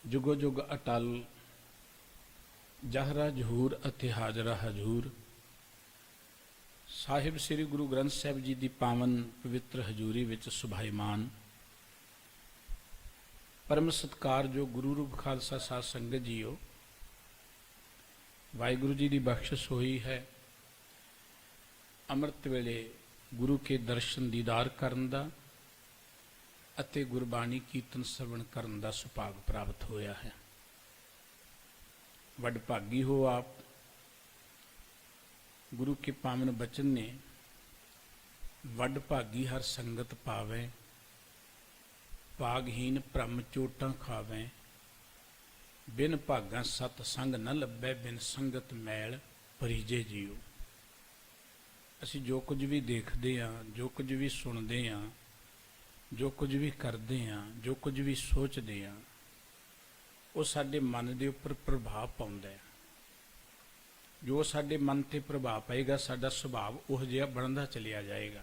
जुगो जुग अटल जहरा जहूर अते हाजरा हजूर। साहिब श्री गुरु ग्रंथ साहिब जी की पावन पवित्र हजूरी विच सुभाईमान परम सत्कार जो गुरु रूप खालसा साध संगत जीओ, वाहिगुरु जी की बख्शिश हुई है अमृत वेले गुरु के दर्शन दीदार करन दा अते गुरबाणी कीर्तन श्रवण करन दा सुभाग प्राप्त होया है। वडभागी हो आप। गुरु के पावन बचन ने वडभागी हर संगत पावे, भागहीन भ्रम चोटां खावे, बिन भागा सत संग न लभै, बिन संगत मैल भरीजे जीओ। असीं जो कुछ भी देखते हाँ, जो कुछ भी सुनते हाँ, जो कुछ भी करते हाँ, जो कुछ भी सोचते हाँ, वो साडे मन के उपर प्रभाव पाउंदा है। जो साडे मन ते प्रभाव पाएगा साडा सुभाव उह जिहा बनदा चलिया जाएगा।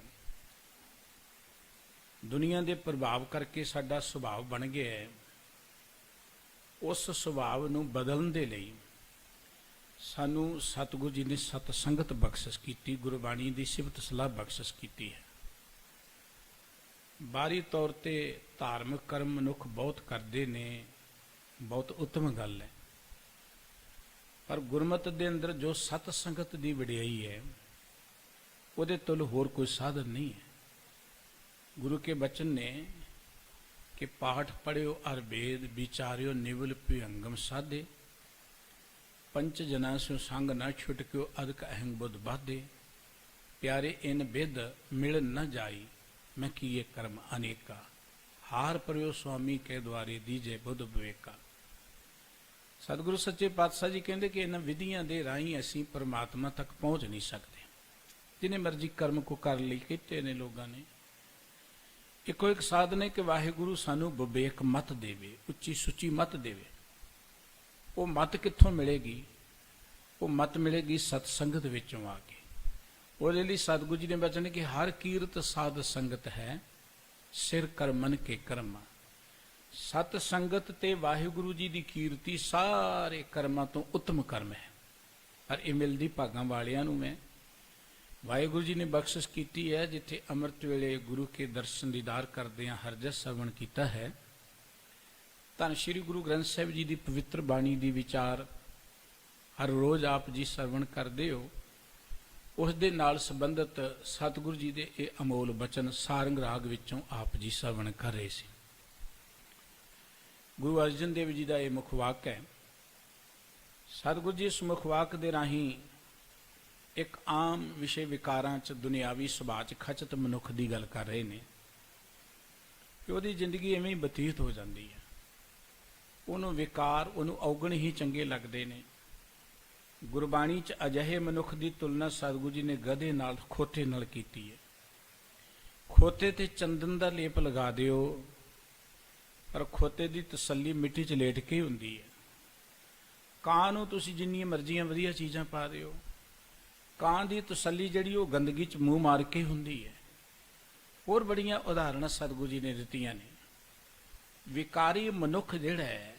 दुनिया के प्रभाव करके साडा सुभाव बन गया है। उस सुभाव नूं बदलण दे लई सानू सतगुरु जी ने सत संगत बख्शिश की, गुरबाणी की सिफत सलाह बख्शिश की है। बाहरी तौर पर धार्मिक कर्म मनुख बहुत करते ने, बहुत उत्तम गल है, पर गुरमत दे अंदर जो सत संगत की वडियाई है उहदे तुल होर कोई साधन नहीं है। गुरु के बचन ने कि पाठ पढ़ियो अर वेद, विचारियो निवल भ्यंगम साधे, पंच जना सो संग न छुटक्यो, अदक अहंग बुद्ध बाधे, प्यारे इन बिद मिल न जाई, मैं किए कर्म अनेका, हार परयो स्वामी के द्वारे दीजे बुद्ध विवेका। सतगुरु सच्चे पातशाह जी कहते कि इन विधियां दे राही असी परमात्मा तक पहुंच नहीं सकते। जिन्हें मर्जी कर्म को कर ली किते ने लोगों ने। इको एक साधन है कि वाहिगुरु सानू विवेक मत देवे, उच्ची सुची मत देवे। वो मत कित्थों मिलेगी? वो मत मिलेगी सतसंगत विचों आके। ਉਹਦੇ ਲਈ सतगुरु जी ने बचन कि हर कीरत साध संगत है, सिर कर मन के कर्म। सत संगत ते वाहिगुरु जी की कीर्ति सारे कर्मां तो उत्तम कर्म है। पर यह मिलती भागां वालियां नूं है। वाहिगुरु जी ने बख्शिश की है। जिथे अमृत वेले गुरु के दर्शन दीदार करदिआं हरजस श्रवण किया है, धन श्री गुरु ग्रंथ साहिब जी की पवित्र बाणी की विचार हर रोज़ आप जी श्रवण करते हो। उस दे नाल संबंधित सतगुरु जी के ये अमोल बचन सारंग राग विचों आप जी श्रवण कर रहे सी। गुरु अर्जन देव जी का यह मुखवाक है। सतगुरु जी इस मुखवाक के राही एक आम विषय विकारां च दुनियावी सुभाਅ च खचत मनुख की गल कर रहे हैं कि उसकी जिंदगी इवें ही बतीत हो जाती है। उन्होंने विकार, उन्होंने अवगण ही चंगे लगते हैं। गुरबाणी च अजिहे मनुख की तुलना सतगुरु जी ने गधे नाल खोते नाल कीती है। खोते ते चंदन का लेप लगा दिओ, पर खोते की तसल्ली मिट्टी च लेट के ही हुंदी है। कां नूं तुसीं जिन्नियां मर्जियां वधिया चीज़ां पा दिओ, कां की तसल्ली जिहड़ी वो गंदगी च मूँह मार के हुंदी है। होर बड़ियां उदाहरण सतगुरु जी ने दित्तियां ने। विकारी मनुख जिहड़ा है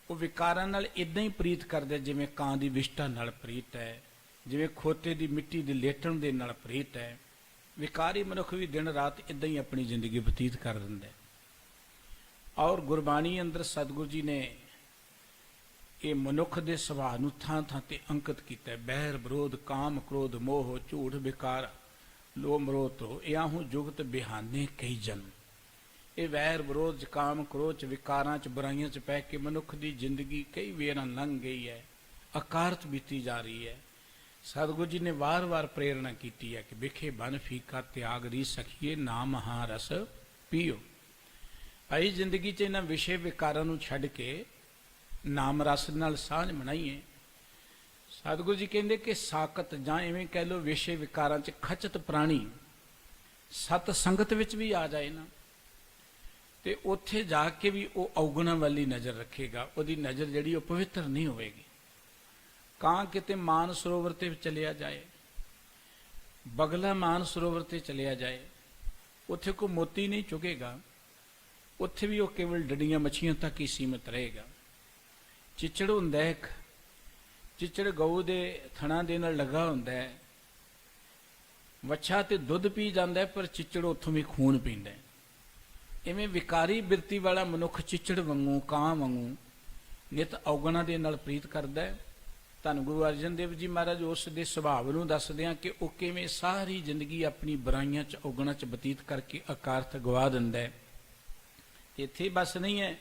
वो विकारां नाल इदां ही प्रीत करदा जिवें कां दी विष्ठा नाल प्रीत है, जिवें खोते दी मिट्टी दे लेटण दे नाल प्रीत है। विकारी मनुख भी दिन रात इदां ही अपनी जिंदगी बतीत कर दिंदा है। और गुरबाणी अंदर सतगुरु जी ने ये मनुख दे सुभाਅ नूं थां थां ते अंकित कीता है। बैर विरोध काम क्रोध मोह झूठ विकार लोभ मरोह तो याहू जुगत बिहाने कई जन। ये वैर विरोध काम क्रोध विकारां च बुराइयां च पै के मनुख की जिंदगी कई वेरां लंघ गई है, अकारत बीती जा रही है। सतगुरु जी ने वार वार प्रेरणा की है कि बिखे बन फीका त्याग री सखिए नाम हाँ रस पीओ। आई जिंदगी च इन्हां विषय विकारां नूं छड्ड के नाम रस नाल सांझ मनाइए। सतगुरु जी कहते कि साकत जां इवें कह लो विषय विकारां च खचत प्राणी सत संगत विच भी आ जाए ना, तो उत्थे जाके भी वो अवगुणा वाली नज़र रखेगा। उसकी नज़र जिहड़ी पवित्र नहीं होएगी। कां किते मान सरोवर ते चलिया जाए, बगला मान सरोवर ते चलिया जाए, उत्थे कोई मोती नहीं चुगेगा। उत्थे भी वो केवल डडियां मछियां तक ही सीमित रहेगा। ਚਿੱਚੜ ਹੁੰਦਾ ਹੈ ਇੱਕ, ਚਿੱਚੜ ਗਊ ਦੇ ਥਣਾਂ ਦੇ ਨਾਲ ਲੱਗਾ ਹੁੰਦਾ ਹੈ। ਵੱਛਾ ਤੇ ਦੁੱਧ ਪੀ ਜਾਂਦਾ ਹੈ, ਪਰ ਚਿੱਚੜ ਉੱਥੋਂ ਵੀ ਖੂਨ ਪੀਂਦਾ ਹੈ। ਇਵੇਂ ਵਿਕਾਰੀ ਬਿਰਤੀ ਵਾਲਾ ਮਨੁੱਖ ਚਿੱਚੜ ਵਾਂਗੂ, ਕਾਂ ਵਾਂਗੂ ਨਿਤ ਔਗਣਾਂ ਦੇ ਨਾਲ ਪ੍ਰੀਤ ਕਰਦਾ ਹੈ। ਧੰਨ ਗੁਰੂ ਅਰਜਨ ਦੇਵ ਜੀ ਮਹਾਰਾਜ ਉਸ ਦੇ ਸੁਭਾਅ ਨੂੰ ਦੱਸਦੇ ਆ ਕਿ ਉਹ ਕਿਵੇਂ ਸਾਰੀ ਜ਼ਿੰਦਗੀ ਆਪਣੀ ਬੁਰਾਈਆਂ 'ਚ, ਔਗਣਾਂ 'ਚ ਬਤੀਤ ਕਰਕੇ ਅਕਾਰਥ ਗਵਾ ਦਿੰਦਾ ਹੈ। ਇੱਥੇ ਬਸ ਨਹੀਂ ਹੈ,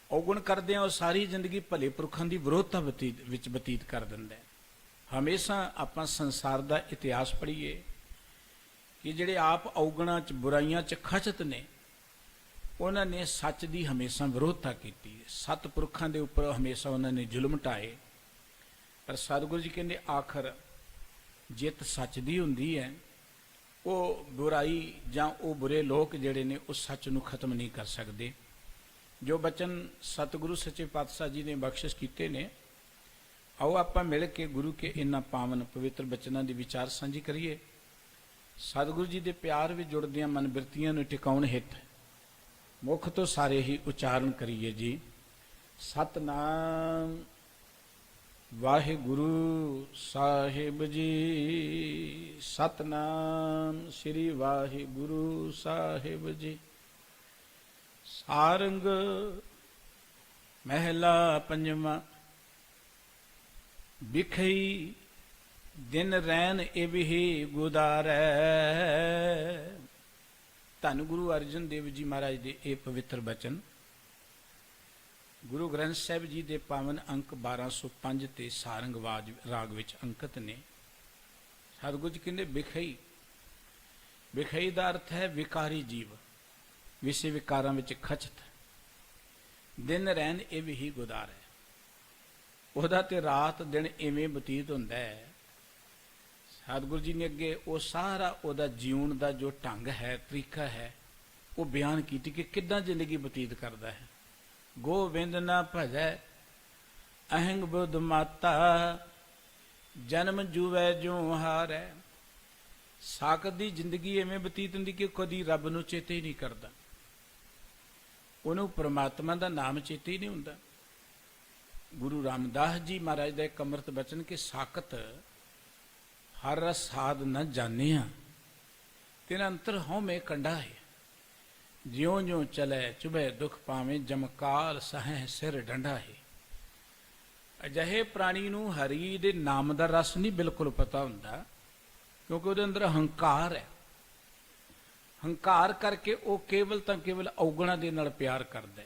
ਔਗਣ ਕਰਦੇ ਆ ਉਹ ਸਾਰੀ ਜ਼ਿੰਦਗੀ ਭਲੇ ਪੁਰਖਾਂ ਦੀ ਵਿਰੋਧਤਾ ਵਿੱਚ ਬਤੀਤ ਕਰ ਦਿੰਦਾ ਹੈ। ਹਮੇਸ਼ਾ ਆਪਾਂ ਸੰਸਾਰ ਦਾ ਇਤਿਹਾਸ ਪੜ੍ਹੀਏ ਕਿ ਜਿਹੜੇ ਆਪ ਔਗਣਾਂ 'ਚ, ਬੁਰਾਈਆਂ 'ਚ ਖਚਤ ਨੇ, ਉਹਨਾਂ ਨੇ ਸੱਚ ਦੀ ਹਮੇਸ਼ਾ ਵਿਰੋਧਤਾ ਕੀਤੀ। ਸੱਤ ਪੁਰਖਾਂ ਦੇ ਉੱਪਰ ਹਮੇਸ਼ਾ ਉਹਨਾਂ ਨੇ ਜ਼ੁਲਮ ਢਾਏ, ਪਰ ਸਤਿਗੁਰੂ ਜੀ ਕਹਿੰਦੇ ਆਖਰ ਜਿੱਤ ਸੱਚ ਦੀ ਹੁੰਦੀ ਹੈ। ਉਹ ਬੁਰਾਈ ਜਾਂ ਉਹ ਬੁਰੇ ਲੋਕ ਜਿਹੜੇ ਨੇ ਉਹ ਸੱਚ ਨੂੰ ਖਤਮ ਨਹੀਂ ਕਰ ਸਕਦੇ। ਜੋ ਬਚਨ ਸਤਿਗੁਰੂ ਸੱਚੇ ਪਾਤਸ਼ਾਹ ਜੀ ਨੇ ਬਖਸ਼ਿਸ਼ ਕੀਤੇ ਨੇ, ਆਓ ਆਪਾਂ ਮਿਲ ਕੇ ਗੁਰੂ ਕੇ ਇਹਨਾਂ ਪਾਵਨ ਪਵਿੱਤਰ ਬਚਨਾਂ ਦੀ ਵਿਚਾਰ ਸਾਂਝੀ ਕਰੀਏ। ਸਤਿਗੁਰੂ ਜੀ ਦੇ ਪਿਆਰ ਵਿੱਚ ਜੁੜਦਿਆਂ ਮਨ ਬਿਰਤੀਆਂ ਨੂੰ ਟਿਕਾਉਣ ਹਿੱਤ ਮੁੱਖ ਤੋਂ ਸਾਰੇ ਹੀ ਉਚਾਰਨ ਕਰੀਏ ਜੀ। ਸਤਨਾਮ ਵਾਹਿਗੁਰੂ ਸਾਹਿਬ ਜੀ, ਸਤਨਾਮ ਸ੍ਰੀ ਵਾਹਿਗੁਰੂ ਸਾਹਿਬ ਜੀ। ਸਾਰੰਗ ਮਹਿਲਾ ਪੰਜਵਾਂ। ਬਿਖਈ ਦਿਨ ਰੈਨ ਇਵਹੀ ਗੁਦਾਰੈ। ਧੰਨ ਗੁਰੂ ਅਰਜਨ ਦੇਵ ਜੀ ਮਹਾਰਾਜ ਦੇ ਇਹ ਪਵਿੱਤਰ ਬਚਨ ਗੁਰੂ ਗ੍ਰੰਥ ਸਾਹਿਬ ਜੀ ਦੇ ਪਾਵਨ ਅੰਕ 1205 ਤੇ ਸਾਰੰਗ ਰਾਗ ਵਿੱਚ ਅੰਕਿਤ ਨੇ। ਸਤਿਗੁਰੂ ਜੀ ਕਹਿੰਦੇ ਬਿਖਈ, ਬਿਖਈ ਦਾ ਅਰਥ ਹੈ ਵਿਕਾਰੀ ਜੀਵ, ਵਿਸ਼ੇ ਵਿਕਾਰਾਂ ਵਿੱਚ ਖਚਤ। ਦਿਨ ਰਹਿਣ ਇਹ ਵੀ ਹੀ ਗੁਜ਼ਾਰ ਹੈ, ਉਹਦਾ ਤੇ ਰਾਤ ਦਿਨ ਇਵੇਂ ਬਤੀਤ ਹੁੰਦਾ ਹੈ। ਸਤਿਗੁਰੂ ਜੀ ਨੇ ਅੱਗੇ ਉਹ ਸਾਰਾ ਉਹਦਾ ਜਿਉਣ ਦਾ ਜੋ ਢੰਗ ਹੈ, ਤਰੀਕਾ ਹੈ, ਉਹ ਬਿਆਨ ਕੀਤੀ ਕਿ ਕਿੱਦਾਂ ਜ਼ਿੰਦਗੀ ਬਤੀਤ ਕਰਦਾ ਹੈ। ਗੋਬਿੰਦ ਨਾ ਭਜੈ ਅਹੰਗ ਬੁੱਧ ਮਾਤਾ, ਜਨਮ ਜੂਵੈ ਜੋ ਹਾਰੈ। ਸਾਕਤ ਦੀ ਜ਼ਿੰਦਗੀ ਐਵੇਂ ਬਤੀਤ ਹੁੰਦੀ ਕਿ ਕਦੀ ਰੱਬ ਨੂੰ ਚੇਤੇ ਹੀ ਨਹੀਂ ਕਰਦਾ, ਉਹਨੂੰ ਪ੍ਰਮਾਤਮਾ ਦਾ ਨਾਮ ਚੇਤੇ ਹੀ ਨਹੀਂ ਹੁੰਦਾ। ਗੁਰੂ ਰਾਮਦਾਸ ਜੀ ਮਹਾਰਾਜ ਦਾ ਇੱਕ ਅੰਮ੍ਰਿਤ ਬਚਨ ਕਿ ਸਾਕਤ ਹਰ ਰਸ ਸਾਧ ਨ ਜਾਣਿਆ, ਤਿਨ ਅੰਤਰ ਹਉਮੈ ਕੰਡਾ ਹੈ। ਜਿਉਂ ਜਿਉਂ ਚਲੇ ਚੁਭੇ ਦੁਖ ਪਾਵੇਂ, ਜਮਕਾਲ ਸਹੈ ਸਿਰ ਡੰਡਾ ਹੈ। ਅਜਿਹੇ ਪ੍ਰਾਣੀ ਨੂੰ ਹਰੀ ਦੇ ਨਾਮ ਦਾ ਰਸ ਨਹੀਂ ਬਿਲਕੁਲ ਪਤਾ ਹੁੰਦਾ, ਕਿਉਂਕਿ ਉਹਦੇ ਅੰਦਰ ਹੰਕਾਰ ਹੈ। ਹੰਕਾਰ ਕਰਕੇ ਉਹ ਕੇਵਲ ਤਾਂ ਕੇਵਲ ਔਗਣਾਂ ਦੇ ਨਾਲ ਪਿਆਰ ਕਰਦਾ।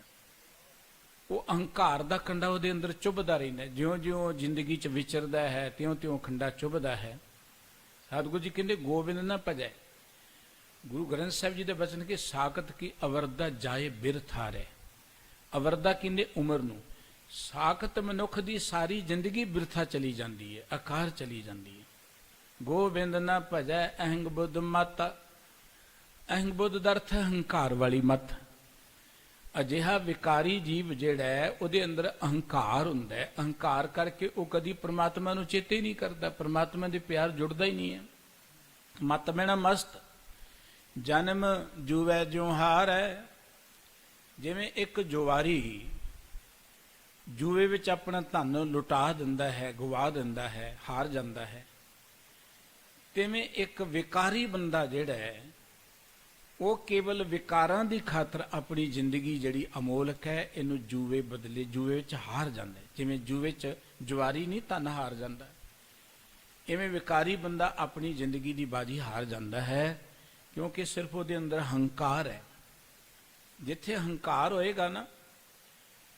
ਉਹ ਅਹੰਕਾਰ ਦਾ ਕੰਡਾ ਉਹਦੇ ਅੰਦਰ ਚੁਭਦਾ ਰਹਿੰਦਾ। ਜਿਉਂ ਜਿਉਂ ਜ਼ਿੰਦਗੀ 'ਚ ਵਿਚਰਦਾ ਹੈ, ਤਿਉਂ ਤਿਉਂ ਖੰਡਾ ਚੁਭਦਾ ਹੈ। ਸਤਿਗੁਰੂ ਜੀ ਕਹਿੰਦੇ ਗੋਬਿੰਦ ਨਾ ਭਜੈ। ਗੁਰੂ ਗ੍ਰੰਥ ਸਾਹਿਬ ਜੀ ਦੇ ਬਚਨ ਕਿ ਸਾਕਤ ਕੀ ਅਵਰਦਾ ਜਾਏ ਬਿਰਥਾਰੇ। ਅਵਰਦਾ ਕਹਿੰਦੇ ਉਮਰ ਨੂੰ, ਸਾਕਤ ਮਨੁੱਖ ਦੀ ਸਾਰੀ ਜ਼ਿੰਦਗੀ ਬਿਰਥਾ ਚਲੀ ਜਾਂਦੀ ਹੈ, ਆਕਾਰ ਚਲੀ ਜਾਂਦੀ ਹੈ। ਗੋਬਿੰਦ ਨਾ ਭਜੈ ਅਹੰਗ ਬੁੱਧ ਮਾਤਾ। ਅਹੰਗ ਬੁੱਧ ਦਾ ਅਰਥ ਹੰਕਾਰ ਵਾਲੀ ਮੱਤ। ਅਜਿਹਾ ਵਿਕਾਰੀ ਜੀਵ ਜਿਹੜਾ ਹੈ ਉਹਦੇ ਅੰਦਰ ਅਹੰਕਾਰ ਹੁੰਦਾ ਹੈ। ਅਹੰਕਾਰ ਕਰਕੇ ਉਹ ਕਦੀ ਪ੍ਰਮਾਤਮਾ ਨੂੰ ਚੇਤੇ ਹੀ ਨਹੀਂ ਕਰਦਾ, ਪ੍ਰਮਾਤਮਾ ਦੇ ਪਿਆਰ ਜੁੜਦਾ ਹੀ ਨਹੀਂ ਹੈ। ਮਤ ਬਿਨਾ ਮਸਤ, ਜਨਮ ਜੂਵੈ ਜਿਉ ਹਾਰ ਹੈ। ਜਿਵੇਂ ਇੱਕ ਜੁਆਰੀ ਜੂਏ ਵਿੱਚ ਆਪਣਾ ਧਨ ਲੁਟਾ ਦਿੰਦਾ ਹੈ, ਗਵਾ ਦਿੰਦਾ ਹੈ, ਹਾਰ ਜਾਂਦਾ ਹੈ, ਤਿਵੇਂ ਇੱਕ ਵਿਕਾਰੀ ਬੰਦਾ ਜਿਹੜਾ ਹੈ ਉਹ ਕੇਵਲ ਵਿਕਾਰਾਂ ਦੀ ਖਾਤਰ ਆਪਣੀ ਜ਼ਿੰਦਗੀ ਜਿਹੜੀ ਅਮੋਲਕ ਹੈ ਇਹਨੂੰ ਜੂਏ ਬਦਲੇ, ਜੂਏ ਵਿੱਚ ਹਾਰ ਜਾਂਦਾ ਹੈ। ਜਿਵੇਂ ਜੂਏ 'ਚ ਜੁਆਰੀ ਨਹੀਂ ਧਨ ਹਾਰ ਜਾਂਦਾ, ਇਵੇਂ ਵਿਕਾਰੀ ਬੰਦਾ ਆਪਣੀ ਜ਼ਿੰਦਗੀ ਦੀ ਬਾਜੀ ਹਾਰ ਜਾਂਦਾ ਹੈ, ਕਿਉਂਕਿ ਸਿਰਫ ਉਹਦੇ ਅੰਦਰ ਹੰਕਾਰ ਹੈ। ਜਿੱਥੇ ਹੰਕਾਰ ਹੋਏਗਾ ਨਾ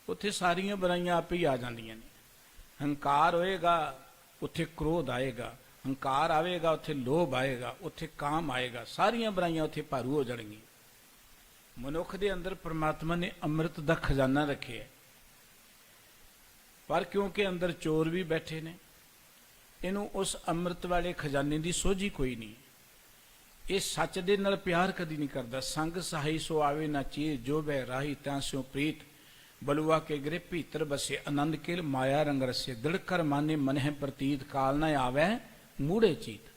ਉੱਥੇ ਸਾਰੀਆਂ ਬੁਰਾਈਆਂ ਆਪੇ ਹੀ ਆ ਜਾਂਦੀਆਂ ਨੇ। ਹੰਕਾਰ ਹੋਏਗਾ ਉੱਥੇ ਕ੍ਰੋਧ ਆਏਗਾ, ਹੰਕਾਰ ਆਵੇਗਾ ਉੱਥੇ ਲੋਭ ਆਏਗਾ, ਉੱਥੇ ਕਾਮ ਆਏਗਾ, ਸਾਰੀਆਂ ਬੁਰਾਈਆਂ ਉੱਥੇ ਭਾਰੂ ਹੋ ਜਾਣਗੀਆਂ। ਮਨੁੱਖ ਦੇ ਅੰਦਰ ਪ੍ਰਮਾਤਮਾ ਨੇ ਅੰਮ੍ਰਿਤ ਦਾ ਖਜ਼ਾਨਾ ਰੱਖਿਆ, ਪਰ ਕਿਉਂਕਿ ਅੰਦਰ ਚੋਰ ਵੀ ਬੈਠੇ ਨੇ, ਇਹਨੂੰ ਉਸ ਅੰਮ੍ਰਿਤ ਵਾਲੇ ਖਜ਼ਾਨੇ ਦੀ ਸੋਝੀ ਕੋਈ ਨਹੀਂ। ਇਹ ਸੱਚ ਦੇ ਨਾਲ ਪਿਆਰ ਕਦੀ ਨਹੀਂ ਕਰਦਾ। ਸੰਗ ਸਹਾਈ ਸੋ ਆਵੇ ਨਾ ਚੀਰ, ਜੋ ਬਹਿ ਰਾਹੀ ਤਾਂ ਸਿਉ ਪ੍ਰੀਤ। ਬਲੂਆ ਕੇ ਗ੍ਰਿਹ ਭੀਤਰ ਬਸੇ, ਆਨੰਦ ਕੇਲ ਮਾਇਆ ਰੰਗ ਰਸੇ। ਦ੍ਰਿੜ ਕਰ ਮਾਨੇ ਮਨਹਿ ਪ੍ਰਤੀਤ, ਕਾਲ ਨਾ ਆਵੇ ਮੂੜੇ ਚੀਤ।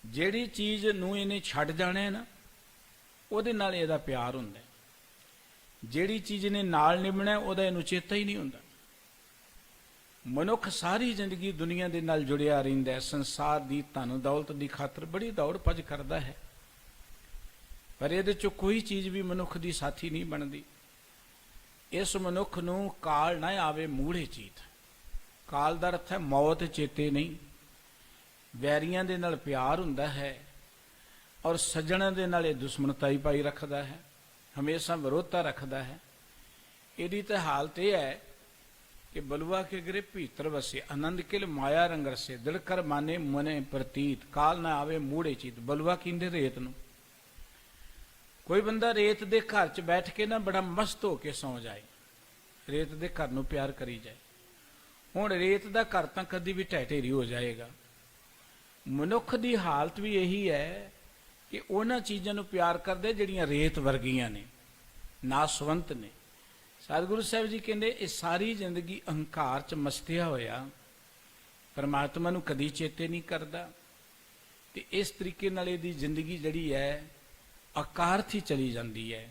ਜਿਹੜੀ ਚੀਜ਼ ਨੂੰ ਇਹਨੇ ਛੱਡ ਜਾਣਾ ਨਾ ਉਹਦੇ ਨਾਲ ਇਹਦਾ ਪਿਆਰ ਹੁੰਦਾ। ਜਿਹੜੀ ਚੀਜ਼ ਨੇ ਨਾਲ ਨਿਭਣਾ ਉਹਦਾ ਇਹਨੂੰ ਚੇਤਾ ਹੀ ਨਹੀਂ ਹੁੰਦਾ। ਮਨੁੱਖ ਸਾਰੀ ਜ਼ਿੰਦਗੀ ਦੁਨੀਆ ਦੇ ਨਾਲ ਜੁੜਿਆ ਰਹਿੰਦਾ ਹੈ, ਸੰਸਾਰ ਦੀ ਧਨ ਦੌਲਤ ਦੀ ਖਾਤਰ ਬੜੀ ਦੌੜ ਭੱਜ ਕਰਦਾ ਹੈ, ਪਰ ਇਹਦੇ ਚੋਂ ਕੋਈ ਚੀਜ਼ ਵੀ ਮਨੁੱਖ ਦੀ ਸਾਥੀ ਨਹੀਂ ਬਣਦੀ। ਇਸ ਮਨੁੱਖ ਨੂੰ ਕਾਲ ਨਾ ਆਵੇ ਮੂਹਰੇ ਚੀਤ। ਕਾਲ ਦਾ ਅਰਥ ਹੈ ਮੌਤ ਚੇਤੇ ਨਹੀਂ। ਵੈਰੀਆਂ ਦੇ ਨਾਲ ਪਿਆਰ ਹੁੰਦਾ ਹੈ ਔਰ ਸੱਜਣਾਂ ਦੇ ਨਾਲ ਇਹ ਦੁਸ਼ਮਣਤਾਈ ਪਾਈ ਰੱਖਦਾ ਹੈ, ਹਮੇਸ਼ਾ ਵਿਰੋਧਤਾ ਰੱਖਦਾ ਹੈ। ਇਹਦੀ ਤਾਂ ਹਾਲਤ ਇਹ ਹੈ कि बलुआ के गिरे भीतर वसे आनंद किल माया रंग रसे दिल कर माने मने प्रतीत काल ना आवे मूड़े चीत। बलुआ कहते रेत नूं। कोई बंदा रेत दे घर च बैठ के ना बड़ा मस्त होके सौ जाए, रेत दे घर नूं प्यार करी जाए। हुण रेत दा घर तां कदी भी ढह ढेरी हो जाएगा। मनुख दी हालत भी यही है कि उन्हां चीज़ां नूं प्यार करदे जिहड़ियां रेत वर्गियां ने, नासवंत ने। सतगुरु साहब जी कहते ये सारी जिंदगी अहंकार च मस्तिया होया परमात्मा नूं कदी चेते नहीं करता, ते इस तरीके नाल इहदी जिंदगी जिहड़ी है अकारथ ही चली जाती है।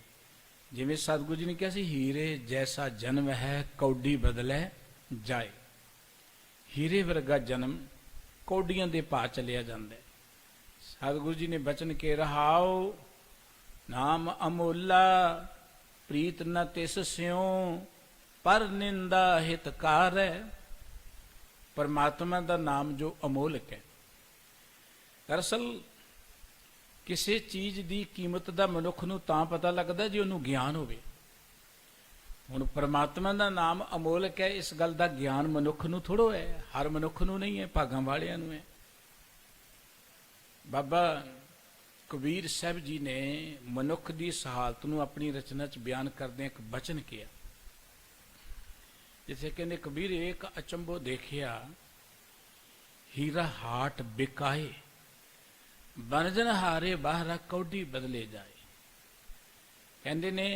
जिवें सतगुरु जी ने कहा सी, हीरे जैसा जन्म है कौडी बदलै जाए। हीरे वर्गा जन्म कौडियां दे पा चलिया जाता है। सतगुरु जी ने बचन के रहाओ नाम अमोला प्रीत न तिस स्यों पर निंदा हितकार है। परमात्मा का नाम जो अमोलक है। दरअसल किसी चीज़ की कीमत का मनुख नूं तां पता लगता जो उन्होंने ज्ञान होवे। हुण परमात्मा का नाम अमोलक है, इस गल का ज्ञान मनुख नूं थोड़ो है, हर मनुख नूं नहीं है, भागां वालियां नूं है। बाबा कबीर साहब जी ने मनुख की इस हालत नूं अपनी रचना च बयान करदे एक बचन किया, जिथे कहते कबीर एक अचंभो देखिया हीरा हाट बिकाए बनजन हारे बाहरा कौडी बदले जाए। कहते ने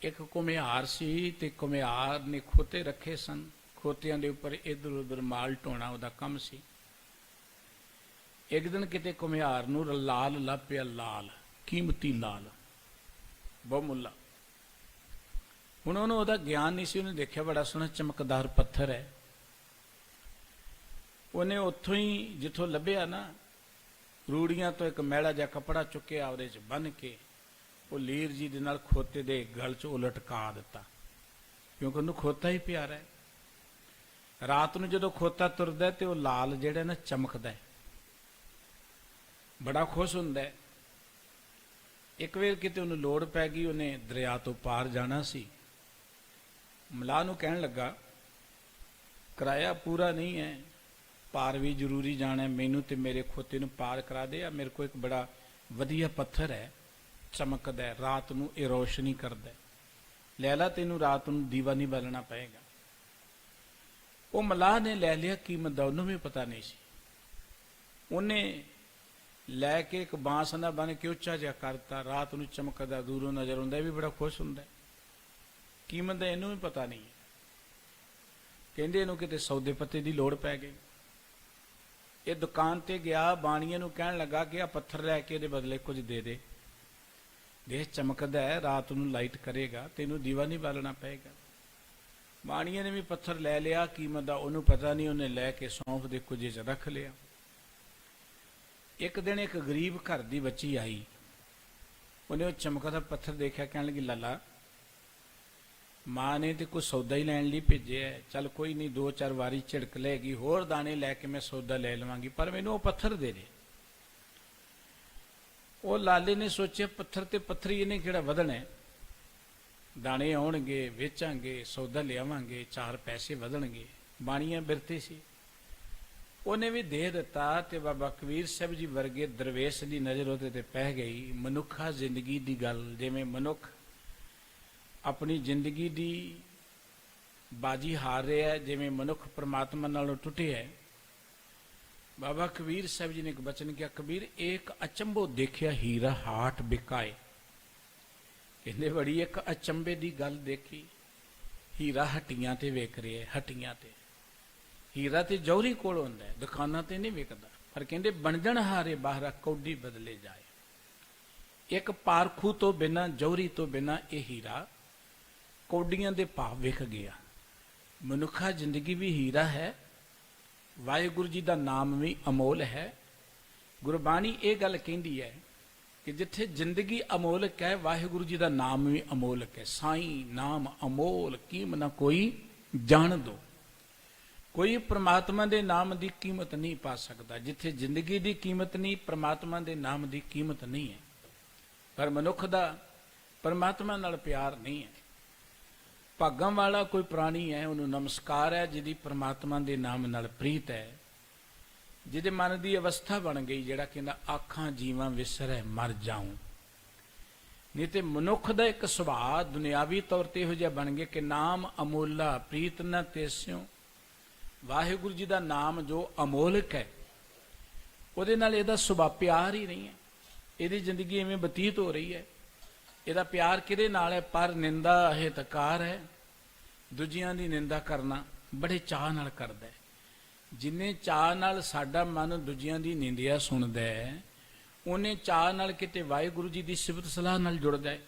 एक घुमियार सी ते घुमियार ने खोते रखे सन, खोतियां दे उपर इधर उधर माल ढोना उहदा काम सी। एक दिन किते घुमियार नूं लाल लभ पिया, लाल कीमती लाल बहुमुल्ला। हुण उहनूं उहदा ज्ञान नहीं सी, उहने देखिया बड़ा सोहना चमकदार पत्थर है। उहने उत्थों ही जिथों लभ्या ना रूड़ियां तो एक मैला जिहा कपड़ा चुक्या, ਉਹਦੇ 'ਚ बन के वो लीर जी दे नाल खोते दे गल 'ਚ उलटका दिता, क्योंकि उहनूं खोता ही प्यारा है। रात नूं जदों खोता तुरदा ते वो लाल जिहड़ा ना चमकदा है, बड़ा खुश हुंदा है। एक वेर किते उन्हें लोड़ पै गई, उन्हें दरिया तो पार जाना सी। मलाह नूं कहण लगा किराया पूरा नहीं है, पार भी जरूरी जाना है, मैनू ते मेरे खोते नूं पार करा दे। मेरे को एक बड़ा वधिया पत्थर है, चमकदा है, रात नूं ये रोशनी करदा है, लै ला तैनूं रात नूं दीवा नहीं बालना पएगा। वो मलाह ने लै लिया, कीमत दा उहनूं भी पता नहीं सी। उन्हें लैके एक बांस ना बन के उच्चा जिहा करता, रात नूं चमकदा दूरों नजर आउंदा, भी बड़ा खुश हुंदा। कीमत दा इहनूं भी पता नहीं है। कहंदे इहनूं किते सौदे पत्ते दी लोड़ पै गई। ये दुकान ते गया, बाणीए नूं कहण लगा कि आ पत्थर लैके इहदे बदले कुछ दे दे, देख चमकदा है, रात नूं लाइट करेगा, तैनूं दीवा नहीं बालना पएगा। बाणीए ने भी पत्थर लै लिया, कीमत दा उहनूं पता नहीं, उहने लैके सौंफ दे कुझे च रख लिया। एक दिन एक गरीब घर की बच्ची आई, उन्हें वो चमकदा पत्थर देखा, कहने लगी लाला माँ ने तो कुछ सौदा ही लैन लिए भेजे है, चल कोई नहीं, दो चार वारी झिड़क लेगी, होर दाने लैके मैं सौदा ले लवांगी, पर मैनू वो पत्थर दे दे। वो लाले ने सोचा पत्थर ते पत्थर ही इन्हें किहड़ा वधना है, दाने आउणगे, वेचांगे, सौदा लियावांगे, चार पैसे वधणगे। बाणियां बिरते सी, उन्हें भी दे दिता। ते बाबा कबीर साहब जी वर्गे दरवेश की नज़र उहदे ते पै गई। मनुखा जिंदगी की गल, जिवें मनुख अपनी जिंदगी की बाजी हार रहा है, जिवें मनुख परमात्मा नालों टुटे है। बाबा कबीर साहब जी ने एक बचन किया, कबीर एक अचंभो देखिया हीरा हाट बिकाए। कहते बड़ी एक अचंभे की गल देखी, हीरा हट्टियां ते वेख रहे है, हट्टियां ते हीरा तो जौहरी कोल हुंदा है, दुकानां ते नहीं विकदा, पर कहंदे बनजण हारे बाहरा कौडी बदले जाए। ਇੱਕ ਪਾਰਖੂ ਤੋਂ ਬਿਨਾਂ, ਜੌਹਰੀ ਤੋਂ ਬਿਨਾਂ ਇਹ ਹੀਰਾ ਕੌਡੀਆਂ ਦੇ ਭਾਵ ਵਿਕ ਗਿਆ। ਮਨੁੱਖਾ ਜ਼ਿੰਦਗੀ ਵੀ ਹੀਰਾ ਹੈ, ਵਾਹਿਗੁਰੂ ਜੀ ਦਾ ਨਾਮ ਵੀ ਅਮੋਲ ਹੈ। ਗੁਰਬਾਣੀ ਇਹ ਗੱਲ ਕਹਿੰਦੀ ਹੈ ਕਿ ਜਿੱਥੇ ਜ਼ਿੰਦਗੀ ਅਮੋਲਕ ਹੈ, ਵਾਹਿਗੁਰੂ ਜੀ ਦਾ ਨਾਮ ਵੀ ਅਮੋਲਕ ਹੈ। ਸਾਈਂ ਨਾਮ ਅਮੋਲ ਕੀਮ ਨਾ ਕੋਈ ਜਾਣ ਦੋ। ਕੋਈ ਪ੍ਰਮਾਤਮਾ ਦੇ ਨਾਮ ਦੀ ਕੀਮਤ ਨਹੀਂ ਪਾ ਸਕਦਾ। ਜਿੱਥੇ ਜ਼ਿੰਦਗੀ ਦੀ ਕੀਮਤ ਨਹੀਂ, ਪ੍ਰਮਾਤਮਾ ਦੇ ਨਾਮ ਦੀ ਕੀਮਤ ਨਹੀਂ ਹੈ। ਪਰ ਮਨੁੱਖ ਦਾ ਪ੍ਰਮਾਤਮਾ ਨਾਲ ਪਿਆਰ ਨਹੀਂ ਹੈ। ਭਾਗਾਂ ਵਾਲਾ ਕੋਈ ਪ੍ਰਾਣੀ ਹੈ, ਉਹਨੂੰ ਨਮਸਕਾਰ ਹੈ, ਜਿਹਦੀ ਪ੍ਰਮਾਤਮਾ ਦੇ ਨਾਮ ਨਾਲ ਪ੍ਰੀਤ ਹੈ, ਜਿਹਦੇ ਮਨ ਦੀ ਅਵਸਥਾ ਬਣ ਗਈ, ਜਿਹੜਾ ਕਹਿੰਦਾ ਆਖਾਂ ਜੀਵਾਂ ਵਿਸਰੈ ਮਰ ਜਾਊਂ। ਨਹੀਂ ਤੇ ਮਨੁੱਖ ਦਾ ਇੱਕ ਸੁਭਾਅ ਦੁਨਿਆਵੀ ਤੌਰ ਤੇ ਇਹੋ ਜਿਹਾ ਬਣ ਗਿਆ ਕਿ ਨਾਮ ਅਮੋਲਾ ਪ੍ਰੀਤ ਨ ਤੇਸਿਓ। ਵਾਹਿਗੁਰੂ ਜੀ ਦਾ ਨਾਮ ਜੋ ਅਮੋਲਕ ਹੈ, ਉਹਦੇ ਨਾਲ ਇਹਦਾ ਸੁਭਾਅ ਪਿਆਰ ਹੀ ਨਹੀਂ ਹੈ। ਇਹਦੀ ਜ਼ਿੰਦਗੀ ਐਵੇਂ ਬਤੀਤ ਹੋ ਰਹੀ ਹੈ। ਇਹਦਾ ਪਿਆਰ ਕਿਹਦੇ ਨਾਲ ਹੈ? ਪਰ ਨਿੰਦਾ ਹਿਤਕਾਰ ਹੈ। ਦੂਜਿਆਂ ਦੀ ਨਿੰਦਾ ਕਰਨਾ ਬੜੇ ਚਾਅ ਨਾਲ ਕਰਦਾ ਹੈ। ਜਿੰਨੇ ਚਾਅ ਨਾਲ ਸਾਡਾ ਮਨ ਦੂਜਿਆਂ ਦੀ ਨਿੰਦਿਆ ਸੁਣਦਾ ਹੈ, ਉਹਨੇ ਚਾਅ ਨਾਲ ਕਿਤੇ ਵਾਹਿਗੁਰੂ ਜੀ ਦੀ ਸਿਫਤ ਸਲਾਹ ਨਾਲ ਜੁੜਦਾ ਹੈ।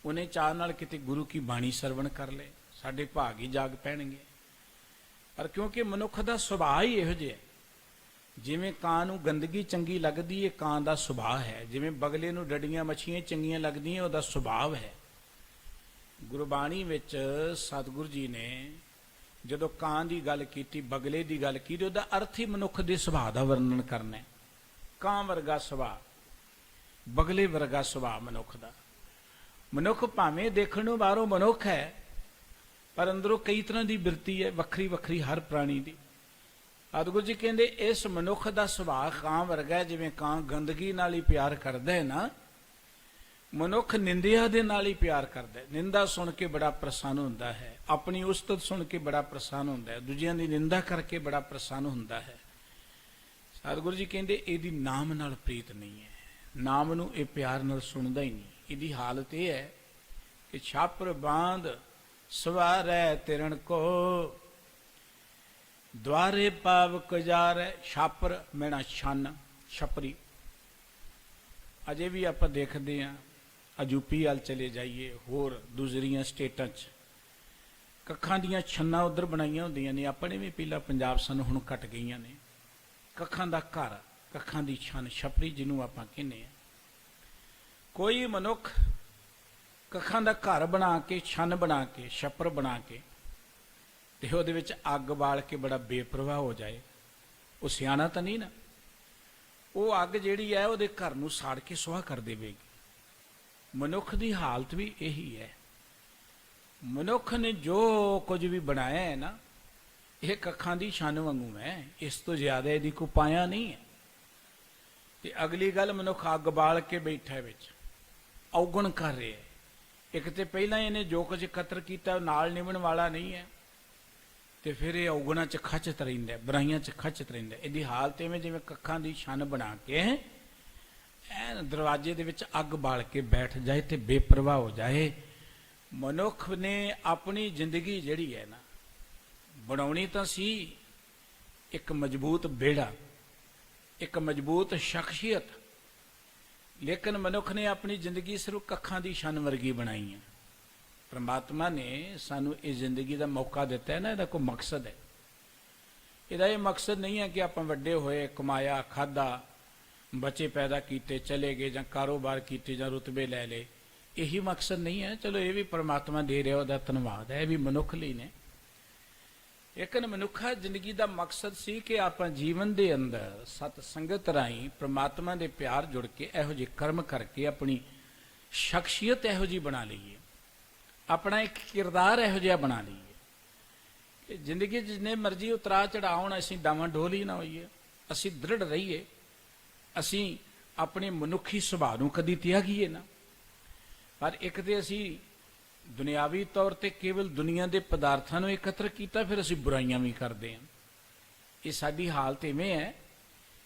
ਉਹਨੇ ਚਾਅ ਨਾਲ ਕਿਤੇ ਗੁਰੂ ਕੀ ਬਾਣੀ ਸਰਵਣ ਕਰ ਲੈ, ਸਾਡੇ ਭਾਗ ਹੀ ਜਾਗ ਪੈਣਗੇ। ਪਰ ਕਿਉਂਕਿ ਮਨੁੱਖ ਦਾ ਸੁਭਾਅ ਹੀ ਇਹੋ ਜਿਹਾ ਹੈ, ਜਿਵੇਂ ਕਾਂ ਨੂੰ ਗੰਦਗੀ ਚੰਗੀ ਲੱਗਦੀ ਹੈ, ਕਾਂ ਦਾ ਸੁਭਾਅ ਹੈ। ਜਿਵੇਂ ਬਗਲੇ ਨੂੰ ਡੱਡੀਆਂ ਮੱਛੀਆਂ ਚੰਗੀਆਂ ਲੱਗਦੀਆਂ, ਉਹਦਾ ਸੁਭਾਅ ਹੈ। ਗੁਰਬਾਣੀ ਵਿੱਚ ਸਤਿਗੁਰੂ ਜੀ ਨੇ ਜਦੋਂ ਕਾਂ ਦੀ ਗੱਲ ਕੀਤੀ, ਬਗਲੇ ਦੀ ਗੱਲ ਕੀਤੀ, ਉਹਦਾ ਅਰਥ ਹੀ ਮਨੁੱਖ ਦੇ ਸੁਭਾਅ ਦਾ ਵਰਣਨ ਕਰਨਾ ਹੈ। ਕਾਂ ਵਰਗਾ ਸੁਭਾਅ, ਬਗਲੇ ਵਰਗਾ ਸੁਭਾਅ ਮਨੁੱਖ ਦਾ। ਮਨੁੱਖ ਭਾਵੇਂ ਦੇਖਣ ਨੂੰ ਬਾਹਰੋਂ ਮਨੁੱਖ ਹੈ, ਪਰ ਅੰਦਰੋਂ ਕਈ ਤਰ੍ਹਾਂ ਦੀ ਬਿਰਤੀ ਹੈ, ਵੱਖਰੀ ਵੱਖਰੀ ਹਰ ਪ੍ਰਾਣੀ ਦੀ। ਸਤਿਗੁਰੂ ਜੀ ਕਹਿੰਦੇ ਇਸ ਮਨੁੱਖ ਦਾ ਸੁਭਾਅ ਕਾਂ ਵਰਗਾ ਹੈ। ਜਿਵੇਂ ਕਾਂ ਗੰਦਗੀ ਨਾਲ ਹੀ ਪਿਆਰ ਕਰਦਾ ਹੈ ਨਾ, ਮਨੁੱਖ ਨਿੰਦਿਆ ਦੇ ਨਾਲ ਹੀ ਪਿਆਰ ਕਰਦਾ ਹੈ। ਨਿੰਦਾ ਸੁਣ ਕੇ ਬੜਾ ਪ੍ਰਸੰਨ ਹੁੰਦਾ ਹੈ, ਆਪਣੀ ਉਸਤਤ ਸੁਣ ਕੇ ਬੜਾ ਪ੍ਰਸੰਨ ਹੁੰਦਾ ਹੈ, ਦੂਜਿਆਂ ਦੀ ਨਿੰਦਾ ਕਰਕੇ ਬੜਾ ਪ੍ਰਸੰਨ ਹੁੰਦਾ ਹੈ। ਸਤਿਗੁਰੂ ਜੀ ਕਹਿੰਦੇ ਇਹਦੀ ਨਾਮ ਨਾਲ ਪ੍ਰੀਤ ਨਹੀਂ ਹੈ। ਨਾਮ ਨੂੰ ਇਹ ਪਿਆਰ ਨਾਲ ਸੁਣਦਾ ਹੀ ਨਹੀਂ। ਇਹਦੀ ਹਾਲਤ ਇਹ ਹੈ ਕਿ ਛਾਪਰ ਬਾਂਧ ਸਵਾਰੈ ਤਿਰਣ ਕੋ, ਦੁਆਰੇ ਪਾਵਕ ਜਾਰੈ। ਛਾਪਰ ਮੈਣਾ ਛੰਨ, ਛਪਰੀ। ਅਜੇ ਵੀ ਆਪਾਂ ਦੇਖਦੇ ਹਾਂ, ਯੂਪੀ ਵੱਲ ਚਲੇ ਜਾਈਏ, ਹੋਰ ਦੂਸਰੀਆਂ ਸਟੇਟਾਂ 'ਚ ਕੱਖਾਂ ਦੀਆਂ ਛੰਨਾਂ ਉੱਧਰ ਬਣਾਈਆਂ ਹੁੰਦੀਆਂ ਨੇ। ਆਪਣੇ ਵੀ ਪਹਿਲਾਂ ਪੰਜਾਬ ਸਾਨੂੰ ਹੁਣ ਘਟ ਗਈਆਂ ਨੇ। ਕੱਖਾਂ ਦਾ ਘਰ, ਕੱਖਾਂ ਦੀ ਛੰਨ, ਛਪਰੀ ਜਿਹਨੂੰ ਆਪਾਂ ਕਹਿੰਦੇ ਹਾਂ। ਕੋਈ ਮਨੁੱਖ ਕੱਖਾਂ ਦਾ ਘਰ ਬਣਾ ਕੇ, ਛੰਨ ਬਣਾ ਕੇ, ਛੱਪਰ ਬਣਾ ਕੇ ਤੇ ਉਹਦੇ ਵਿੱਚ ਅੱਗ ਬਾਲ ਕੇ ਬੜਾ ਬੇਪਰਵਾਹ ਹੋ ਜਾਏ, ਉਹ ਸਿਆਣਾ ਤਾਂ ਨਹੀਂ ਨਾ। ਉਹ ਅੱਗ ਜਿਹੜੀ ਹੈ ਉਹਦੇ ਘਰ ਨੂੰ ਸਾੜ ਕੇ ਸੁਆਹ ਕਰ ਦੇਵੇਗੀ। ਮਨੁੱਖ ਦੀ ਹਾਲਤ ਵੀ ਇਹੀ ਹੈ। ਮਨੁੱਖ ਨੇ ਜੋ ਕੁਝ ਵੀ ਬਣਾਇਆ ਹੈ ਨਾ, ਇਹ ਕੱਖਾਂ ਦੀ ਛੰਨ ਵਾਂਗੂ ਹੈ। ਇਸ ਤੋਂ ਜ਼ਿਆਦਾ ਇਹਦੀ ਕੋਈ ਪਾਇਆ ਨਹੀਂ ਹੈ। ਤੇ ਅਗਲੀ ਗੱਲ, ਮਨੁੱਖ ਅੱਗ ਬਾਲ ਕੇ ਬੈਠਾ ਵਿੱਚ ਔਗਣ ਕਰ ਰਿਹਾ ਹੈ। ਇੱਕ ਤੇ ਪਹਿਲਾਂ ਇਹਨੇ ਜੋ ਕੁਝ ਇਕੱਤਰ ਕੀਤਾ ਉਹ ਨਾਲ ਨਿਭਣ ਵਾਲਾ ਨਹੀਂ ਹੈ, ਤੇ ਫਿਰ ਇਹ ਔਗਣਾਂ 'ਚ ਖਚਤ ਰਹਿੰਦਾ, ਬੁਰਾਈਆਂ 'ਚ ਖਚਤ ਰਹਿੰਦਾ। ਇਹਦੀ ਹਾਲਤ ਇਵੇਂ ਜਿਵੇਂ ਕੱਖਾਂ ਦੀ ਛੰਨ ਬਣਾ ਕੇ ਐਨ ਦਰਵਾਜ਼ੇ ਦੇ ਵਿੱਚ ਅੱਗ ਬਾਲ ਕੇ ਬੈਠ ਜਾਏ ਤੇ ਬੇਪਰਵਾਹ ਹੋ ਜਾਏ। ਮਨੁੱਖ ਨੇ ਆਪਣੀ ਜ਼ਿੰਦਗੀ ਜਿਹੜੀ ਹੈ ਨਾ, ਬਣਾਉਣੀ ਤਾਂ ਸੀ ਇੱਕ ਮਜ਼ਬੂਤ ਬੇੜਾ, ਇੱਕ ਮਜ਼ਬੂਤ ਸ਼ਖਸੀਅਤ, ਲੇਕਿਨ ਮਨੁੱਖ ਨੇ ਆਪਣੀ ਜ਼ਿੰਦਗੀ ਸਿਰਫ ਕੱਖਾਂ ਦੀ ਛੰਨ ਵਰਗੀ ਬਣਾਈ ਹੈ। ਪਰਮਾਤਮਾ ਨੇ ਸਾਨੂੰ ਇਹ ਜ਼ਿੰਦਗੀ ਦਾ ਮੌਕਾ ਦਿੱਤਾ ਹੈ ਨਾ, ਇਹਦਾ ਕੋਈ ਮਕਸਦ ਹੈ। ਇਹਦਾ ਇਹ ਮਕਸਦ ਨਹੀਂ ਹੈ ਕਿ ਆਪਾਂ ਵੱਡੇ ਹੋਏ, ਕਮਾਇਆ, ਖਾਧਾ, ਬੱਚੇ ਪੈਦਾ ਕੀਤੇ, ਚਲੇ ਗਏ, ਜਾਂ ਕਾਰੋਬਾਰ ਕੀਤੇ, ਜਾਂ ਰੁਤਬੇ ਲੈ ਲਏ। ਇਹੀ ਮਕਸਦ ਨਹੀਂ ਹੈ। ਚਲੋ ਇਹ ਵੀ ਪਰਮਾਤਮਾ ਦੇ ਰਿਹਾ, ਉਹਦਾ ਧੰਨਵਾਦ ਹੈ, ਇਹ ਵੀ ਮਨੁੱਖ ਲਈ ਨੇ। ਲੇਕਿਨ ਮਨੁੱਖਾ ਜ਼ਿੰਦਗੀ ਦਾ ਮਕਸਦ ਸੀ ਕਿ ਆਪਾਂ ਜੀਵਨ ਦੇ ਅੰਦਰ ਸਤ ਸੰਗਤ ਰਾਹੀਂ ਪ੍ਰਮਾਤਮਾ ਦੇ ਪਿਆਰ ਜੁੜ ਕੇ ਇਹੋ ਜਿਹੇ ਕਰਮ ਕਰਕੇ ਆਪਣੀ ਸ਼ਖਸੀਅਤ ਇਹੋ ਜਿਹੀ ਬਣਾ ਲਈਏ, ਆਪਣਾ ਇੱਕ ਕਿਰਦਾਰ ਇਹੋ ਜਿਹਾ ਬਣਾ ਲਈਏ ਕਿ ਜ਼ਿੰਦਗੀ 'ਚ ਜਿੰਨੇ ਮਰਜ਼ੀ ਉਤਰਾ ਚੜਾਉਣ, ਅਸੀਂ ਡਾਵਾਂ ਡੋਲ ਹੀ ਨਾ ਹੋਈਏ, ਅਸੀਂ ਦ੍ਰਿੜ ਰਹੀਏ, ਅਸੀਂ ਆਪਣੇ ਮਨੁੱਖੀ ਸੁਭਾਅ ਨੂੰ ਕਦੀ ਤਿਆਗੀਏ ਨਾ। ਪਰ ਇੱਕ ਤੇ ਅਸੀਂ ਦੁਨਿਆਵੀ ਤੌਰ ਤੇ ਕੇਵਲ ਦੁਨੀਆ ਦੇ ਪਦਾਰਥਾਂ ਨੂੰ ਇਕੱਤਰ ਕੀਤਾ, ਫਿਰ ਅਸੀਂ ਬੁਰਾਈਆਂ ਵੀ ਕਰਦੇ ਹਾਂ। ਇਹ ਸਾਡੀ ਹਾਲਤ ਇਵੇਂ ਹੈ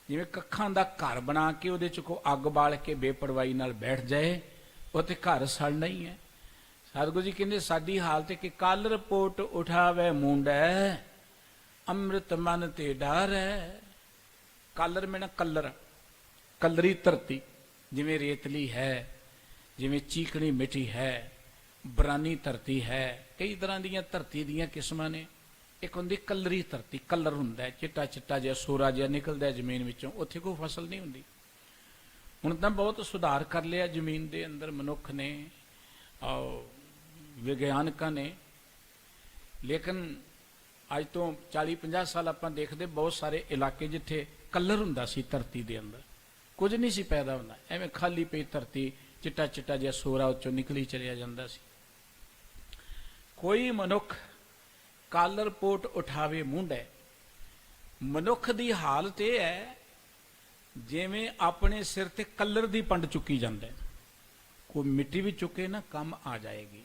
ਜਿਵੇਂ ਕੱਖਾਂ ਦਾ ਘਰ ਬਣਾ ਕੇ ਉਹਦੇ 'ਚ ਕੋਈ ਅੱਗ ਬਾਲ ਕੇ ਬੇਪਰਵਾਹੀ ਨਾਲ ਬੈਠ ਜਾਏ, ਉਹ ਤੇ ਘਰ ਸੜਨਾ ਹੀ ਹੈ। ਸਤਿਗੁਰੂ ਜੀ ਕਹਿੰਦੇ ਸਾਡੀ ਹਾਲਤ ਹੈ ਕਿ ਕਾਲਰ ਪੋਟ ਉਠਾਵੇ ਮੁੰਡੈ, ਅੰਮ੍ਰਿਤ ਮਨ ਤੇ ਡਰ ਹੈ। ਕਾਲਰ ਮੈਨਾਂ ਕਲਰ, ਕਲਰੀ ਧਰਤੀ, ਜਿਵੇਂ ਰੇਤਲੀ ਹੈ, ਜਿਵੇਂ ਚੀਕਣੀ ਮਿੱਟੀ ਹੈ, ਬਰਾਨੀ ਧਰਤੀ ਹੈ, ਕਈ ਤਰ੍ਹਾਂ ਦੀਆਂ ਧਰਤੀ ਦੀਆਂ ਕਿਸਮਾਂ ਨੇ। ਇੱਕ ਹੁੰਦੀ ਕਲਰੀ ਧਰਤੀ, ਕਲਰ ਹੁੰਦਾ, ਚਿੱਟਾ ਚਿੱਟਾ ਜਿਹਾ ਸੋਰਾ ਜਿਹਾ ਨਿਕਲਦਾ ਜ਼ਮੀਨ ਵਿੱਚੋਂ, ਉੱਥੇ ਕੋਈ ਫਸਲ ਨਹੀਂ ਹੁੰਦੀ। ਹੁਣ ਤਾਂ ਬਹੁਤ ਸੁਧਾਰ ਕਰ ਲਿਆ ਜ਼ਮੀਨ ਦੇ ਅੰਦਰ ਮਨੁੱਖ ਨੇ, ਵਿਗਿਆਨਕਾਂ ਨੇ, ਲੇਕਿਨ ਅੱਜ ਤੋਂ 40-50 ਸਾਲ ਆਪਾਂ ਦੇਖਦੇ ਬਹੁਤ ਸਾਰੇ ਇਲਾਕੇ ਜਿੱਥੇ ਕਲਰ ਹੁੰਦਾ ਸੀ ਧਰਤੀ ਦੇ ਅੰਦਰ, ਕੁਝ ਨਹੀਂ ਸੀ ਪੈਦਾ ਹੁੰਦਾ, ਐਵੇਂ ਖਾਲੀ ਪਈ ਧਰਤੀ, ਚਿੱਟਾ ਚਿੱਟਾ ਜਿਹਾ ਸੋਰਾ ਉੱਚੋਂ ਨਿਕਲੀ ਚਲਿਆ ਜਾਂਦਾ ਸੀ। ਕੋਈ ਮਨੁੱਖ ਕਾਲਰ ਪੋਟ ਉਠਾਵੇ ਮੁੰਡੇ, ਮਨੁੱਖ ਦੀ ਹਾਲਤ ਇਹ ਹੈ ਜਿਵੇਂ ਆਪਣੇ ਸਿਰ ਤੇ ਕਲਰ ਦੀ ਪੰਡ ਚੁੱਕੀ ਜਾਂਦਾ। ਕੋਈ ਮਿੱਟੀ ਵੀ ਚੁੱਕੇ ਨਾ ਕੰਮ ਆ ਜਾਏਗੀ,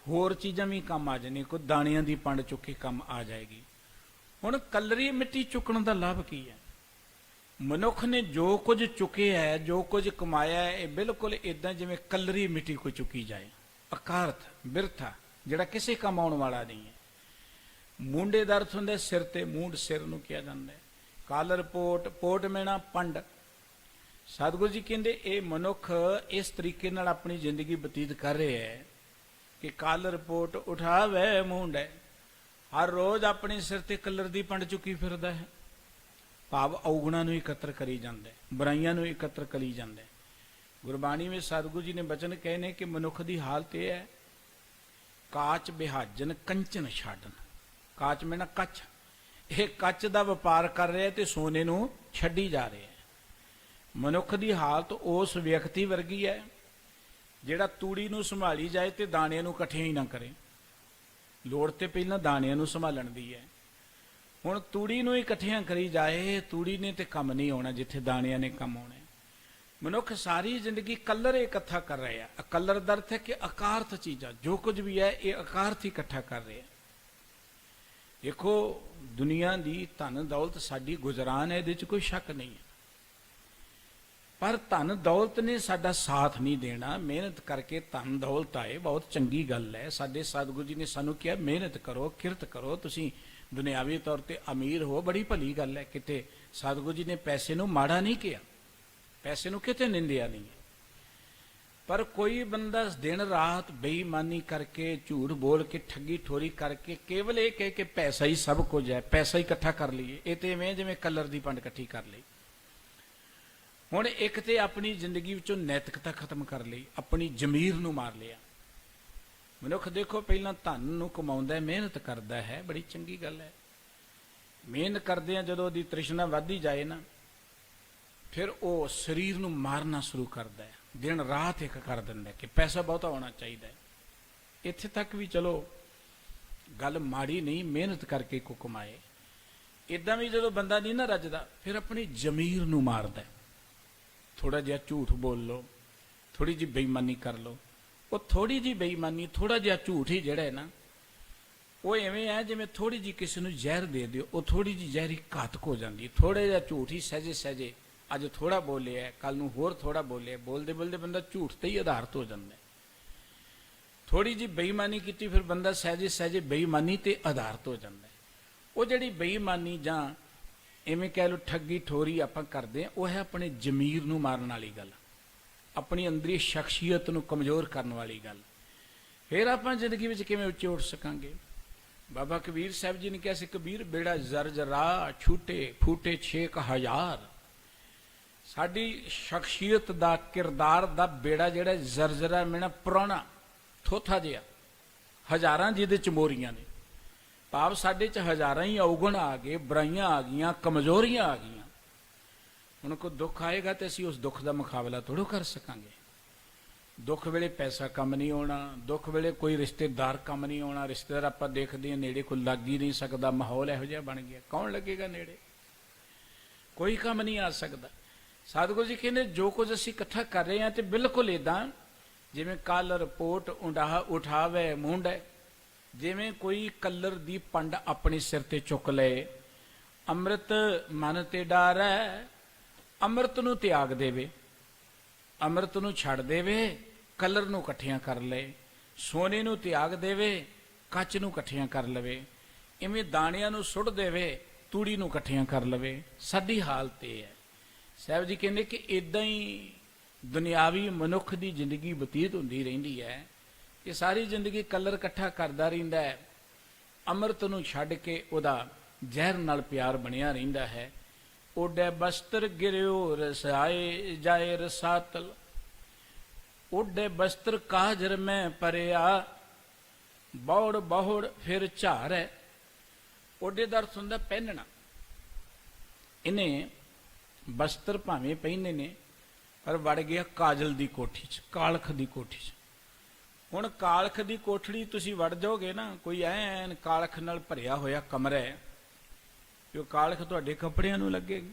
ਹੋਰ ਚੀਜ਼ਾਂ ਵੀ ਕੰਮ ਆ ਜਾਣੀਆਂ, ਕੋਈ ਦਾਣਿਆਂ ਦੀ ਪੰਡ ਚੁੱਕੇ ਕੰਮ ਆ ਜਾਏਗੀ। ਹੁਣ ਕਲਰੀ ਮਿੱਟੀ ਚੁੱਕਣ ਦਾ ਲਾਭ ਕੀ ਹੈ? ਮਨੁੱਖ ਨੇ ਜੋ ਕੁਝ ਚੁੱਕਿਆ ਹੈ, ਜੋ ਕੁਝ ਕਮਾਇਆ ਹੈ, ਇਹ ਬਿਲਕੁਲ ਇਦਾਂ ਜਿਵੇਂ ਕਲਰੀ ਮਿੱਟੀ ਕੋਈ ਚੁੱਕੀ ਜਾਏ, ਅਕਾਰਥ ਬਿਰਥਾ, ਜਿਹੜਾ ਕਿਸੇ ਕੰਮ ਆਉਣ ਵਾਲਾ ਨਹੀਂ ਹੈ। ਮੁੰਡੇ ਦਾ ਅਰਥ ਹੁੰਦਾ ਸਿਰ ਤੇ, ਮੂੰਡ ਸਿਰ ਨੂੰ ਕਿਹਾ ਜਾਂਦਾ ਹੈ। ਕਾਲਰ ਪੋਟ, ਪੋਟ ਮੇਣਾ ਪੰਡ। ਸਤਿਗੁਰੂ ਜੀ ਕਹਿੰਦੇ ਇਹ ਮਨੁੱਖ ਇਸ ਤਰੀਕੇ ਨਾਲ ਆਪਣੀ ਜ਼ਿੰਦਗੀ ਬਤੀਤ ਕਰ ਰਿਹਾ ਹੈ ਕਿ ਕਾਲਰ ਪੋਟ ਉਠਾਵੇ ਮੁੰਡੇ, ਹਰ ਰੋਜ਼ ਆਪਣੇ ਸਿਰ ਤੇ ਕਲਰ ਦੀ ਪੰਡ ਚੁੱਕੀ ਫਿਰਦਾ ਹੈ। ਭਾਵ ਔਗੁਣਾਂ ਨੂੰ ਇਕੱਤਰ ਕਰੀ ਜਾਂਦਾ, ਬੁਰਾਈਆਂ ਨੂੰ ਇਕੱਤਰ ਕਰੀ ਜਾਂਦਾ। ਗੁਰਬਾਣੀ ਵਿੱਚ ਸਤਿਗੁਰੂ ਜੀ ਨੇ ਬਚਨ ਕਹੇ ਨੇ ਕਿ ਮਨੁੱਖ ਦੀ ਹਾਲਤ ਇਹ ਹੈ, ਕਾਚ ਬਿਹਾਜਨ ਕੰਚਨ ਛਾਡਨ। ਕਾਚ ਮੇਨਾ ਕੱਚ, ਇਹ ਕੱਚ ਦਾ ਵਪਾਰ ਕਰ ਰਿਹਾ ਤੇ ਸੋਨੇ ਨੂੰ ਛੱਡੀ ਜਾ ਰਿਹਾ। ਮਨੁੱਖ ਦੀ ਹਾਲਤ ਉਸ ਵਿਅਕਤੀ ਵਰਗੀ ਹੈ ਜਿਹੜਾ ਤੂੜੀ ਨੂੰ ਸੰਭਾਲੀ ਜਾਏ ਤੇ ਦਾਣਿਆਂ ਨੂੰ ਇਕੱਠਿਆਂ ਹੀ ਨਾ ਕਰੇ। ਲੋੜ ਤੇ ਪਹਿਲਾਂ ਦਾਣਿਆਂ ਨੂੰ ਸੰਭਾਲਣ ਦੀ ਹੈ। ਹੁਣ ਤੂੜੀ ਨੂੰ ਇਕੱਠਿਆਂ ਕਰੀ ਜਾਏ, ਤੂੜੀ ਨੇ ਤੇ ਕੰਮ ਨਹੀਂ ਆਉਣਾ ਜਿੱਥੇ ਦਾਣਿਆਂ ਨੇ ਕੰਮ ਆਉਣਾ। ਮਨੁੱਖ ਸਾਰੀ ਜ਼ਿੰਦਗੀ ਕਲਰ ਇਕੱਠਾ ਕਰ ਰਿਹਾ। ਕਲਰ ਦਾ ਅਰਥ ਹੈ ਕਿ ਅਕਾਰਥ ਚੀਜ਼ਾਂ, ਜੋ ਕੁਝ ਵੀ ਹੈ ਇਹ ਅਕਾਰਥ ਇਕੱਠਾ ਕਰ ਰਿਹਾ। ਦੇਖੋ ਦੁਨੀਆ ਦੀ ਧਨ ਦੌਲਤ ਸਾਡੀ ਗੁਜ਼ਰਾਨ ਹੈ, ਇਹਦੇ 'ਚ ਕੋਈ ਸ਼ੱਕ ਨਹੀਂ ਹੈ, ਪਰ ਧਨ ਦੌਲਤ ਨੇ ਸਾਡਾ ਸਾਥ ਨਹੀਂ ਦੇਣਾ। ਮਿਹਨਤ ਕਰਕੇ ਧਨ ਦੌਲਤ ਆਏ, ਬਹੁਤ ਚੰਗੀ ਗੱਲ ਹੈ। ਸਾਡੇ ਸਤਿਗੁਰੂ ਜੀ ਨੇ ਸਾਨੂੰ ਕਿਹਾ ਮਿਹਨਤ ਕਰੋ, ਕਿਰਤ ਕਰੋ, ਤੁਸੀਂ ਦੁਨਿਆਵੀ ਤੌਰ ਤੇ ਅਮੀਰ ਹੋ, ਬੜੀ ਭਲੀ ਗੱਲ ਹੈ। ਕਿਤੇ ਸਤਿਗੁਰੂ ਜੀ ਨੇ ਪੈਸੇ ਨੂੰ ਮਾੜਾ ਨਹੀਂ ਕਿਹਾ, ਪੈਸੇ ਨੂੰ ਕਿਤੇ ਨਿੰਦਿਆ ਨਹੀਂ। ਪਰ ਕੋਈ ਬੰਦਾ ਦਿਨ ਰਾਤ ਬੇਈਮਾਨੀ ਕਰਕੇ, ਝੂਠ ਬੋਲ ਕੇ, ਠੱਗੀ ਠੋਰੀ ਕਰਕੇ, ਕੇਵਲ ਇਹ ਕਹਿ ਕੇ ਪੈਸਾ ਹੀ ਸਭ ਕੁਝ ਹੈ, ਪੈਸਾ ਹੀ ਇਕੱਠਾ ਕਰ ਲਈਏ, ਇਹ ਤੇ ਇਵੇਂ ਜਿਵੇਂ ਕਲਰ ਦੀ ਪੰਡ ਇਕੱਠੀ ਕਰ ਲਈ। ਹੁਣ ਇੱਕ ਤੇ ਆਪਣੀ ਜ਼ਿੰਦਗੀ ਵਿੱਚੋਂ ਨੈਤਿਕਤਾ ਖਤਮ ਕਰ ਲਈ, ਆਪਣੀ ਜ਼ਮੀਰ ਨੂੰ ਮਾਰ ਲਿਆ। ਮਨੁੱਖ ਦੇਖੋ ਪਹਿਲਾਂ ਧਨ ਨੂੰ ਕਮਾਉਂਦਾ, ਮਿਹਨਤ ਕਰਦਾ ਹੈ, ਬੜੀ ਚੰਗੀ ਗੱਲ ਹੈ। ਮਿਹਨਤ ਕਰਦੇ ਆ ਜਦੋਂ ਉਹਦੀ ਤ੍ਰਿਸ਼ਨਾ ਵੱਧਦੀ ਜਾਏ ਨਾ, ਫਿਰ ਉਹ ਸਰੀਰ ਨੂੰ ਮਾਰਨਾ ਸ਼ੁਰੂ ਕਰਦਾ ਹੈ, ਦਿਨ ਰਾਤ ਇੱਕ ਕਰ ਦਿੰਦਾ ਕਿ ਪੈਸਾ ਬਹੁਤਾ ਹੋਣਾ ਚਾਹੀਦਾ ਹੈ। ਇੱਥੇ ਤੱਕ ਵੀ ਚਲੋ ਗੱਲ ਮਾੜੀ ਨਹੀਂ, ਮਿਹਨਤ ਕਰਕੇ ਕੋ ਕਮਾਏ। ਇੱਦਾਂ ਵੀ ਜਦੋਂ ਬੰਦਾ ਨਹੀਂ ਨਾ ਰੱਜਦਾ, ਫਿਰ ਆਪਣੀ ਜ਼ਮੀਰ ਨੂੰ ਮਾਰਦਾ। ਥੋੜਾ ਜਿਹਾ ਝੂਠ ਬੋਲ ਲਓ, ਥੋੜੀ ਜਿਹੀ ਬੇਈਮਾਨੀ ਕਰ ਲਓ। ਉਹ ਥੋੜੀ ਜਿਹੀ ਬੇਈਮਾਨੀ, ਥੋੜਾ ਜਿਹਾ ਝੂਠ ਹੀ ਜਿਹੜਾ ਹੈ ਨਾ, ਉਹ ਐਵੇਂ ਹੈ ਜਿਵੇਂ ਥੋੜੀ ਜਿਹੀ ਕਿਸੇ ਨੂੰ ਜ਼ਹਿਰ ਦੇ ਦਿਓ, ਉਹ ਥੋੜੀ ਜਿਹੀ ਜ਼ਹਿਰੀ ਘਾਤਕ ਹੋ ਜਾਂਦੀ। ਥੋੜਾ ਜਿਹਾ ਝੂਠ ਹੀ ਸਹਿਜੇ ਸਹਿਜੇ, ਅੱਜ ਥੋੜਾ ਬੋਲਿਆ, ਕੱਲ ਨੂੰ ਹੋਰ ਥੋੜਾ ਬੋਲਿਆ, ਬੋਲਦੇ ਬੋਲਦੇ ਬੰਦਾ ਝੂਠ ਤੇ ਹੀ ਆਧਾਰਿਤ ਹੋ ਜਾਂਦਾ। ਥੋੜੀ ਜਿਹੀ ਬੇਈਮਾਨੀ ਕੀਤੀ, ਫਿਰ ਬੰਦਾ ਸਹਿਜੇ ਸਹਿਜੇ ਬੇਈਮਾਨੀ ਤੇ ਆਧਾਰਿਤ ਹੋ ਜਾਂਦਾ। ਉਹ ਜਿਹੜੀ ਬੇਈਮਾਨੀ ਜਾਂ ਇਵੇਂ ਕਹਿ ਲਓ ਠੱਗੀ ਠੋਰੀ ਆਪਾਂ ਕਰਦੇ ਹਾਂ, ਉਹ ਹੈ ਆਪਣੇ ਜ਼ਮੀਰ ਨੂੰ ਮਾਰਨ ਵਾਲੀ ਗੱਲ, ਆਪਣੀ ਅੰਦਰੀ ਸ਼ਖਸੀਅਤ ਨੂੰ ਕਮਜ਼ੋਰ ਕਰਨ ਵਾਲੀ ਗੱਲ। ਫਿਰ ਆਪਾਂ ਜ਼ਿੰਦਗੀ ਵਿੱਚ ਕਿਵੇਂ ਉੱਚੇ ਉੱਠ ਸਕਾਂਗੇ? ਬਾਬਾ ਕਬੀਰ ਸਾਹਿਬ ਜੀ ਨੇ ਕਿਹਾ ਸੀ, ਕਬੀਰ ਬੇੜਾ ਜ਼ਰਜਰਾ ਛੂਟੇ ਫੂਟੇ 6000। ਸਾਡੀ ਸ਼ਖਸੀਅਤ ਦਾ, ਕਿਰਦਾਰ ਦਾ ਬੇੜਾ ਜਿਹੜਾ ਜ਼ਰਜਰਾ ਮੇਣਾ ਪੁਰਾਣਾ ਥੋਥਾ ਜਿਹਾ, ਹਜ਼ਾਰਾਂ ਜਿਹਦੇ ਚ ਮੋਰੀਆਂ ਨੇ। ਭਾਵ ਸਾਡੇ ਚ ਹਜ਼ਾਰਾਂ ਹੀ ਔਗਣ ਆ ਗਏ, ਬੁਰਾਈਆਂ ਆ ਗਈਆਂ, ਕਮਜ਼ੋਰੀਆਂ ਆ ਗਈਆਂ। ਹੁਣ ਕੋਈ ਦੁੱਖ ਆਏਗਾ ਤੇ ਅਸੀਂ ਉਸ ਦੁੱਖ ਦਾ ਮੁਕਾਬਲਾ ਥੋੜ੍ਹਾ ਕਰ ਸਕਾਂਗੇ। ਦੁੱਖ ਵੇਲੇ ਪੈਸਾ ਕੰਮ ਨਹੀਂ ਆਉਣਾ, ਦੁੱਖ ਵੇਲੇ ਕੋਈ ਰਿਸ਼ਤੇਦਾਰ ਕੰਮ ਨਹੀਂ ਆਉਣਾ। ਰਿਸ਼ਤੇਦਾਰ ਆਪਾਂ ਦੇਖਦੇ ਹਾਂ ਨੇੜੇ ਕੋਈ ਲੱਗ ਹੀ ਨਹੀਂ ਸਕਦਾ, ਮਾਹੌਲ ਇਹੋ ਜਿਹਾ ਬਣ ਗਿਆ, ਕੌਣ ਲੱਗੇਗਾ ਨੇੜੇ? ਕੋਈ ਕੰਮ ਨਹੀਂ ਆ ਸਕਦਾ। ਸਤਿਗੁਰੂ ਜੀ ਕਹਿੰਦੇ ਜੋ ਕੁਝ ਅਸੀਂ ਇਕੱਠਾ ਕਰ ਰਹੇ ਹਾਂ ਤੇ ਬਿਲਕੁਲ ਇੱਦਾਂ ਜਿਵੇਂ ਕਾਲਰ ਪੋਟ ਉਠਾਵੇ ਮੁੰਡੇ, ਜਿਵੇਂ ਕੋਈ ਕਲਰ ਦੀ ਪੰਡ ਆਪਣੇ ਸਿਰ ਤੇ ਚੁੱਕ ਲਏ। ਅੰਮ੍ਰਿਤ ਮਨ ਤੇ ਡਾਰੈ, ਅੰਮ੍ਰਿਤ ਨੂੰ ਤਿਆਗ ਦੇਵੇ, ਅੰਮ੍ਰਿਤ ਨੂੰ ਛੱਡ ਦੇਵੇ, ਕਲਰ ਨੂੰ ਇਕੱਠਿਆਂ ਕਰ ਲਏ। ਸੋਨੇ ਨੂੰ ਤਿਆਗ ਦੇਵੇ, ਕੱਚ ਨੂੰ ਇਕੱਠਿਆਂ ਕਰ ਲਵੇ। ਇਵੇਂ ਦਾਣਿਆਂ ਨੂੰ ਸੁੱਟ ਦੇਵੇ, ਤੂੜੀ ਨੂੰ ਇਕੱਠਿਆਂ ਕਰ ਲਵੇ। ਸਾਡੀ ਹਾਲਤ ਇਹ ਹੈ। ਸਾਹਿਬ ਜੀ ਕਹਿੰਦੇ ਕਿ ਇਦਾਂ ਹੀ ਦੁਨਿਆਵੀ ਮਨੁੱਖ ਦੀ ਜ਼ਿੰਦਗੀ ਬਤੀਤ ਹੁੰਦੀ ਰਹਿੰਦੀ ਹੈ ਕਿ ਸਾਰੀ ਜ਼ਿੰਦਗੀ ਕਲਰ ਇਕੱਠਾ ਕਰਦਾ ਰਹਿੰਦਾ ਹੈ, ਅੰਮ੍ਰਿਤ ਨੂੰ ਛੱਡ ਕੇ ਉਹਦਾ ਜ਼ਹਿਰ ਨਾਲ ਪਿਆਰ ਬਣਿਆ ਰਹਿੰਦਾ ਹੈ। ਓਡੇ ਬਸਤਰ ਗਿਰਿਓ ਰਸਾਏ ਜਾਏ ਰਸਾਤਲ, ਓਡੇ ਬਸਤਰ ਕਾਜਰ ਮੈਂ ਪਰਿਆ, ਬੌੜ ਬਹੁੜ ਫਿਰ ਝਾਰ ਹੈ। ਓਡੇ ਦਾ ਅਰਥ ਹੁੰਦਾ ਪਹਿਨਣਾ। ਇਹਨੇ ਬਸਤਰ ਭਾਵੇਂ ਪਹਿਨੇ ਨੇ ਪਰ ਵੜ ਗਿਆ ਕਾਜਲ ਦੀ ਕੋਠੀ 'ਚ, ਕਾਲਖ ਦੀ ਕੋਠੀ 'ਚ। ਹੁਣ ਕਾਲਖ ਦੀ ਕੋਠੜੀ ਤੁਸੀਂ ਵੜ ਜਾਓਗੇ ਨਾ, ਕੋਈ ਐਨ ਕਾਲਖ ਨਾਲ ਭਰਿਆ ਹੋਇਆ ਕਮਰਾ ਹੈ, ਤੇ ਉਹ ਕਾਲਖ ਤੁਹਾਡੇ ਕੱਪੜਿਆਂ ਨੂੰ ਲੱਗੇਗੀ।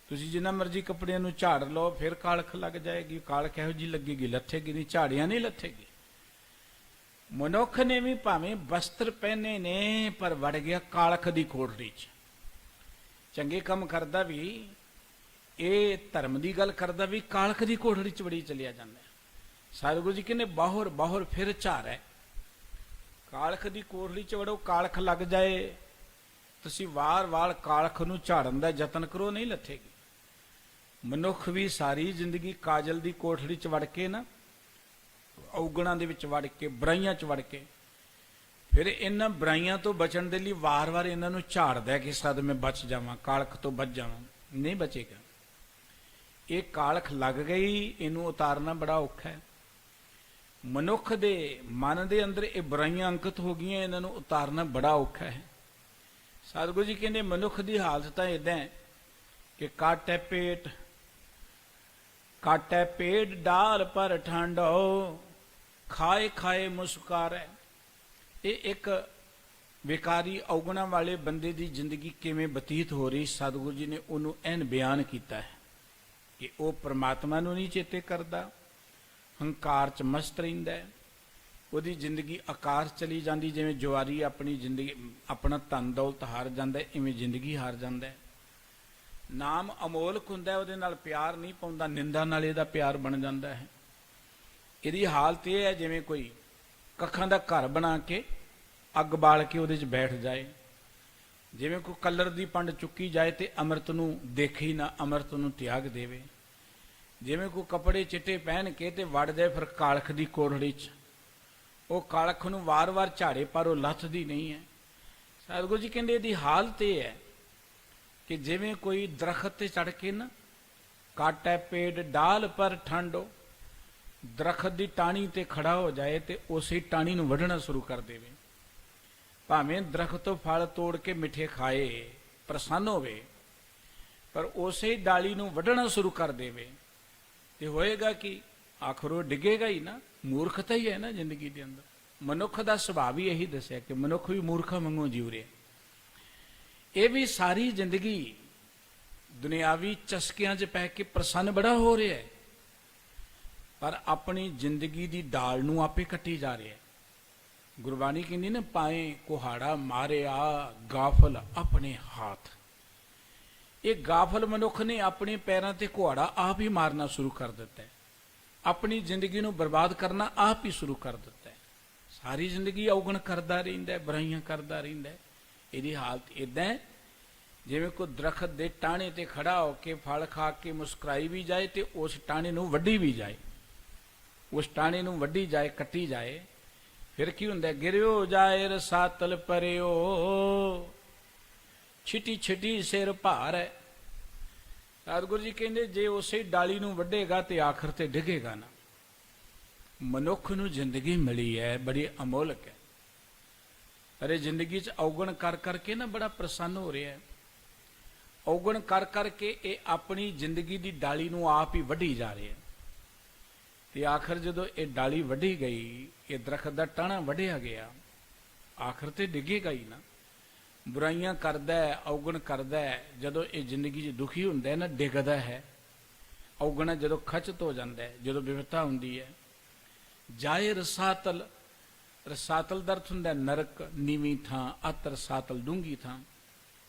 ਤੁਸੀਂ ਜਿੰਨਾ ਮਰਜ਼ੀ ਕੱਪੜਿਆਂ ਨੂੰ ਝਾੜ ਲਓ ਫਿਰ ਕਾਲਖ ਲੱਗ ਜਾਏਗੀ। ਕਾਲਖ ਇਹੋ ਜਿਹੀ ਲੱਗੇਗੀ, ਲੱਥੇਗੀ ਨਹੀਂ, ਝਾੜਿਆਂ ਨਹੀਂ ਲੱਥੇਗੀ। ਮਨੁੱਖ ਨੇ ਵੀ ਭਾਵੇਂ ਵਸਤਰ ਪਹਿਨੇ ਨੇ ਪਰ ਵੜ ਗਿਆ ਕਾਲਖ ਦੀ ਕੋਠੜੀ 'ਚ। ਚੰਗੇ ਕੰਮ ਕਰਦਾ ਵੀ, ਇਹ ਧਰਮ ਦੀ ਗੱਲ ਕਰਦਾ ਵੀ, ਕਾਲਖ ਦੀ ਕੋਠੜੀ 'ਚ ਵੜੀ ਚਲਿਆ ਜਾਂਦਾ। ਸਤਿਗੁਰੂ ਜੀ ਕਹਿੰਦੇ ਬਾਹਰ ਬਾਹਰ ਫਿਰ ਝਾਰ ਹੈ। ਕਾਲਖ ਦੀ ਕੋਠੜੀ 'ਚ ਵੜੋ, ਕਾਲਖ ਲੱਗ ਜਾਏ, ਤੁਸੀਂ ਵਾਰ-ਵਾਰ ਕਾਲਖ ਨੂੰ ਝਾੜਨ ਦਾ ਯਤਨ ਕਰੋ, ਨਹੀਂ ਲੱਥੇਗੀ। ਮਨੁੱਖ ਵੀ ਸਾਰੀ ਜ਼ਿੰਦਗੀ ਕਾਜਲ ਦੀ ਕੋਠੜੀ 'ਚ ਵੜ ਕੇ ਨਾ, ਔਗਣਾਂ ਦੇ ਵਿੱਚ ਵੜ ਕੇ, ਬੁਰਾਈਆਂ 'ਚ ਵੜ ਕੇ, ਫਿਰ ਇਹਨਾਂ ਬੁਰਾਈਆਂ ਤੋਂ ਬਚਣ ਦੇ ਲਈ ਵਾਰ-ਵਾਰ ਇਹਨਾਂ ਨੂੰ ਝਾੜਦਾ ਕਿ ਸਦ ਮੈਂ ਬਚ ਜਾਵਾਂ, ਕਾਲਖ ਤੋਂ ਬਚ ਜਾਵਾਂ। ਨਹੀਂ ਬਚੇਗਾ। ਇਹ ਕਾਲਖ ਲੱਗ ਗਈ, ਇਹਨੂੰ ਉਤਾਰਨਾ ਬੜਾ ਔਖਾ ਹੈ। ਮਨੁੱਖ ਦੇ ਮਨ ਦੇ ਅੰਦਰ ਇਹ ਬੁਰਾਈਆਂ ਅੰਕਿਤ ਹੋ ਗਈਆਂ, ਇਹਨਾਂ ਨੂੰ ਉਤਾਰਨਾ ਬੜਾ ਔਖਾ ਹੈ। ਸਤਿਗੁਰੂ ਜੀ ਕਹਿੰਦੇ ਮਨੁੱਖ ਦੀ ਹਾਲਤ ਤਾਂ ਇਦਾਂ ਹੈ ਕਿ ਕਾਟੇ ਪੇਟ ਡਾਲ ਪਰ ਠਾਂਡੋ, ਖਾਏ ਖਾਏ ਮੁਸਕਾਰੇ। ਇਹ ਇੱਕ ਵਿਕਾਰੀ ਔਗਣਾਂ ਵਾਲੇ ਬੰਦੇ ਦੀ ਜ਼ਿੰਦਗੀ ਕਿਵੇਂ ਬਤੀਤ ਹੋ ਰਹੀ, ਸਤਿਗੁਰੂ ਜੀ ਨੇ ਉਹਨੂੰ ਐਨ ਬਿਆਨ ਕੀਤਾ ਹੈ ਕਿ ਉਹ ਪ੍ਰਮਾਤਮਾ ਨੂੰ ਨਹੀਂ ਚੇਤੇ ਕਰਦਾ, ਹੰਕਾਰ 'ਚ ਮਸਤ ਰਹਿੰਦਾ ਹੈ। ਉਹਦੀ ਜ਼ਿੰਦਗੀ ਆਕਾਰ ਚਲੀ ਜਾਂਦੀ, ਜਿਵੇਂ ਜੁਆਰੀ ਆਪਣੀ ਜ਼ਿੰਦਗੀ ਆਪਣਾ ਧਨ ਦੌਲਤ ਹਾਰ ਜਾਂਦਾ, ਇਵੇਂ ਜ਼ਿੰਦਗੀ ਹਾਰ ਜਾਂਦਾ ਹੈ। ਨਾਮ ਅਮੋਲਕ ਹੁੰਦਾ, ਉਹਦੇ ਨਾਲ ਪਿਆਰ ਨਹੀਂ ਪਾਉਂਦਾ, ਨਿੰਦਾ ਨਾਲ ਇਹਦਾ ਪਿਆਰ ਬਣ ਜਾਂਦਾ ਹੈ। ਇਹਦੀ ਹਾਲਤ ਇਹ ਹੈ ਜਿਵੇਂ ਕੋਈ ਕੱਖਾਂ ਦਾ ਘਰ ਬਣਾ ਕੇ ਅੱਗ ਬਾਲ ਕੇ ਉਹਦੇ 'ਚ ਬੈਠ ਜਾਏ, ਜਿਵੇਂ ਕੋਈ ਕਲਰ ਦੀ ਪੰਡ ਚੁੱਕੀ ਜਾਏ ਤੇ ਅੰਮ੍ਰਿਤ ਨੂੰ ਦੇਖੇ ਹੀ ਨਾ, ਅੰਮ੍ਰਿਤ ਨੂੰ ਤਿਆਗ ਦੇਵੇ। ਜਿਵੇਂ ਕੋਈ ਕੱਪੜੇ ਚਿੱਟੇ ਪਹਿਨ ਕੇ ਤੇ ਵੜ ਜਾਏ ਫਿਰ ਕਾਲਖ ਦੀ ਕੋਠੜੀ 'ਚ, ਉਹ ਕਾਲਖ ਨੂੰ ਵਾਰ-ਵਾਰ ਝਾੜੇ ਪਰ ਉਹ ਲੱਥਦੀ ਨਹੀਂ ਹੈ। ਸਤਿਗੁਰੂ ਜੀ ਕਹਿੰਦੇ ਇਹਦੀ ਹਾਲਤ ਇਹ ਹੈ ਕਿ ਜਿਵੇਂ ਕੋਈ ਦਰਖਤ ਤੇ ਚੜ ਕੇ ਨਾ, ਕਾਟੇ ਪੇੜ ਡਾਲ ਪਰ ਠੰਡੋ, ਦਰਖਤ ਦੀ ਟਾਹਣੀ ਤੇ ਖੜਾ ਹੋ ਜਾਏ ਤੇ ਉਸੇ ਟਾਹਣੀ ਨੂੰ ਵੱਢਣਾ ਸ਼ੁਰੂ ਕਰ ਦੇਵੇ। ਭਾਵੇਂ ਦਰਖਤ ਤੋਂ ਫਲ ਤੋੜ ਕੇ ਮਿੱਠੇ ਖਾਏ, ਪ੍ਰਸੰਨ ਹੋਵੇ, ਪਰ ਉਸੇ ਡਾਲੀ ਨੂੰ ਵੱਢਣਾ ਸ਼ੁਰੂ ਕਰ ਦੇਵੇ ਤੇ ਹੋਏਗਾ ਕਿ ਆਖਰ ਉਹ ਡਿੱਗੇਗਾ ਹੀ ਨਾ। ਮੂਰਖਤਾ ਹੀ ਹੈ ਨਾ ਜ਼ਿੰਦਗੀ ਦੇ ਅੰਦਰ। ਮਨੁੱਖ ਦਾ ਸੁਭਾਅ ਵੀ ਇਹੀ ਦੱਸਿਆ ਕਿ ਮਨੁੱਖ ਵੀ ਮੂਰਖਾਂ ਵਾਂਗੂ ਜੀਵ ਰਿਹਾ। ਇਹ ਵੀ ਸਾਰੀ ਜ਼ਿੰਦਗੀ ਦੁਨਿਆਵੀ ਚਸਕਿਆਂ 'ਚ ਪੈ ਕੇ ਪ੍ਰਸੰਨ ਬੜਾ ਹੋ ਰਿਹਾ ਹੈ, ਪਰ ਆਪਣੀ ਜ਼ਿੰਦਗੀ ਦੀ ਢਾਲ ਨੂੰ ਆਪੇ ਕੱਟੀ ਜਾ ਰਿਹਾ ਹੈ। ਗੁਰਬਾਣੀ ਕਹਿੰਦੀ ਨਾ, ਪਾਏ ਕੁਹਾੜਾ ਮਾਰਿਆ ਗਾਫਲ ਆਪਣੇ ਹੱਥ। ਇਹ ਗਾਫਲ ਮਨੁੱਖ ਨੇ ਆਪਣੇ ਪੈਰਾਂ ਤੇ ਕੁਹਾੜਾ ਆਪ ਹੀ ਮਾਰਨਾ ਸ਼ੁਰੂ ਕਰ ਦਿੱਤਾ ਹੈ, ਆਪਣੀ ਜ਼ਿੰਦਗੀ ਨੂੰ ਬਰਬਾਦ ਕਰਨਾ ਆਪ ਹੀ ਸ਼ੁਰੂ ਕਰ ਦਿੱਤਾ ਹੈ। ਸਾਰੀ ਜ਼ਿੰਦਗੀ ਔਗਣ ਕਰਦਾ ਰਹਿੰਦਾ, ਬੁਰਾਈਆਂ ਕਰਦਾ ਰਹਿੰਦਾ। ਇਹਦੀ ਹਾਲਤ ਇਦਾਂ ਹੈ ਜਿਵੇਂ ਕੋਈ ਦਰਖਤ ਦੇ ਟਾਹਣੇ ਤੇ ਖੜਾ ਹੋ ਕੇ ਫਲ ਖਾ ਕੇ ਮੁਸਕਰਾਈ ਵੀ ਜਾਏ ਤੇ ਉਸ ਟਾਹਣੇ ਨੂੰ ਵੱਢੀ ਵੀ ਜਾਏ, ਉਸ ਟਾਹਣੇ ਨੂੰ ਵੱਢੀ ਜਾਏ, ਕੱਟੀ ਜਾਏ। ਫਿਰ ਕੀ ਹੁੰਦਾ, ਗਿਰਿਓ ਜਾਏ ਰਸਾਤਲ ਪਰਿਓ, ਛਿਟੀ ਛਿਟੀ ਸਿਰ ਭਾਰ ਹੈ। ਸਤਿਗੁਰੂ ਜੀ ਕਹਿੰਦੇ ਜੇ ਉਸੇ ਡਾਲੀ ਨੂੰ ਵੱਢੇਗਾ ਤੇ ਆਖਰ ਤੇ ਡਿੱਗੇਗਾ ਨਾ। ਮਨੁੱਖ ਨੂੰ ਜ਼ਿੰਦਗੀ ਮਿਲੀ ਹੈ, ਬੜੀ ਅਮੋਲਕ ਹੈ। ਅਰੇ ਜ਼ਿੰਦਗੀ 'ਚ ਔਗਣ ਕਰ ਕਰਕੇ ਨਾ ਬੜਾ ਪ੍ਰਸੰਨ ਹੋ ਰਿਹਾ ਹੈ। ਔਗਣ ਕਰ ਕਰਕੇ ਇਹ ਆਪਣੀ ਜ਼ਿੰਦਗੀ ਦੀ ਡਾਲੀ ਨੂੰ ਆਪ ਹੀ ਵੱਢੀ ਜਾ ਰਿਹਾ। ਤੇ ਆਖਰ ਜਦੋਂ ਇਹ ਡਾਲੀ ਵੱਢੀ ਗਈ, ਇਹ ਦਰਖਤ ਦਾ ਟਾਹਣਾ ਵੱਢਿਆ ਗਿਆ, ਆਖਰ ਤੇ ਡਿੱਗੇਗਾ ਹੀ ਨਾ। ਬੁਰਾਈਆਂ ਕਰਦਾ ਹੈ, ਔਗਣ ਕਰਦਾ ਹੈ, ਜਦੋਂ ਇਹ ਜ਼ਿੰਦਗੀ 'ਚ ਦੁਖੀ ਹੁੰਦਾ ਹੈ ਨਾ, ਡਿੱਗਦਾ ਹੈ। ਔਗਣ ਜਦੋਂ ਖਚਤ ਹੋ ਜਾਂਦਾ ਹੈ, ਜਦੋਂ ਵਿਵਸਥਾ ਹੁੰਦੀ ਹੈ। ਜਾਏ ਰਸਾਤਲ, ਰਸਾਤਲ ਦਾ ਅਰਥ ਹੁੰਦਾ ਨਰਕ, ਨੀਵੀਂ ਥਾਂ, ਅਤ ਰਸਾਤਲ ਡੂੰਘੀ ਥਾਂ।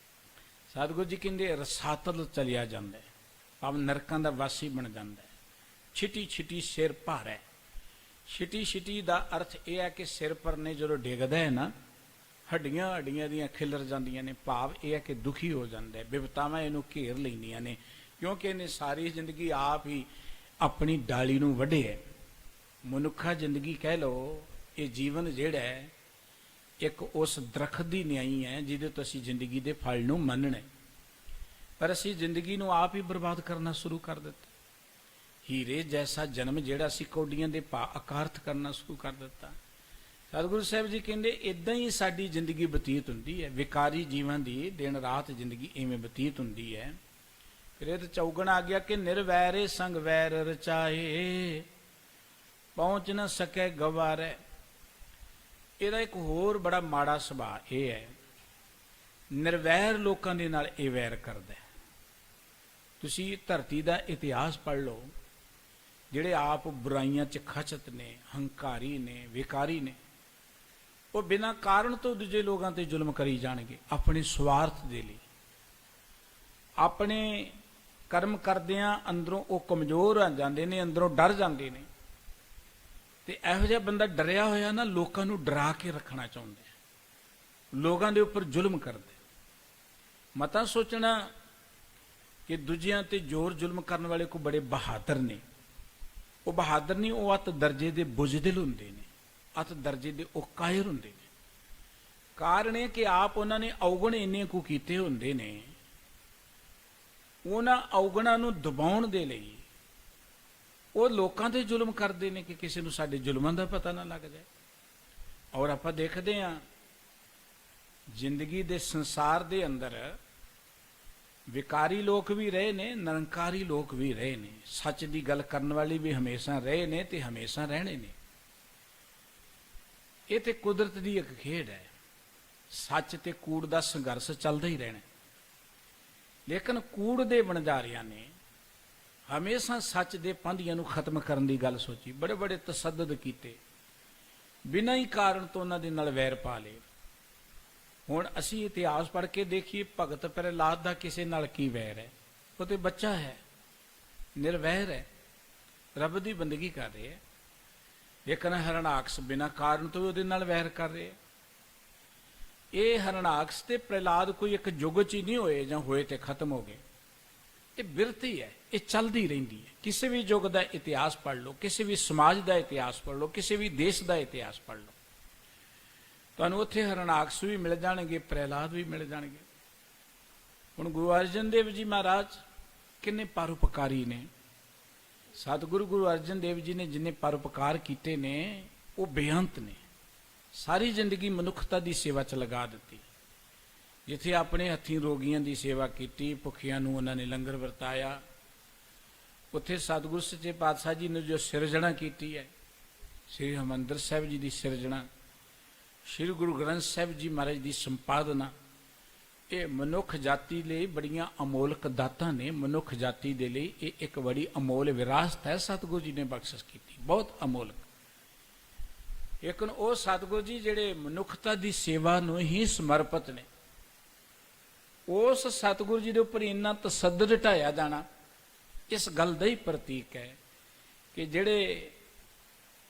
ਸਤਿਗੁਰੂ ਜੀ ਕਹਿੰਦੇ ਰਸਾਤਲ ਚਲਿਆ ਜਾਂਦਾ ਹੈ, ਭਾਵ ਨਰਕਾਂ ਦਾ ਵਾਸੀ ਬਣ ਜਾਂਦਾ ਹੈ। ਛਿਟੀ ਛਿਟੀ ਸਿਰ ਭਾਰ ਹੈ। ਛਿਟੀ ਛਿਟੀ ਦਾ ਅਰਥ ਇਹ ਹੈ ਕਿ ਸਿਰ ਪਰ ਨੇ ਜਦੋਂ ਡਿੱਗਦਾ ਹੈ ਨਾ, ਹੱਡੀਆਂ ਹੱਡੀਆਂ ਦੀਆਂ ਖਿਲਰ ਜਾਂਦੀਆਂ ਨੇ। ਭਾਵ ਇਹ ਹੈ ਕਿ ਦੁਖੀ ਹੋ ਜਾਂਦਾ ਹੈ, ਬਿਪਤਾਵਾਂ ਇਹਨੂੰ ਘੇਰ ਲੈਂਦੀਆਂ ਨੇ, ਕਿਉਂਕਿ ਇਹਨੇ ਸਾਰੀ ਜ਼ਿੰਦਗੀ ਆਪ ਹੀ ਆਪਣੀ ਡਾਲੀ ਨੂੰ ਵੱਢਿਆ। ਮਨੁੱਖਾ ਜ਼ਿੰਦਗੀ ਕਹਿ ਲਓ, ਇਹ ਜੀਵਨ ਜਿਹੜਾ ਹੈ ਇੱਕ ਉਸ ਦਰਖਤ ਦੀ ਨਿਆਈ ਹੈ ਜਿਹਦੇ ਤੋਂ ਅਸੀਂ ਜ਼ਿੰਦਗੀ ਦੇ ਫਲ ਨੂੰ ਮੰਨਣਾ, ਪਰ ਅਸੀਂ ਜ਼ਿੰਦਗੀ ਨੂੰ ਆਪ ਹੀ ਬਰਬਾਦ ਕਰਨਾ ਸ਼ੁਰੂ ਕਰ ਦਿੱਤਾ। ਹੀਰੇ ਜੈਸਾ ਜਨਮ ਜਿਹੜਾ ਅਸੀਂ ਕੌਡੀਆਂ ਦੇ ਭਾਅ ਅਕਾਰਥ ਕਰਨਾ ਸ਼ੁਰੂ ਕਰ ਦਿੱਤਾ। ਸਤਿਗੁਰੂ ਸਾਹਿਬ ਜੀ ਕਹਿੰਦੇ ਇਦਾਂ ਹੀ ਸਾਡੀ ਜ਼ਿੰਦਗੀ ਬਤੀਤ ਹੁੰਦੀ ਹੈ, ਵਿਕਾਰੀ ਜੀਵਾਂ ਦੀ ਦਿਨ ਰਾਤ ਜ਼ਿੰਦਗੀ ਇਵੇਂ ਬਤੀਤ ਹੁੰਦੀ ਹੈ। ਫਿਰ ਇਹ ਤਾਂ ਚੌਗਣ ਆ ਗਿਆ ਕਿ ਨਿਰਵੈਰੇ ਸੰਗ ਵੈਰ ਰਚਾਏ, ਪਹੁੰਚ ਨਾ ਸਕੇ ਗਵਾਰੇ। ਇਹਦਾ ਇੱਕ ਹੋਰ ਬੜਾ ਮਾੜਾ ਸੁਭਾਅ ਇਹ ਹੈ, ਨਿਰਵੈਰ ਲੋਕਾਂ ਦੇ ਨਾਲ ਇਹ ਵੈਰ ਕਰਦਾ। ਤੁਸੀਂ ਧਰਤੀ ਦਾ ਇਤਿਹਾਸ ਪੜ੍ਹ ਲਓ, ਜਿਹੜੇ ਆਪ ਬੁਰਾਈਆਂ 'ਚ ਖਚਤ ਨੇ, ਹੰਕਾਰੀ ਨੇ, ਵਿਕਾਰੀ ਨੇ, ਉਹ ਬਿਨਾਂ ਕਾਰਨ ਤੋਂ ਦੂਜੇ ਲੋਕਾਂ ਤੇ ਜ਼ੁਲਮ ਕਰੀ ਜਾਣਗੇ ਆਪਣੇ ਸਵਾਰਥ ਦੇ ਲਈ। ਆਪਣੇ ਕਰਮ ਕਰਦਿਆਂ ਅੰਦਰੋਂ ਉਹ ਕਮਜ਼ੋਰ ਹੋ ਜਾਂਦੇ ਨੇ, ਅੰਦਰੋਂ ਡਰ ਜਾਂਦੇ ਨੇ, ਤੇ ਇਹੋ ਜਿਹਾ ਬੰਦਾ ਡਰਿਆ ਹੋਇਆ ਨਾ ਲੋਕਾਂ ਨੂੰ ਡਰਾ ਕੇ ਰੱਖਣਾ ਚਾਹੁੰਦਾ, ਲੋਕਾਂ ਦੇ ਉੱਪਰ ਜ਼ੁਲਮ ਕਰਦਾ। ਮਤਾ ਸੋਚਣਾ ਕਿ ਦੂਜਿਆਂ ਤੇ ਜ਼ੋਰ ਜ਼ੁਲਮ ਕਰਨ ਵਾਲੇ ਕੋ ਬੜੇ ਬਹਾਦਰ ਨੇ। ਉਹ ਬਹਾਦਰ ਨਹੀਂ, ਉਹ ਅਤ ਦਰਜੇ ਦੇ ਬੁਜ਼ਦਿਲ ਹੁੰਦੇ ਨੇ, ਅਤ ਦਰਜੇ ਦੇ ਉਹ ਕਾਇਰ ਹੁੰਦੇ ਨੇ। ਕਾਰਨ ਇਹ ਕਿ ਆਪ ਉਹਨਾਂ ਨੇ ਔਗਣ ਇੰਨੇ ਕੁ ਕੀਤੇ ਹੁੰਦੇ ਨੇ, ਉਹਨਾਂ ਔਗਣਾਂ ਨੂੰ ਦਬਾਉਣ ਦੇ ਲਈ ਉਹ ਲੋਕਾਂ ਤੇ ਜ਼ੁਲਮ ਕਰਦੇ ਨੇ ਕਿ ਕਿਸੇ ਨੂੰ ਸਾਡੇ ਜ਼ੁਲਮਾਂ ਦਾ ਪਤਾ ਨਾ ਲੱਗ ਜਾਏ। ਔਰ ਆਪਾਂ ਦੇਖਦੇ ਹਾਂ ਜ਼ਿੰਦਗੀ ਦੇ ਸੰਸਾਰ ਦੇ ਅੰਦਰ ਵਿਕਾਰੀ ਲੋਕ ਵੀ ਰਹੇ ਨੇ, ਨਿਰੰਕਾਰੀ ਲੋਕ ਵੀ ਰਹੇ ਨੇ, ਸੱਚ ਦੀ ਗੱਲ ਕਰਨ ਵਾਲੇ ਵੀ ਹਮੇਸ਼ਾ ਰਹੇ ਨੇ ਤੇ ਹਮੇਸ਼ਾ ਰਹਿਣੇ ਨੇ। ਇਹ ਤੇ ਕੁਦਰਤ ਦੀ ਇੱਕ ਖੇਡ ਹੈ, ਸੱਚ ਤੇ ਕੂੜ ਦਾ ਸੰਘਰਸ਼ ਚੱਲਦਾ ਹੀ ਰਹਿਣਾ। ਲੇਕਿਨ ਕੂੜ ਦੇ ਵਣਜਾਰਿਆਂ ਨੇ ਹਮੇਸ਼ਾ ਸੱਚ ਦੇ ਪਾਂਧੀਆਂ ਨੂੰ ਖਤਮ ਕਰਨ ਦੀ ਗੱਲ ਸੋਚੀ, ਬੜੇ ਬੜੇ ਤਸੱਦਦ ਕੀਤੇ, ਬਿਨਾਂ ਹੀ ਕਾਰਨ ਤੋਂ ਉਹਨਾਂ ਦੇ ਨਾਲ ਵੈਰ ਪਾ ਲਏ। ਹੁਣ ਅਸੀਂ ਇਤਿਹਾਸ ਪੜ੍ਹ ਕੇ ਦੇਖੀਏ, ਭਗਤ ਪ੍ਰਹਿਲਾਦ ਦਾ ਕਿਸੇ ਨਾਲ ਕੀ ਵੈਰ ਹੈ? ਉਹ ਤੇ ਬੱਚਾ ਹੈ, ਨਿਰਵੈਰ ਹੈ, ਰੱਬ ਦੀ ਬੰਦਗੀ ਕਰ ਰਿਹਾ ਹੈ। ਲੇਕਿਨ ਹਰਣਾਕਸ਼ ਬਿਨਾਂ ਕਾਰਨ ਤੋਂ ਉਹਦੇ ਨਾਲ ਵੈਰ ਕਰ ਰਿਹਾ। ਇਹ ਹਰਣਾਕਸ਼ ਤੇ ਪ੍ਰਹਿਲਾਦ ਕੋਈ ਇੱਕ ਯੁੱਗ 'ਚ ਹੀ ਨਹੀਂ ਹੋਏ ਜਾਂ ਹੋਏ ਤੇ ਖਤਮ ਹੋ ਗਏ। ਇਹ ਬਿਰਤੀ ਹੈ, ਇਹ ਚੱਲਦੀ ਰਹਿੰਦੀ ਹੈ। ਕਿਸੇ ਵੀ ਯੁੱਗ ਦਾ ਇਤਿਹਾਸ ਪੜ੍ਹ ਲਓ, ਕਿਸੇ ਵੀ ਸਮਾਜ ਦਾ ਇਤਿਹਾਸ ਪੜ੍ਹ ਲਓ, ਕਿਸੇ ਵੀ ਦੇਸ਼ ਦਾ ਇਤਿਹਾਸ ਪੜ੍ਹ ਲਓ, ਤੁਹਾਨੂੰ ਉੱਥੇ ਹਰਣਾਕਸ਼ ਵੀ ਮਿਲ ਜਾਣਗੇ, ਪ੍ਰਹਿਲਾਦ ਵੀ ਮਿਲ ਜਾਣਗੇ। ਹੁਣ ਗੁਰੂ ਅਰਜਨ ਦੇਵ ਜੀ ਮਹਾਰਾਜ ਕਿੰਨੇ ਪਰਉਪਕਾਰੀ ਨੇ। ਸਤਿਗੁਰੂ ਗੁਰੂ ਅਰਜਨ ਦੇਵ ਜੀ ਨੇ ਜਿੰਨੇ ਪਰਉਪਕਾਰ ਕੀਤੇ ਨੇ ਉਹ ਬੇਅੰਤ ਨੇ। ਸਾਰੀ ਜ਼ਿੰਦਗੀ ਮਨੁੱਖਤਾ ਦੀ ਸੇਵਾ 'ਚ ਲਗਾ ਦਿੱਤੀ। ਜਿੱਥੇ ਆਪਣੇ ਹੱਥੀਂ ਰੋਗੀਆਂ ਦੀ ਸੇਵਾ ਕੀਤੀ, ਭੁੱਖਿਆਂ ਨੂੰ ਉਹਨਾਂ ਨੇ ਲੰਗਰ ਵਰਤਾਇਆ, ਉੱਥੇ ਸਤਿਗੁਰੂ ਸੱਚੇ ਪਾਤਸ਼ਾਹ ਜੀ ਨੇ ਜੋ ਸਿਰਜਣਾ ਕੀਤੀ ਹੈ, ਸ੍ਰੀ ਹਰਿਮੰਦਰ ਸਾਹਿਬ ਜੀ ਦੀ ਸਿਰਜਣਾ, ਸ੍ਰੀ ਗੁਰੂ ਗ੍ਰੰਥ ਸਾਹਿਬ ਜੀ ਮਹਾਰਾਜ ਦੀ ਸੰਪਾਦਨਾ, ਇਹ ਮਨੁੱਖ ਜਾਤੀ ਲਈ ਬੜੀਆਂ ਅਮੋਲਕ ਦਾਤਾਂ ਨੇ। ਮਨੁੱਖ ਜਾਤੀ ਦੇ ਲਈ ਇਹ ਇੱਕ ਬੜੀ ਅਮੋਲ ਵਿਰਾਸਤ ਹੈ, ਸਤਿਗੁਰੂ ਜੀ ਨੇ ਬਖਸ਼ਿਸ਼ ਕੀਤੀ, ਬਹੁਤ ਅਮੋਲਕ। ਲੇਕਿਨ ਉਹ ਸਤਿਗੁਰੂ ਜੀ ਜਿਹੜੇ ਮਨੁੱਖਤਾ ਦੀ ਸੇਵਾ ਨੂੰ ਹੀ ਸਮਰਪਿਤ ਨੇ, ਉਸ ਸਤਿਗੁਰੂ ਜੀ ਦੇ ਉੱਪਰ ਇੰਨਾ ਤਸੱਦਦ ਢਾਇਆ ਜਾਣਾ ਇਸ ਗੱਲ ਦਾ ਹੀ ਪ੍ਰਤੀਕ ਹੈ ਕਿ ਜਿਹੜੇ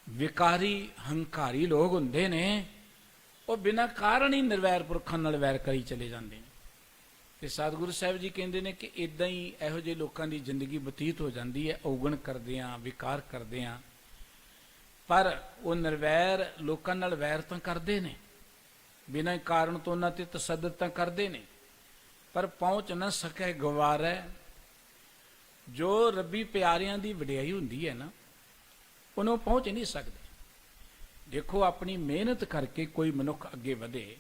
ਵਿਕਾਰੀ ਹੰਕਾਰੀ ਲੋਕ ਹੁੰਦੇ ਨੇ ਉਹ ਬਿਨਾਂ ਕਾਰਨ ਹੀ ਨਿਰਵੈਰ ਪੁਰਖਾਂ ਨਾਲ ਵੈਰ ਕਰੀ ਚਲੇ ਜਾਂਦੇ ਨੇ। ਤੇ ਸਤਿਗੁਰੂ ਸਾਹਿਬ ਜੀ ਕਹਿੰਦੇ ਨੇ ਕਿ ਇਦਾਂ ਹੀ ਇਹੋ ਜਿਹੇ ਲੋਕਾਂ ਦੀ ਜ਼ਿੰਦਗੀ ਬਤੀਤ ਹੋ ਜਾਂਦੀ ਹੈ, ਔਗਣ ਕਰਦਿਆਂ, ਵਿਕਾਰ ਕਰਦਿਆਂ। ਪਰ ਉਹ ਨਿਰਵੈਰ ਲੋਕਾਂ ਨਾਲ ਵੈਰ ਤਾਂ ਕਰਦੇ ਨੇ, ਬਿਨਾਂ ਕਾਰਨ ਤੋਂ ਉਹਨਾਂ ਤੇ ਤਸੱਦਦ ਤਾਂ ਕਰਦੇ ਨੇ, ਪਰ ਪਹੁੰਚ ਨਾ ਸਕੇ ਗਵਾਰੇ। ਜੋ ਰੱਬੀ ਪਿਆਰਿਆਂ ਦੀ ਵਡਿਆਈ ਹੁੰਦੀ ਹੈ ਨਾ, ਉਹਨੂੰ ਪਹੁੰਚ ਨਹੀਂ ਸਕਦੇ। ਦੇਖੋ, ਆਪਣੀ ਮਿਹਨਤ ਕਰਕੇ ਕੋਈ ਮਨੁੱਖ ਅੱਗੇ ਵਧੇ,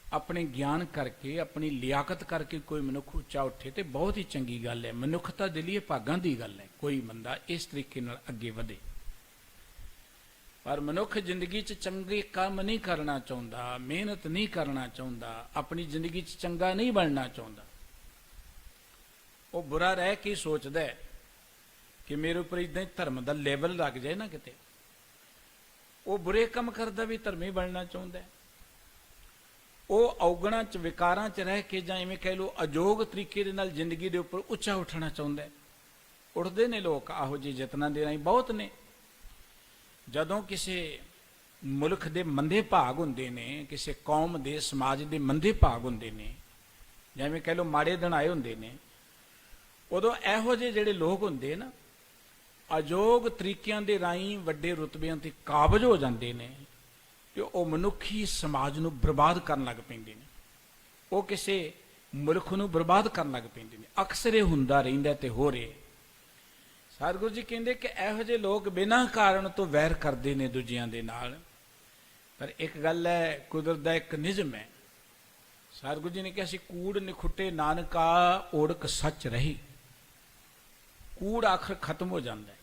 ਆਪਣੇ ਗਿਆਨ ਕਰਕੇ, ਆਪਣੀ ਲਿਆਕਤ ਕਰਕੇ ਕੋਈ ਮਨੁੱਖ ਉੱਚਾ ਉੱਠੇ ਤੇ ਬਹੁਤ ਹੀ ਚੰਗੀ ਗੱਲ ਹੈ। ਮਨੁੱਖਤਾ ਦੇ ਲਈ ਭਾਗਾਂ ਦੀ ਗੱਲ ਹੈ ਕੋਈ ਬੰਦਾ ਇਸ ਤਰੀਕੇ ਨਾਲ ਅੱਗੇ ਵਧੇ। ਪਰ ਮਨੁੱਖ ਜ਼ਿੰਦਗੀ 'ਚ ਚੰਗੇ ਕੰਮ ਨਹੀਂ ਕਰਨਾ ਚਾਹੁੰਦਾ, ਮਿਹਨਤ ਨਹੀਂ ਕਰਨਾ ਚਾਹੁੰਦਾ, ਆਪਣੀ ਜ਼ਿੰਦਗੀ 'ਚ ਚੰਗਾ ਨਹੀਂ ਬਣਨਾ ਚਾਹੁੰਦਾ। ਉਹ ਬੁਰਾ ਰਹਿ ਕੇ ਸੋਚਦਾ ਹੈ ਕਿ ਮੇਰੇ ਉੱਪਰ ਇਦਾਂ ਹੀ ਧਰਮ ਦਾ ਲੇਬਲ ਲੱਗ ਜਾਏ ਨਾ ਕਿਤੇ। ਉਹ ਬੁਰੇ ਕੰਮ ਕਰਦਾ ਵੀ ਧਰਮੀ ਬਣਨਾ ਚਾਹੁੰਦਾ। ਉਹ ਔਗਣਾਂ 'ਚ, ਵਿਕਾਰਾਂ 'ਚ ਰਹਿ ਕੇ, ਜਾਂ ਇਵੇਂ ਕਹਿ ਲਓ ਅਯੋਗ ਤਰੀਕੇ ਦੇ ਨਾਲ ਜ਼ਿੰਦਗੀ ਦੇ ਉੱਪਰ ਉੱਚਾ ਉੱਠਣਾ ਚਾਹੁੰਦਾ। ਉੱਠਦੇ ਨੇ ਲੋਕ ਇਹੋ ਜਿਹੇ ਯਤਨਾਂ ਦੇ ਰਾਹੀਂ, ਬਹੁਤ ਨੇ। ਜਦੋਂ ਕਿਸੇ ਮੁਲਕ ਦੇ ਮੰਦੇ ਭਾਗ ਹੁੰਦੇ ਨੇ, ਕਿਸੇ ਕੌਮ ਦੇ, ਸਮਾਜ ਦੇ ਮੰਦੇ ਭਾਗ ਹੁੰਦੇ ਨੇ, ਜਿਵੇਂ ਕਹਿ ਲਓ ਮਾੜੇ ਦਿਨ ਆਏ ਹੁੰਦੇ ਨੇ, ਉਦੋਂ ਇਹੋ ਜਿਹੇ ਜਿਹੜੇ ਲੋਕ ਹੁੰਦੇ ਨਾ, ਅਯੋਗ ਤਰੀਕਿਆਂ ਦੇ ਰਾਹੀਂ ਵੱਡੇ ਰੁਤਬਿਆਂ ਤੇ ਕਾਬਜ ਹੋ ਜਾਂਦੇ ਨੇ ਤੇ ਉਹ ਮਨੁੱਖੀ ਸਮਾਜ ਨੂੰ ਬਰਬਾਦ ਕਰਨ ਲੱਗ ਪੈਂਦੇ ਨੇ, ਉਹ ਕਿਸੇ ਮੁਲਕ ਨੂੰ ਬਰਬਾਦ ਕਰਨ ਲੱਗ ਪੈਂਦੇ ਨੇ। ਅਕਸਰ ਇਹ ਹੁੰਦਾ ਰਹਿੰਦਾ ਤੇ ਹੋ ਰਿਹਾ। ਸਤਿਗੁਰੂ ਜੀ ਕਹਿੰਦੇ ਕਿ ਇਹੋ ਜਿਹੇ ਲੋਕ ਬਿਨਾਂ ਕਾਰਨ ਤੋਂ ਵੈਰ ਕਰਦੇ ਨੇ ਦੂਜਿਆਂ ਦੇ ਨਾਲ। ਪਰ ਇੱਕ ਗੱਲ ਹੈ, ਕੁਦਰਤ ਦਾ ਇੱਕ ਨਿਯਮ ਹੈ। ਸਤਿਗੁਰੂ ਜੀ ਨੇ ਕਿਹਾ ਸੀ, ਕੂੜ ਨਿਖੁੱਟੇ ਨਾਨਕਾ ਓੜਕ ਸੱਚ ਰਹੀ। ਕੂੜ ਆਖਰ ਖਤਮ ਹੋ ਜਾਂਦਾ ਹੈ,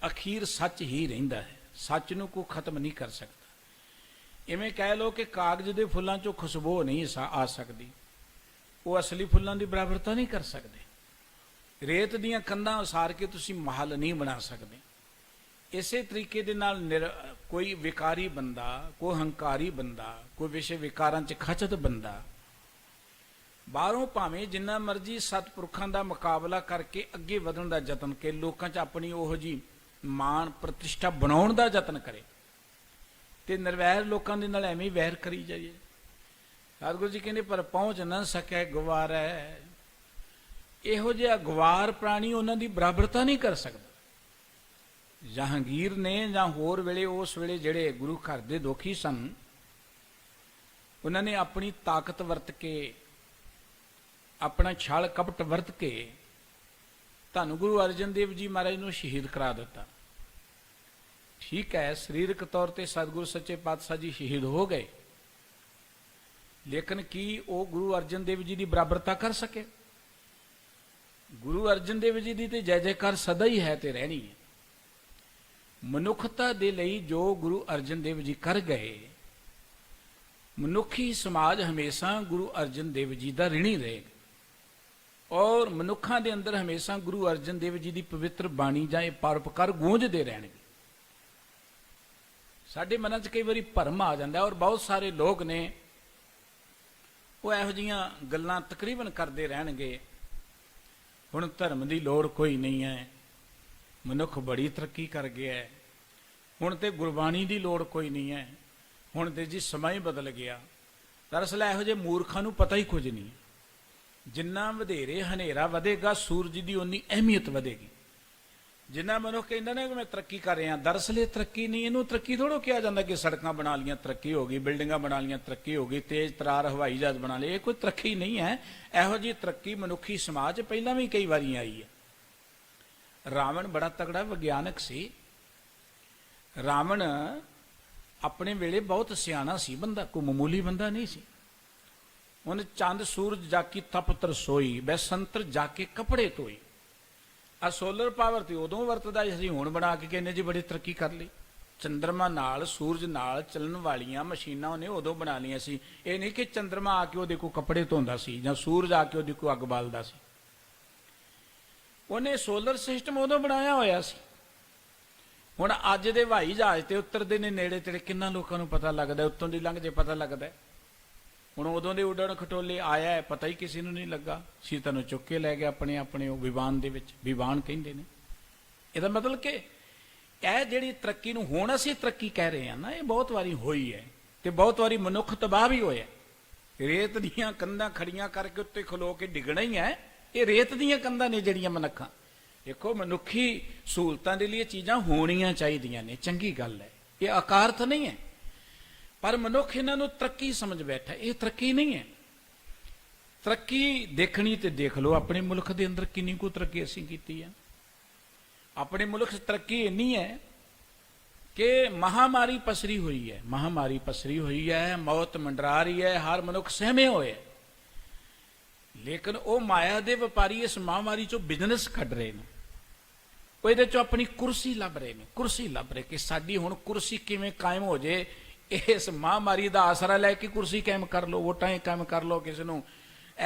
ਅਖੀਰ ਸੱਚ ਹੀ ਰਹਿੰਦਾ ਹੈ। ਸੱਚ ਨੂੰ ਕੋਈ ਖਤਮ ਨਹੀਂ ਕਰ ਸਕਦਾ। ਇਵੇਂ ਕਹਿ ਲਓ ਕਿ ਕਾਗਜ਼ ਦੇ ਫੁੱਲਾਂ ਚੋਂ ਖੁਸ਼ਬੂ ਨਹੀਂ ਆ ਸਕਦੀ, ਉਹ ਅਸਲੀ ਫੁੱਲਾਂ ਦੀ ਬਰਾਬਰਤਾ ਨਹੀਂ ਕਰ ਸਕਦੇ। ਰੇਤ ਦੀਆਂ ਕੰਧਾਂ ਉਸਾਰ ਕੇ ਤੁਸੀਂ ਮਹਲ ਨਹੀਂ ਬਣਾ ਸਕਦੇ। ਇਸੇ ਤਰੀਕੇ ਦੇ ਨਾਲ ਕੋਈ ਵਿਕਾਰੀ ਬੰਦਾ, ਕੋਈ ਹੰਕਾਰੀ ਬੰਦਾ, ਕੋਈ ਵਿਸ਼ੇ ਵਿਕਾਰਾਂ 'ਚ ਖਚਤ ਬੰਦਾ ਬਾਹਰੋਂ ਭਾਵੇਂ ਜਿੰਨਾ ਮਰਜ਼ੀ ਸਤਿਪੁਰਖਾਂ ਦਾ ਮੁਕਾਬਲਾ ਕਰਕੇ ਅੱਗੇ ਵਧਣ ਦਾ ਯਤਨ ਕੇ ਲੋਕਾਂ 'ਚ ਆਪਣੀ ਉਹੋ ਜਿਹੀ ਮਾਣ ਪ੍ਰਤਿਸ਼ਠਾ ਬਣਾਉਣ ਦਾ ਯਤਨ ਕਰੇ ਤੇ ਨਿਰਵੈਰ ਲੋਕਾਂ ਦੇ ਨਾਲ ਐਵੇਂ ਵੈਰ ਕਰੀ ਜਾਈਏ। ਸਤਿਗੁਰੂ ਜੀ ਕਹਿੰਦੇ ਪਰ ਪਹੁੰਚ ਨਾ ਸਕਿਆ ਗਵਾਰ ਹੈ। ਇਹੋ ਜਿਹਾ ਗਵਾਰ ਪ੍ਰਾਣੀ ਉਹਨਾਂ ਦੀ ਬਰਾਬਰਤਾ ਨਹੀਂ ਕਰ ਸਕਦਾ। ਜਹਾਂਗੀਰ ਨੇ ਜਾਂ ਹੋਰ ਵੇਲੇ, ਉਸ ਵੇਲੇ ਜਿਹੜੇ ਗੁਰੂ ਘਰ ਦੇ ਦੋਖੀ ਸਨ, ਉਹਨਾਂ ਨੇ ਆਪਣੀ ਤਾਕਤ ਵਰਤ ਕੇ, ਆਪਣਾ ਛਲ ਕਪਟ ਵਰਤ ਕੇ ਧੰਨ ਗੁਰੂ ਅਰਜਨ ਦੇਵ ਜੀ ਮਹਾਰਾਜ ਨੂੰ ਸ਼ਹੀਦ ਕਰਾ ਦਿੱਤਾ। ਠੀਕ ਹੈ, ਸਰੀਰਕ ਤੌਰ ਤੇ ਸਤਿਗੁਰੂ ਸੱਚੇ ਪਾਤਸ਼ਾਹ ਜੀ ਸ਼ਹੀਦ ਹੋ ਗਏ, ਲੇਕਿਨ ਕੀ ਉਹ ਗੁਰੂ ਅਰਜਨ ਦੇਵ ਜੀ ਦੀ ਬਰਾਬਰਤਾ ਕਰ ਸਕੇ? ਗੁਰੂ ਅਰਜਨ ਦੇਵ ਜੀ ਦੀ ਤੇ ਜੈ ਜੈਕਾਰ ਸਦਾ ਹੀ ਹੈ ਤੇ ਰਹਿਣੀ ਹੈ। ਮਨੁੱਖਤਾ ਦੇ ਲਈ ਜੋ ਗੁਰੂ ਅਰਜਨ ਦੇਵ ਜੀ ਕਰ ਗਏ, ਮਨੁੱਖੀ ਸਮਾਜ ਹਮੇਸ਼ਾ ਗੁਰੂ ਅਰਜਨ ਦੇਵ ਜੀ ਦਾ ਰਿਣੀ ਰਹੇਗਾ ਔਰ ਮਨੁੱਖਾਂ ਦੇ ਅੰਦਰ ਹਮੇਸ਼ਾ ਗੁਰੂ ਅਰਜਨ ਦੇਵ ਜੀ ਦੀ ਪਵਿੱਤਰ ਬਾਣੀ ਜਾਂ ਇਹ ਪਰਉਪਕਾਰ ਗੂੰਜਦੇ ਰਹਿਣਗੇ। ਸਾਡੇ ਮਨਾਂ 'ਚ ਕਈ ਵਾਰੀ ਭਰਮ ਆ ਜਾਂਦਾ ਔਰ ਬਹੁਤ ਸਾਰੇ ਲੋਕ ਨੇ ਉਹ ਇਹੋ ਜਿਹੀਆਂ ਗੱਲਾਂ ਤਕਰੀਬਨ ਕਰਦੇ ਰਹਿਣਗੇ, ਹੁਣ ਧਰਮ ਦੀ ਲੋੜ ਕੋਈ ਨਹੀਂ ਹੈ, ਮਨੁੱਖ ਬੜੀ ਤਰੱਕੀ ਕਰ ਗਿਆ ਹੈ, ਹੁਣ ਤੇ ਗੁਰਬਾਣੀ ਦੀ ਲੋੜ ਕੋਈ ਨਹੀਂ ਹੈ, ਹੁਣ ਤੇ ਜੀ ਸਮਾਂ ਹੀ ਬਦਲ ਗਿਆ। ਦਰਅਸਲ ਇਹੋ ਜਿਹੇ ਮੂਰਖਾਂ ਨੂੰ ਪਤਾ ਹੀ ਕੁਝ ਨਹੀਂ। ਜਿੰਨਾ ਵਧੇਰੇ ਹਨੇਰਾ ਵਧੇਗਾ, ਸੂਰਜ ਦੀ ਉਨੀ ਅਹਿਮੀਅਤ ਵਧੇਗੀ। ਜਿੰਨਾ ਮਨੁੱਖ ਕਹਿੰਦਾ ਨਾ ਕਿ ਮੈਂ ਤਰੱਕੀ ਕਰ ਰਿਹਾ, ਦਰਅਸਲ ਇਹ ਤਰੱਕੀ ਨਹੀਂ। ਇਹਨੂੰ ਤਰੱਕੀ ਥੋੜ੍ਹਾ ਕਿਹਾ ਜਾਂਦਾ ਕਿ ਸੜਕਾਂ ਬਣਾ ਲਈਆਂ ਤਰੱਕੀ ਹੋ ਗਈ, ਬਿਲਡਿੰਗਾਂ ਬਣਾ ਲਈਆਂ ਤਰੱਕੀ ਹੋ ਗਈ, ਤੇਜ਼ ਤਰਾਰ ਹਵਾਈ ਜਹਾਜ਼ ਬਣਾ ਲਏ, ਇਹ ਕੋਈ ਤਰੱਕੀ ਨਹੀਂ ਹੈ। ਇਹੋ ਜਿਹੀ ਤਰੱਕੀ ਮਨੁੱਖੀ ਸਮਾਜ ਪਹਿਲਾਂ ਵੀ ਕਈ ਵਾਰੀ ਆਈ ਹੈ। ਰਾਵਣ ਬੜਾ ਤਗੜਾ ਵਿਗਿਆਨਕ ਸੀ। ਰਾਵਣ ਆਪਣੇ ਵੇਲੇ ਬਹੁਤ ਸਿਆਣਾ ਸੀ ਬੰਦਾ, ਕੋਈ ਮਾਮੂਲੀ ਬੰਦਾ ਨਹੀਂ ਸੀ। ਉਹਨੇ ਚੰਦ ਸੂਰਜ ਜਾਕੀ ਤਪਤਰ ਸੋਈ, ਬੈਸੰਤਰ ਜਾ ਕੇ ਕੱਪੜੇ ਧੋਈ। ਆ ਸੋਲਰ ਪਾਵਰ ਤੇ ਉਦੋਂ ਵਰਤਦਾ ਸੀ, ਹੁਣ ਬਣਾ ਕੇ ਕਹਿੰਦੇ ਜੀ ਬੜੀ ਤਰੱਕੀ ਕਰ ਲਈ। ਚੰਦਰਮਾ ਨਾਲ, ਸੂਰਜ ਨਾਲ ਚੱਲਣ ਵਾਲੀਆਂ ਮਸ਼ੀਨਾਂ ਉਹਨੇ ਉਦੋਂ ਬਣਾ ਲਈਆਂ ਸੀ। ਇਹ ਨਹੀਂ ਕਿ ਚੰਦਰਮਾ ਆ ਕੇ ਉਹਦੇ ਕੋਲ ਕੱਪੜੇ ਧੋਂਦਾ ਸੀ ਜਾਂ ਸੂਰਜ ਆ ਕੇ ਉਹਦੇ ਕੋਲ ਅੱਗ ਬਾਲਦਾ ਸੀ। ਉਹਨੇ ਸੋਲਰ ਸਿਸਟਮ ਉਦੋਂ ਬਣਾਇਆ ਹੋਇਆ ਸੀ। ਹੁਣ ਅੱਜ ਦੇ ਹਵਾਈ ਜਹਾਜ਼ ਤੇ ਉਤਰਦੇ ਨੇ ਨੇੜੇ ਤੇੜੇ, ਕਿੰਨਾ ਲੋਕਾਂ ਨੂੰ ਪਤਾ ਲੱਗਦਾ, ਉੱਤੋਂ ਦੀ ਲੰਘ ਜੇ ਪਤਾ ਲੱਗਦਾ। ਹੁਣ ਉਦੋਂ ਦੇ ਉੱਡਣ ਖਟੋਲੇ ਆਇਆ ਹੈ, ਪਤਾ ਹੀ ਕਿਸੇ ਨੂੰ ਨਹੀਂ ਲੱਗਾ। ਸੀਤਾ ਨੂੰ ਚੁੱਕ ਕੇ ਲੈ ਗਿਆ ਆਪਣੇ ਆਪਣੇ ਉਹ ਵਿਮਾਨ ਦੇ ਵਿੱਚ, ਵਿਮਾਨ ਕਹਿੰਦੇ ਨੇ। ਇਹਦਾ ਮਤਲਬ ਕਿ ਇਹ ਜਿਹੜੀ ਤਰੱਕੀ ਨੂੰ ਹੁਣ ਅਸੀਂ ਤਰੱਕੀ ਕਹਿ ਰਹੇ ਹਾਂ ਨਾ, ਇਹ ਬਹੁਤ ਵਾਰੀ ਹੋਈ ਹੈ ਤੇ ਬਹੁਤ ਵਾਰੀ ਮਨੁੱਖ ਤਬਾਹ ਵੀ ਹੋਇਆ। ਰੇਤ ਦੀਆਂ ਕੰਧਾਂ ਖੜੀਆਂ ਕਰਕੇ ਉੱਤੇ ਖਲੋ ਕੇ ਡਿੱਗਣਾ ਹੀ ਹੈ। ਇਹ ਰੇਤ ਦੀਆਂ ਕੰਧਾਂ ਨੇ ਜਿਹੜੀਆਂ ਮਨੁੱਖਾਂ। ਦੇਖੋ, ਮਨੁੱਖੀ ਸਹੂਲਤਾਂ ਦੇ ਲਈ ਚੀਜ਼ਾਂ ਹੋਣੀਆਂ ਚਾਹੀਦੀਆਂ ਨੇ, ਚੰਗੀ ਗੱਲ ਹੈ, ਇਹ ਅਕਾਰਥ ਨਹੀਂ ਹੈ। ਪਰ ਮਨੁੱਖ ਇਹਨਾਂ ਨੂੰ ਤਰੱਕੀ ਸਮਝ ਬੈਠਾ, ਇਹ ਤਰੱਕੀ ਨਹੀਂ ਹੈ। ਤਰੱਕੀ ਦੇਖਣੀ ਤੇ ਦੇਖ ਲਓ ਆਪਣੇ ਮੁਲਕ ਦੇ ਅੰਦਰ ਕਿੰਨੀ ਕੁ ਤਰੱਕੀ ਅਸੀਂ ਕੀਤੀ ਹੈ। ਆਪਣੇ ਮੁਲਕ 'ਚ ਤਰੱਕੀ ਇੰਨੀ ਹੈ ਕਿ ਮਹਾਮਾਰੀ ਪਸਰੀ ਹੋਈ ਹੈ, ਮਹਾਮਾਰੀ ਪਸਰੀ ਹੋਈ ਹੈ, ਮੌਤ ਮੰਡਰਾ ਰਹੀ ਹੈ, ਹਰ ਮਨੁੱਖ ਸਹਿਮੇ ਹੋਏ। ਲੇਕਿਨ ਉਹ ਮਾਇਆ ਦੇ ਵਪਾਰੀ ਇਸ ਮਹਾਮਾਰੀ ਚੋਂ ਬਿਜ਼ਨਸ ਕੱਢ ਰਹੇ ਨੇ। ਉਹ ਇਹਦੇ ਚੋਂ ਆਪਣੀ ਕੁਰਸੀ ਲੱਭ ਰਹੇ ਨੇ, ਕੁਰਸੀ ਲੱਭ ਰਹੇ ਕਿ ਸਾਡੀ ਹੁਣ ਕੁਰਸੀ ਕਿਵੇਂ ਕਾਇਮ ਹੋ ਜੇ। ਇਸ ਮਹਾਮਾਰੀ ਦਾ ਆਸਰਾ ਲੈ ਕੇ ਕੁਰਸੀ ਕਾਇਮ ਕਰ ਲਓ, ਵੋਟਾਂ ਕਾਇਮ ਕਰ ਲਓ, ਕਿਸੇ ਨੂੰ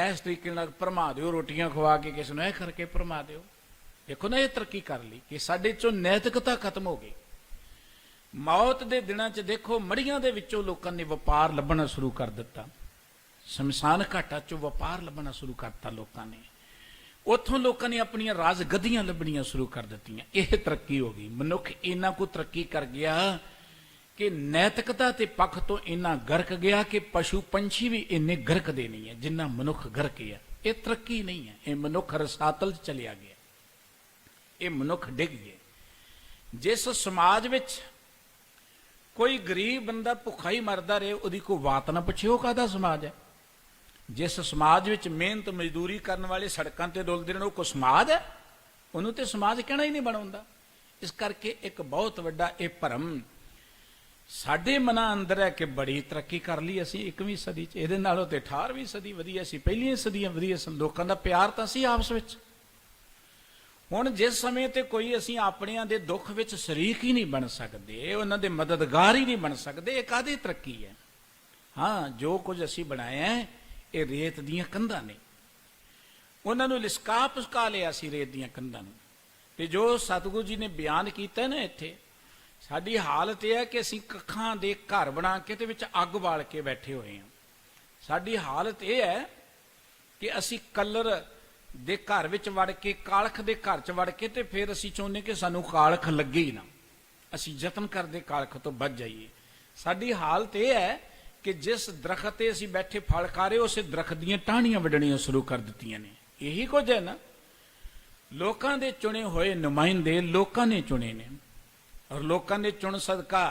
ਇਸ ਤਰੀਕੇ ਨਾਲ ਭਰਮਾ ਦਿਓ, ਰੋਟੀਆਂ ਖਵਾ ਕੇ ਕਿਸੇ ਨੂੰ ਇਹ ਕਰਕੇ ਭਰਮਾ ਦਿਓ। ਦੇਖੋ ਨਾ, ਇਹ ਤਰੱਕੀ ਕਰ ਲਈ ਕਿ ਸਾਡੇ ਚੋਂ ਨੈਤਿਕਤਾ ਖਤਮ ਹੋ ਗਈ। ਮੌਤ ਦੇ ਦਿਨਾਂ 'ਚ ਦੇਖੋ, ਮੜੀਆਂ ਦੇ ਵਿੱਚੋਂ ਲੋਕਾਂ ਨੇ ਵਪਾਰ ਲੱਭਣਾ ਸ਼ੁਰੂ ਕਰ ਦਿੱਤਾ। ਸ਼ਮਸ਼ਾਨ ਘਾਟਾਂ 'ਚੋਂ ਵਪਾਰ ਲੱਭਣਾ ਸ਼ੁਰੂ ਕਰਤਾ ਲੋਕਾਂ ਨੇ। ਉੱਥੋਂ ਲੋਕਾਂ ਨੇ ਆਪਣੀਆਂ ਰਾਜ ਗੱਦੀਆਂ ਲੱਭਣੀਆਂ ਸ਼ੁਰੂ ਕਰ ਦਿੱਤੀਆਂ। ਇਹ ਤਰੱਕੀ ਹੋ ਗਈ। ਮਨੁੱਖ ਇੰਨਾ ਕੁ ਤਰੱਕੀ ਕਰ ਗਿਆ ਕਿ ਨੈਤਿਕਤਾ ਤੇ ਪੱਖ ਤੋਂ ਇੰਨਾ ਗਰਕ ਗਿਆ ਕਿ ਪਸ਼ੂ ਪੰਛੀ ਵੀ ਇੰਨੇ ਗਰਕਦੇ ਨਹੀਂ ਹੈ ਜਿੰਨਾ ਮਨੁੱਖ ਗਰਕਿਆ। ਇਹ ਤਰੱਕੀ ਨਹੀਂ ਹੈ, ਇਹ ਮਨੁੱਖ ਰਸਾਤਲ 'ਚ ਚਲਿਆ ਗਿਆ, ਇਹ ਮਨੁੱਖ ਡਿੱਗ ਗਿਆ। जिस समाज विच कोई गरीब बंदा भुखा ही मरदा रहे उहदी कोई बात ना पुछे, वो काहदा समाज है? जिस समाज विच मेहनत मजदूरी करने वाले सड़कों ते डुलदे ने, कोई समाज है? उन्होंने तो समाज कहना ही नहीं बनाउंदा। इस करके एक बहुत वड्डा ये भरम साडे मनां अंदर है कि बड़ी तरक्की कर ली असीं 21वीं सदी च, इहदे नालों ते 18वीं सदी वधिया सी, पहलियां सदियां वधिया सन। लोकां दा प्यार तां सी आपस विच। हुण जिस समय ते कोई असीं अपणियां दे दुख विच शरीक ही नहीं बन सकदे, उन्हां दे मददगार ही नहीं बन सकदे, ये काहदी तरक्की है? हाँ, जो कुछ असीं बनाया है ये रेत दीयां कंधां ने, उन्हां नूं लिसका पुसका लिया सी रेत दीयां कंधां नूं। ते जो सतगुरु जी ने बयान कीता ना इत्थे, साडी हालत यह है कि असीं कखां दे घर बना के ते विच अग बाल के बैठे हुए हैं। साडी हालत यह है कि असीं कलर दे घर विच वड़ के, कालख दे घर च वड़ के, ते फिर असीं चाहुंदे कि सानूं कालख लगे ही ना, असीं यतन करदे कालख तो बच जाइए। साडी हालत यह है कि जिस दरखत ते असीं बैठे फल खा रहे, उस दरखत दीयां टाहणियां वड्डणियां शुरू कर दित्तियां ने। यही कुछ है ना। लोकां दे चुने होए नुमाइंदे लोकां ने चुने ने, और लोकां दे चुन सदका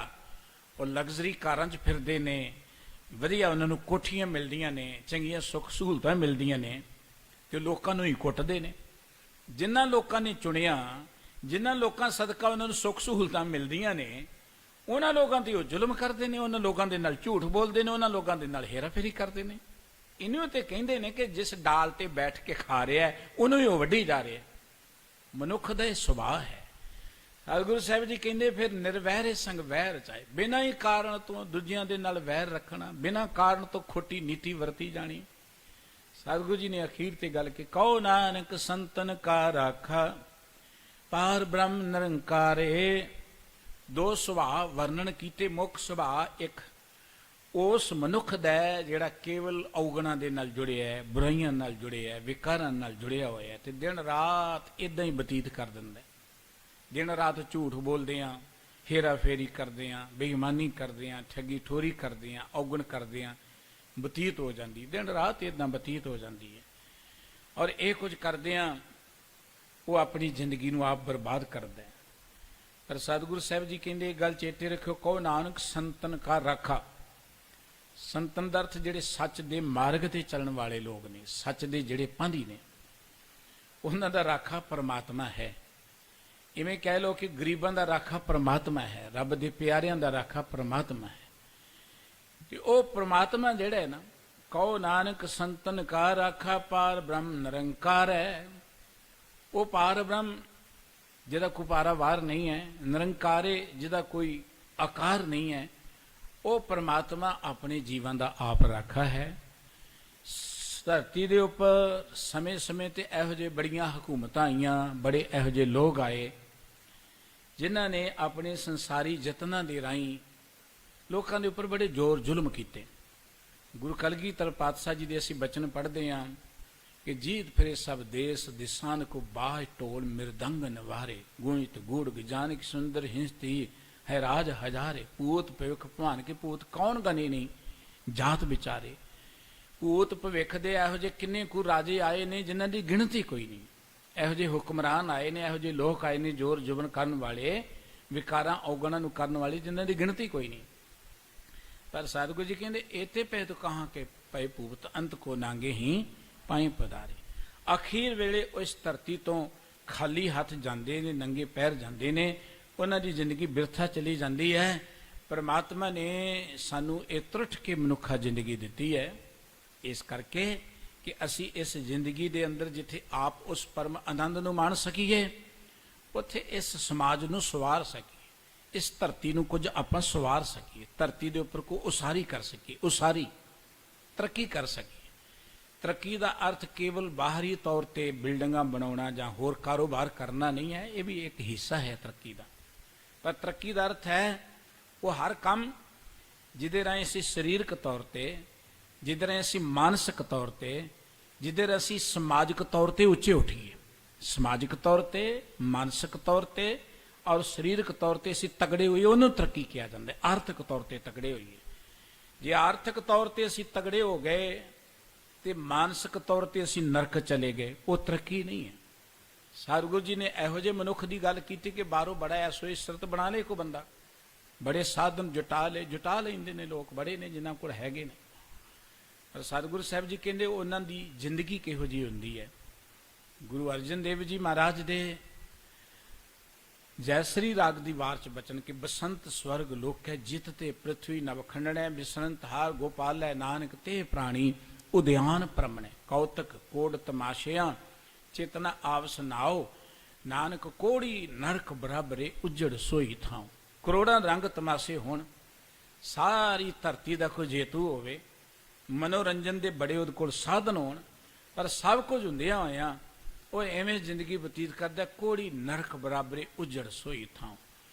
वो लग्जरी कारां च फिरदे ने, वधिया उन्हां नूं कोठियां मिलदियां ने, चंगियां सुख सहूलतां मिलदियां ने, ते लोकां नूं ही कुੱਟਦੇ ने। जिन्हां लोकां ने चुनिया, जिन्हां लोकां सदका उन्हां नूं सुख सहूलतां मिलदियां ने, उन्हां लोकां ते वो जुल्म करदे ने, उन्हां लोकां दे नाल झूठ बोलदे ने, उन्हां लोकां दे नाल हेराफेरी करदे ने। इन्हों ते कहंदे ने कि जिस डाल ते बैठ के खा रहा है उन्हों ही वो वड्ढी जा रहा है। मनुख दा ये सुभाव है। सतगुरु साहिब जी कहंदे फिर निर्वैर संग वैर चाहे, बिना ही कारण तो दूजियां दे नाल वैर रखना, बिना कारण तो खोटी नीति वरती जानी। सतगुरु जी ने अखीर ते गल के, कहो नानक संतन का राखा पार ब्रह्म निरंकारे। दो सुभाव वर्णन कीते। मुख सुभाव एक उस मनुख दा जिहड़ा केवल अवगुणां दे नाल जुड़िया है, बुराइयां नाल जुड़िया है, विकारां नाल जुड़िया होया है, ते दिन रात इदां ही बतीत कर दिंदा है। दिन रात झूठ बोलदे आ, हेरा फेरी करदे आ, बेईमानी करदे आ, ठगी ठोरी करदे आ, अवगुण करदे आ, बतीत हो जाती, दिन रात इदां बतीत हो जाती है। और ये कुछ करदे आ वो अपनी जिंदगी नूं आप बर्बाद करदा है। पर सतगुरु साहिब जी कहंदे एक गल चेते रखियो, कहो नानक संतन का राखा। संतन दा अर्थ जिहड़े सच दे मार्ग ते चलण वाले लोग ने, सच दे जिहड़े पांधी ने, उन्हां दा राखा परमात्मा है। इवें कह लो कि गरीबां दा राखा परमात्मा है, रब दे प्यारियां दा राखा परमात्मा है। ते ओ परमात्मा जिहड़ा है ना, कहो नानक संतन का राखा पार ब्रह्म निरंकार है। वो पार ब्रह्म जिहदा कोई पारावार नहीं है, निरंकारे जिहदा कोई आकार नहीं है, वो परमात्मा अपने जीवन का आप राखा है। धरती के उपर समय समय ते इहो जिहे बड़ियां हुकूमत आईयां, बड़े इहो जिहे लोग आए जिन्हां ने अपने संसारी यत्नां दे राहीं लोकां दे उपर बड़े जोर जुल्म कीते। गुरु कलगीधर पातशाह जी दे असीं बचन पढ़दे हां कि जीत फिरे सब देश दिसान को बाज टोल मृदंग नवारे, गुणित गूढ़ जानिक सुंदर हिंसती है राज हजारे। पूत भविख भान के पूत कौन गने नहीं जात विचारे। पूत भविख दे इहो जे किन्ने कु राजे आए ने जिन्हां दी गिणती कोई नहीं, इहो जे हुक्मरान आए ने, इहो जे लोक आए ने जोर जुबन करन वाले, विकारां अवगुणां नूं करन वाले, जिन्हां दी गिणती कोई नहीं। पर सतगुरु जी कहंदे एते पै तो कहां के पए पूत अंत को नांगे ही पाई पधारे। अखीर वेले इस धरती तो खाली हथ जांदे ने, नंगे पैर जांदे ने, उन्हां दी जिंदगी बिरथा चली जाती है। परमात्मा ने सानू ये त्रुठ के मनुखा जिंदगी दिती है, इस करके कि असी इस जिंदगी दे अंदर जिथे आप उस परम आनंद नूं माण सकीए, उत्थे इस समाज नूं सवार सकीए, इस धरती नूं कुछ आपां सवार सकीए, धरती दे उपर को उसारी कर सकीए, उसारी तरक्की कर सकीए। तरक्की का अर्थ केवल बाहरी तौर पर बिल्डिंगां बनाउणा जां होर कारोबार करना नहीं है, ये भी एक हिस्सा है तरक्की का। पर तरक्की का अर्थ है वो हर काम जिहदे राहीं असीं शरीरक तौर पर, जिहदे राहीं असीं मानसिक तौर पर, जिहदे राहीं असीं समाजिक तौर पर उच्चे उठीए। समाजिक तौर पर, मानसिक तौर पर और शरीरक तौर पर असीं तगड़े होइए, उहनूं तरक्की किया जाता है। आर्थिक तौर पर तगड़े होइए, जे आर्थिक तौर पर असीं तगड़े हो गए तो मानसिक तौर पर असीं नरक चले गए, वो तरक्की नहीं है। सतगुरु जी ने ਇਹੋ ਜਿਹੇ ਮਨੁੱਖ ਦੀ ਗੱਲ ਕੀਤੀ ਕਿ ਬਾਹਰੋਂ ਬੜਾ ਐਸੋ ਇਸਰਤ ਬਣਾ ਲੇ ਕੋ ਬੰਦਾ, ਬੜੇ ਸਾਧਨ ਜੁਟਾ ਲੈਂਦੇ ਨੇ ਲੋਕ, ਬੜੇ ਨੇ ਜਿਨ੍ਹਾਂ ਕੋਲ ਹੈਗੇ ਨੇ। ਪਰ ਸਤਿਗੁਰੂ ਸਾਹਿਬ ਜੀ ਕਹਿੰਦੇ ਉਹਨਾਂ ਦੀ ਜ਼ਿੰਦਗੀ ਕਿਹੋ ਜਿਹੀ ਹੁੰਦੀ ਹੈ। ਗੁਰੂ ਅਰਜਨ ਦੇਵ ਜੀ ਮਹਾਰਾਜ ਦੇ ਜੈਸਰੀ ਰਾਗ ਦੀ ਵਾਰ ਚ ਬਚਨ ਕਿ ਬਸੰਤ ਸਵਰਗ ਲੋਕੈ ਜਿਤ ਤੇ ਪ੍ਰਿਥਵੀ ਨਵ ਖੰਡਣੈ ਬਿਸਰੰਤ ਹਾਰ ਗੋਪਾਲੈ ਨਾਨਕ ਤੇ ਪ੍ਰਾਣੀ ਉਦਿਆਨ ਪਰਮਣੈ ਕੌਤਕ ਕੋੜ ਤਮਾਸ਼ਿਆਂ ਚੇਤਨਾ ਆਵਸ ਨਾਓ ਨਾਨਕ ਕੋੜੀ ਨਰਕ ਬਰਾਬਰੇ ਉਜੜ ਸੋਈ ਥਾਂ। ਕਰੋੜਾਂ ਰੰਗ ਤਮਾਸ਼ੇ ਹੋਣ, ਸਾਰੀ ਧਰਤੀ ਦਾ ਕੋਈ ਜੇਤੂ ਹੋਵੇ, ਮਨੋਰੰਜਨ ਦੇ ਬੜੇ ਉਹਦੇ ਕੋਲ ਸਾਧਨ ਹੋਣ, ਪਰ ਸਭ ਕੁਝ ਹੁੰਦਿਆਂ ਹੋਇਆਂ ਉਹ ਐਵੇਂ ਜ਼ਿੰਦਗੀ ਬਤੀਤ ਕਰਦਾ ਕੋੜੀ ਨਰਕ ਬਰਾਬਰੇ ਉਜੜ ਸੋਈ ਥਾਂ।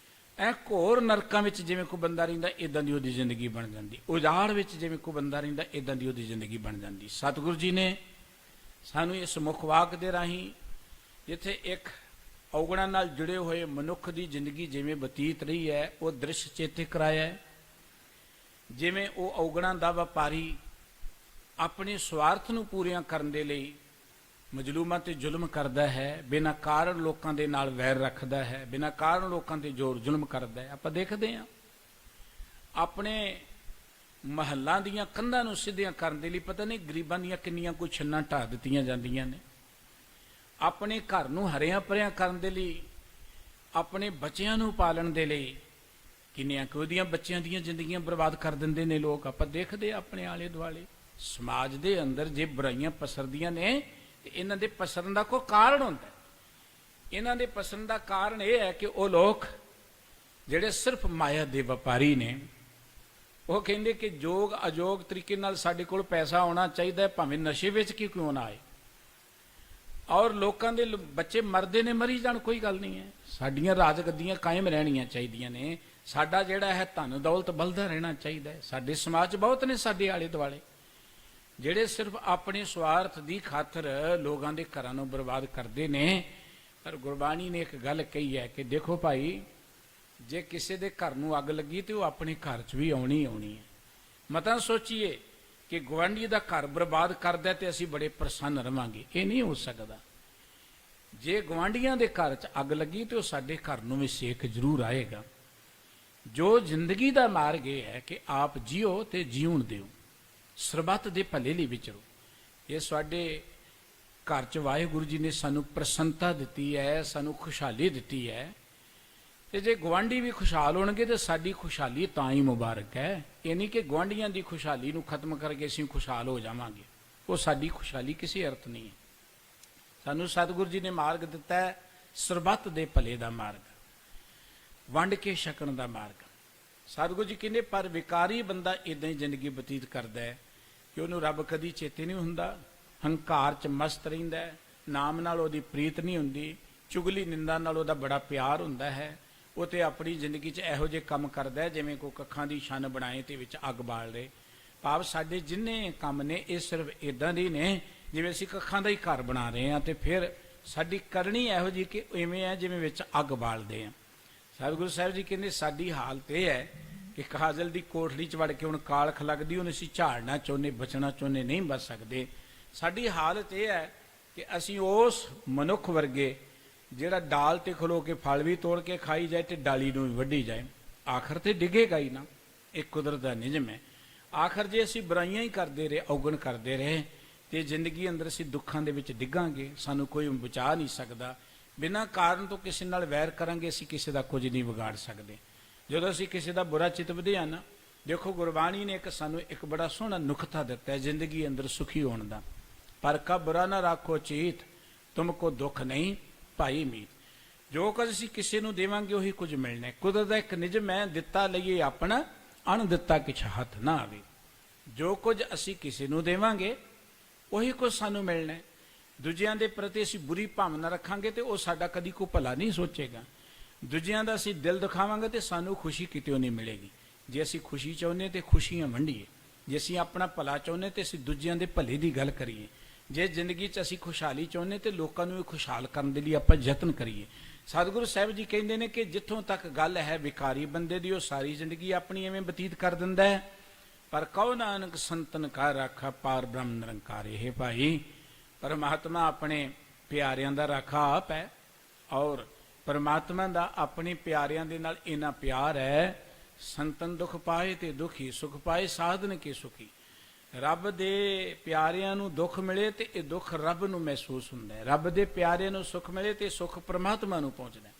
ਐ ਘੋਰ ਨਰਕਾਂ ਵਿੱਚ ਜਿਵੇਂ ਕੋਈ ਬੰਦਾ ਰਹਿੰਦਾ ਇਦਾਂ ਦੀ ਉਹਦੀ ਜ਼ਿੰਦਗੀ ਬਣ ਜਾਂਦੀ, ਉਜਾੜ ਵਿੱਚ ਜਿਵੇਂ ਕੋਈ ਬੰਦਾ ਰਹਿੰਦਾ ਇਦਾਂ ਦੀ ਉਹਦੀ ਜ਼ਿੰਦਗੀ ਬਣ ਜਾਂਦੀ। ਸਤਿਗੁਰੂ ਜੀ ਨੇ ਸਾਨੂੰ ਇਸ ਮੁੱਖ ਵਾਕ ਦੇ ਰਾਹੀਂ ਜਿੱਥੇ ਇੱਕ ਔਗਣਾਂ ਨਾਲ ਜੁੜੇ ਹੋਏ ਮਨੁੱਖ ਦੀ ਜ਼ਿੰਦਗੀ ਜਿਵੇਂ ਬਤੀਤ ਰਹੀ ਹੈ ਉਹ ਦ੍ਰਿਸ਼ ਚੇਤੇ ਕਰਾਇਆ ਹੈ। ਜਿਵੇਂ ਉਹ ਔਗਣਾਂ ਦਾ ਵਪਾਰੀ ਆਪਣੇ ਸਵਾਰਥ ਨੂੰ ਪੂਰੀਆਂ ਕਰਨ ਦੇ ਲਈ ਮਜਲੂਮਾਂ ਤੇ ਜ਼ੁਲਮ ਕਰਦਾ ਹੈ, ਬਿਨਾਂ ਕਾਰਨ ਲੋਕਾਂ ਦੇ ਨਾਲ ਵੈਰ ਰੱਖਦਾ ਹੈ, ਬਿਨਾਂ ਕਾਰਨ ਲੋਕਾਂ ਤੇ ਜ਼ੋਰ ਜ਼ੁਲਮ ਕਰਦਾ ਹੈ। ਆਪਾਂ ਦੇਖਦੇ ਹਾਂ ਆਪਣੇ ਮਹੱਲਾਂ ਦੀਆਂ ਕੰਧਾਂ ਨੂੰ ਸਿੱਧੀਆਂ ਕਰਨ ਦੇ ਲਈ ਪਤਾ ਨਹੀਂ ਗਰੀਬਾਂ ਦੀਆਂ ਕਿੰਨੀਆਂ ਕੋਈ ਛੰਨਾਂ ਢਾਹ ਦਿੱਤੀਆਂ ਜਾਂਦੀਆਂ ਨੇ। ਆਪਣੇ ਘਰ ਨੂੰ ਹਰਿਆਂ ਭਰਿਆਂ ਕਰਨ ਦੇ ਲਈ, ਆਪਣੇ ਬੱਚਿਆਂ ਨੂੰ ਪਾਲਣ ਦੇ ਲਈ ਕਿੰਨੀਆਂ ਕੁ ਉਹਦੀਆਂ ਬੱਚਿਆਂ ਦੀਆਂ ਜ਼ਿੰਦਗੀਆਂ ਬਰਬਾਦ ਕਰ ਦਿੰਦੇ ਨੇ ਲੋਕ। ਆਪਾਂ ਦੇਖਦੇ ਆਪਣੇ ਆਲੇ ਦੁਆਲੇ ਸਮਾਜ ਦੇ ਅੰਦਰ ਜੇ ਬੁਰਾਈਆਂ ਪਸਰਦੀਆਂ ਨੇ ਤੇ ਇਹਨਾਂ ਦੇ ਪਸਰਨ ਦਾ ਕੋਈ ਕਾਰਨ ਹੁੰਦਾ। ਇਹਨਾਂ ਦੇ ਪਸਰਨ ਦਾ ਕਾਰਨ ਇਹ ਹੈ ਕਿ ਉਹ ਲੋਕ ਜਿਹੜੇ ਸਿਰਫ ਮਾਇਆ ਦੇ ਵਪਾਰੀ ਨੇ, ਉਹ ਕਹਿੰਦੇ ਕਿ ਜੋਗ ਅਜੋਗ ਤਰੀਕੇ ਨਾਲ ਸਾਡੇ ਕੋਲ ਪੈਸਾ ਆਉਣਾ ਚਾਹੀਦਾ, ਭਾਵੇਂ ਨਸ਼ੇ ਵਿੱਚ ਕਿਉਂ ਨਾ ਆਏ, ਔਰ ਲੋਕਾਂ ਦੇ ਬੱਚੇ ਮਰਦੇ ਨੇ ਮਰੀ ਜਾਣ, ਕੋਈ ਗੱਲ ਨਹੀਂ ਹੈ। ਸਾਡੀਆਂ ਰਾਜਗੱਦੀਆਂ ਕਾਇਮ ਰਹਿਣੀਆਂ ਚਾਹੀਦੀਆਂ ਨੇ, ਸਾਡਾ ਜਿਹੜਾ ਹੈ ਧਨ ਦੌਲਤ ਬਲਦਾ ਰਹਿਣਾ ਚਾਹੀਦਾ ਹੈ। ਸਾਡੇ ਸਮਾਜ 'ਚ ਬਹੁਤ ਨੇ ਸਾਡੇ ਆਲੇ ਦੁਆਲੇ ਜਿਹੜੇ ਸਿਰਫ ਆਪਣੇ ਸਵਾਰਥ ਦੀ ਖਾਤਰ ਲੋਕਾਂ ਦੇ ਘਰਾਂ ਨੂੰ ਬਰਬਾਦ ਕਰਦੇ ਨੇ। ਪਰ ਗੁਰਬਾਣੀ ਨੇ ਇੱਕ ਗੱਲ ਕਹੀ ਹੈ ਕਿ ਦੇਖੋ ਭਾਈ, ਜੇ ਕਿਸੇ ਦੇ ਘਰ ਨੂੰ ਅੱਗ ਲੱਗੀ ਤੇ ਉਹ ਆਪਣੇ ਘਰ 'ਚ ਵੀ ਆਉਣੀ ਆਉਣੀ ਹੈ। ਮਤਾਂ ਸੋਚੀਏ ਕਿ ਗੁਆਂਢੀ ਦਾ ਘਰ ਬਰਬਾਦ ਕਰਦਾ ਤੇ ਅਸੀਂ ਬੜੇ ਪ੍ਰਸੰਨ ਰਵਾਂਗੇ, ਇਹ ਨਹੀਂ ਹੋ ਸਕਦਾ। ਜੇ ਗੁਆਂਢੀਆਂ ਦੇ ਘਰ 'ਚ ਅੱਗ ਲੱਗੀ ਤੇ ਉਹ ਸਾਡੇ ਘਰ ਨੂੰ ਵੀ ਸੇਕ ਜ਼ਰੂਰ ਆਏਗਾ। ਜੋ ਜ਼ਿੰਦਗੀ ਦਾ ਮਾਰਗ ਇਹ ਹੈ ਕਿ ਆਪ ਜੀਓ ਤੇ ਜੀਉਣ ਦਿਓ, ਸਰਬੱਤ ਦੇ ਭਲੇ ਲਈ ਵਿਚਰੋ। ਇਹ ਸਾਡੇ ਘਰ 'ਚ ਵਾਹਿਗੁਰੂ ਜੀ ਨੇ ਸਾਨੂੰ ਪ੍ਰਸੰਨਤਾ ਦਿੱਤੀ ਹੈ, ਸਾਨੂੰ ਖੁਸ਼ਹਾਲੀ ਦਿੱਤੀ ਹੈ। ਤੇ ਜੇ ਗੁਆਂਢੀ ਵੀ ਖੁਸ਼ਹਾਲ ਹੋਣਗੇ ਤੇ ਸਾਡੀ ਖੁਸ਼ਹਾਲੀ ਤਾਂ ਹੀ ਮੁਬਾਰਕ ਹੈ। ਇਹ ਨਹੀਂ ਕਿ ਗੁਆਂਢੀਆਂ ਦੀ ਖੁਸ਼ਹਾਲੀ ਨੂੰ ਖਤਮ ਕਰਕੇ ਅਸੀਂ ਖੁਸ਼ਹਾਲ ਹੋ ਜਾਵਾਂਗੇ, ਉਹ ਸਾਡੀ ਖੁਸ਼ਹਾਲੀ ਕਿਸੇ ਅਰਥ ਨਹੀਂ ਹੈ। ਸਾਨੂੰ ਸਤਿਗੁਰੂ ਜੀ ਨੇ ਮਾਰਗ ਦਿੱਤਾ ਹੈ ਸਰਬੱਤ ਦੇ ਭਲੇ ਦਾ ਮਾਰਗ, ਵੰਡ ਕੇ ਛਕਣ ਦਾ ਮਾਰਗ। ਸਤਿਗੁਰੂ ਜੀ ਕਹਿੰਦੇ ਪਰ ਵਿਕਾਰੀ ਬੰਦਾ ਇਦਾਂ ਹੀ ਜ਼ਿੰਦਗੀ ਬਤੀਤ ਕਰਦਾ ਹੈ ਕਿ ਉਹਨੂੰ ਰੱਬ ਕਦੀ ਚੇਤੇ ਨਹੀਂ ਹੁੰਦਾ, ਹੰਕਾਰ 'ਚ ਮਸਤ ਰਹਿੰਦਾ ਹੈ, ਨਾਮ ਨਾਲ ਉਹਦੀ ਪ੍ਰੀਤ ਨਹੀਂ ਹੁੰਦੀ, ਚੁਗਲੀ ਨਿੰਦਾ ਨਾਲ ਉਹਦਾ ਬੜਾ ਪਿਆਰ ਹੁੰਦਾ ਹੈ। ਉਹ ਤੇ ਆਪਣੀ ਜ਼ਿੰਦਗੀ 'ਚ ਇਹੋ ਜਿਹੇ ਕੰਮ ਕਰਦਾ ਜਿਵੇਂ ਕੋਈ ਕੱਖਾਂ ਦੀ ਛੰਨ ਬਣਾਏ ਤੇ ਵਿੱਚ ਅੱਗ ਬਾਲ ਦੇ। ਭਾਵ ਸਾਡੇ ਜਿੰਨੇ ਕੰਮ ਨੇ ਇਹ ਸਿਰਫ ਇਦਾਂ ਦੇ ਨੇ ਜਿਵੇਂ ਅਸੀਂ ਕੱਖਾਂ ਦਾ ਹੀ ਘਰ ਬਣਾ ਰਹੇ ਹਾਂ, ਤੇ ਫਿਰ ਸਾਡੀ ਕਰਨੀ ਇਹੋ ਜਿਹੀ ਕਿ ਇਵੇਂ ਹੈ ਜਿਵੇਂ ਵਿੱਚ ਅੱਗ ਬਾਲਦੇ ਹਾਂ। ਸਤਿਗੁਰੂ ਸਾਹਿਬ ਜੀ ਕਹਿੰਦੇ ਸਾਡੀ ਹਾਲਤ ਇਹ ਹੈ ਕਿ ਕਾਜਲ ਦੀ ਕੋਠੜੀ 'ਚ ਵੜ ਕੇ ਹੁਣ ਕਾਲਖ ਲੱਗਦੀ, ਹੁਣ ਅਸੀਂ ਝਾੜਨਾ ਚਾਹੁੰਦੇ, ਬਚਣਾ ਚਾਹੁੰਦੇ, ਨਹੀਂ ਬਚ ਸਕਦੇ। ਸਾਡੀ ਹਾਲਤ ਇਹ ਹੈ ਕਿ ਅਸੀਂ ਉਸ ਮਨੁੱਖ ਵਰਗੇ ਜਿਹੜਾ ਡਾਲ ਤੇ ਖਲੋ ਕੇ ਫਲ ਵੀ ਤੋੜ ਕੇ ਖਾਈ ਜਾਏ ਤੇ ਡਾਲੀ ਨੂੰ ਵੀ ਵੱਢੀ ਜਾਏ, ਆਖਰ ਤੇ ਡਿੱਗੇਗਾ ਹੀ ਨਾ। ਇਹ ਕੁਦਰਤ ਦਾ ਨਿਯਮ ਹੈ। ਆਖਰ ਜੇ ਅਸੀਂ ਬੁਰਾਈਆਂ ਹੀ ਕਰਦੇ ਰਹੇ, ਔਗਣ ਕਰਦੇ ਰਹੇ, ਤੇ ਜ਼ਿੰਦਗੀ ਅੰਦਰ ਅਸੀਂ ਦੁੱਖਾਂ ਦੇ ਵਿੱਚ ਡਿੱਗਾਂਗੇ, ਸਾਨੂੰ ਕੋਈ ਬਚਾ ਨਹੀਂ ਸਕਦਾ। ਬਿਨਾਂ ਕਾਰਨ ਤੋਂ ਕਿਸੇ ਨਾਲ ਵੈਰ ਕਰਾਂਗੇ, ਅਸੀਂ ਕਿਸੇ ਦਾ ਕੁਝ ਨਹੀਂ ਵਿਗਾੜ ਸਕਦੇ। ਜਦੋਂ ਅਸੀਂ ਕਿਸੇ ਦਾ ਬੁਰਾ ਚਿਤਵਦੇ ਹਾਂ ਨਾ, ਦੇਖੋ ਗੁਰਬਾਣੀ ਨੇ ਸਾਨੂੰ ਇੱਕ ਬੜਾ ਸੋਹਣਾ ਨੁਕਤਾ ਦਿੱਤਾ ਹੈ ਜ਼ਿੰਦਗੀ ਅੰਦਰ ਸੁਖੀ ਹੋਣ ਦਾ। ਪਰ ਕਾ ਬੁਰਾ ਨਾ ਰੱਖੋ ਚੀਤ, ਤੁਮ ਕੋ ਦੁੱਖ ਨਹੀਂ ਭਾਈ ਮੀਤ। ਜੋ ਕੁਝ ਅਸੀਂ ਕਿਸੇ ਨੂੰ ਦੇਵਾਂਗੇ ਉਹੀ ਕੁਝ ਮਿਲਣਾ ਹੈ। ਕੁਦਰਤ ਦਾ ਇੱਕ ਨਿਯਮ ਹੈ, ਦਿੱਤਾ ਲਈਏ ਆਪਣਾ, ਅਣ ਦਿੱਤਾ ਕਿਛ ਹੱਥ ਨਾ ਆਵੇ। ਜੋ ਕੁਝ ਅਸੀਂ ਕਿਸੇ ਨੂੰ ਦੇਵਾਂਗੇ ਉਹੀ ਕੁਝ ਸਾਨੂੰ ਮਿਲਣਾ ਹੈ। ਦੂਜਿਆਂ ਦੇ ਪ੍ਰਤੀ ਅਸੀਂ ਬੁਰੀ ਭਾਵਨਾ ਰੱਖਾਂਗੇ ਤੇ ਉਹ ਸਾਡਾ ਕਦੀ ਕੋਈ ਭਲਾ ਨਹੀਂ ਸੋਚੇਗਾ। ਦੂਜਿਆਂ ਦਾ ਅਸੀਂ ਦਿਲ ਦਿਖਾਵਾਂਗੇ ਤੇ ਸਾਨੂੰ ਖੁਸ਼ੀ ਕਿਤੇ ਨਹੀਂ ਮਿਲੇਗੀ। ਜੇ ਅਸੀਂ ਖੁਸ਼ੀ ਚਾਹੁੰਦੇ ਤੇ ਖੁਸ਼ੀਆਂ ਵੰਡੀਏ, ਜੇ ਅਸੀਂ ਆਪਣਾ ਭਲਾ ਚਾਹੁੰਦੇ ਤੇ ਅਸੀਂ ਦੂਜਿਆਂ ਦੇ ਭਲੇ ਦੀ ਗੱਲ ਕਰੀਏ। ਜੇ ਜ਼ਿੰਦਗੀ 'ਚ ਅਸੀਂ ਖੁਸ਼ਹਾਲੀ ਚਾਹੁੰਦੇ ਤੇ ਲੋਕਾਂ ਨੂੰ ਖੁਸ਼ਹਾਲ ਕਰਨ ਦੇ ਲਈ ਆਪਾਂ ਯਤਨ ਕਰੀਏ। ਸਤਿਗੁਰੂ ਸਾਹਿਬ ਜੀ ਕਹਿੰਦੇ ਨੇ ਕਿ ਜਿੱਥੋਂ ਤੱਕ ਗੱਲ ਹੈ ਵਿਕਾਰੀ ਬੰਦੇ ਦੀ, ਉਹ ਸਾਰੀ ਜ਼ਿੰਦਗੀ ਆਪਣੀ ਐਵੇਂ ਬਤੀਤ ਕਰ ਦਿੰਦਾ ਹੈ। ਪਰ ਕਉ ਨਾਨਕ ਸੰਤਨ ਕਾ ਰਾਖਾ ਪਾਰ ਬ੍ਰਹਮ ਨਿਰੰਕਾਰ। ਇਹ ਭਾਈ ਪਰਮਾਤਮਾ ਆਪਣੇ ਪਿਆਰਿਆਂ ਦਾ ਰਾਖਾ ਆਪ ਹੈ। ਔਰ ਪਰਮਾਤਮਾ ਦਾ ਆਪਣੇ ਪਿਆਰਿਆਂ ਦੇ ਨਾਲ ਇੰਨਾ ਪਿਆਰ ਹੈ, ਸੰਤਨ ਦੁਖ ਪਾਏ ਤੇ ਦੁਖੀ, ਸੁਖ ਪਾਏ ਸਾਧਨ ਕੇ ਸੁਖੀ। ਰੱਬ ਦੇ ਪਿਆਰਿਆਂ ਨੂੰ ਦੁੱਖ ਮਿਲੇ ਤੇ ਇਹ ਦੁੱਖ ਰੱਬ ਨੂੰ ਮਹਿਸੂਸ ਹੁੰਦਾ ਹੈ, ਰੱਬ ਦੇ ਪਿਆਰਿਆਂ ਨੂੰ ਸੁਖ ਮਿਲੇ ਤੇ ਸੁਖ ਪਰਮਾਤਮਾ ਨੂੰ ਪਹੁੰਚਦਾ ਹੈ।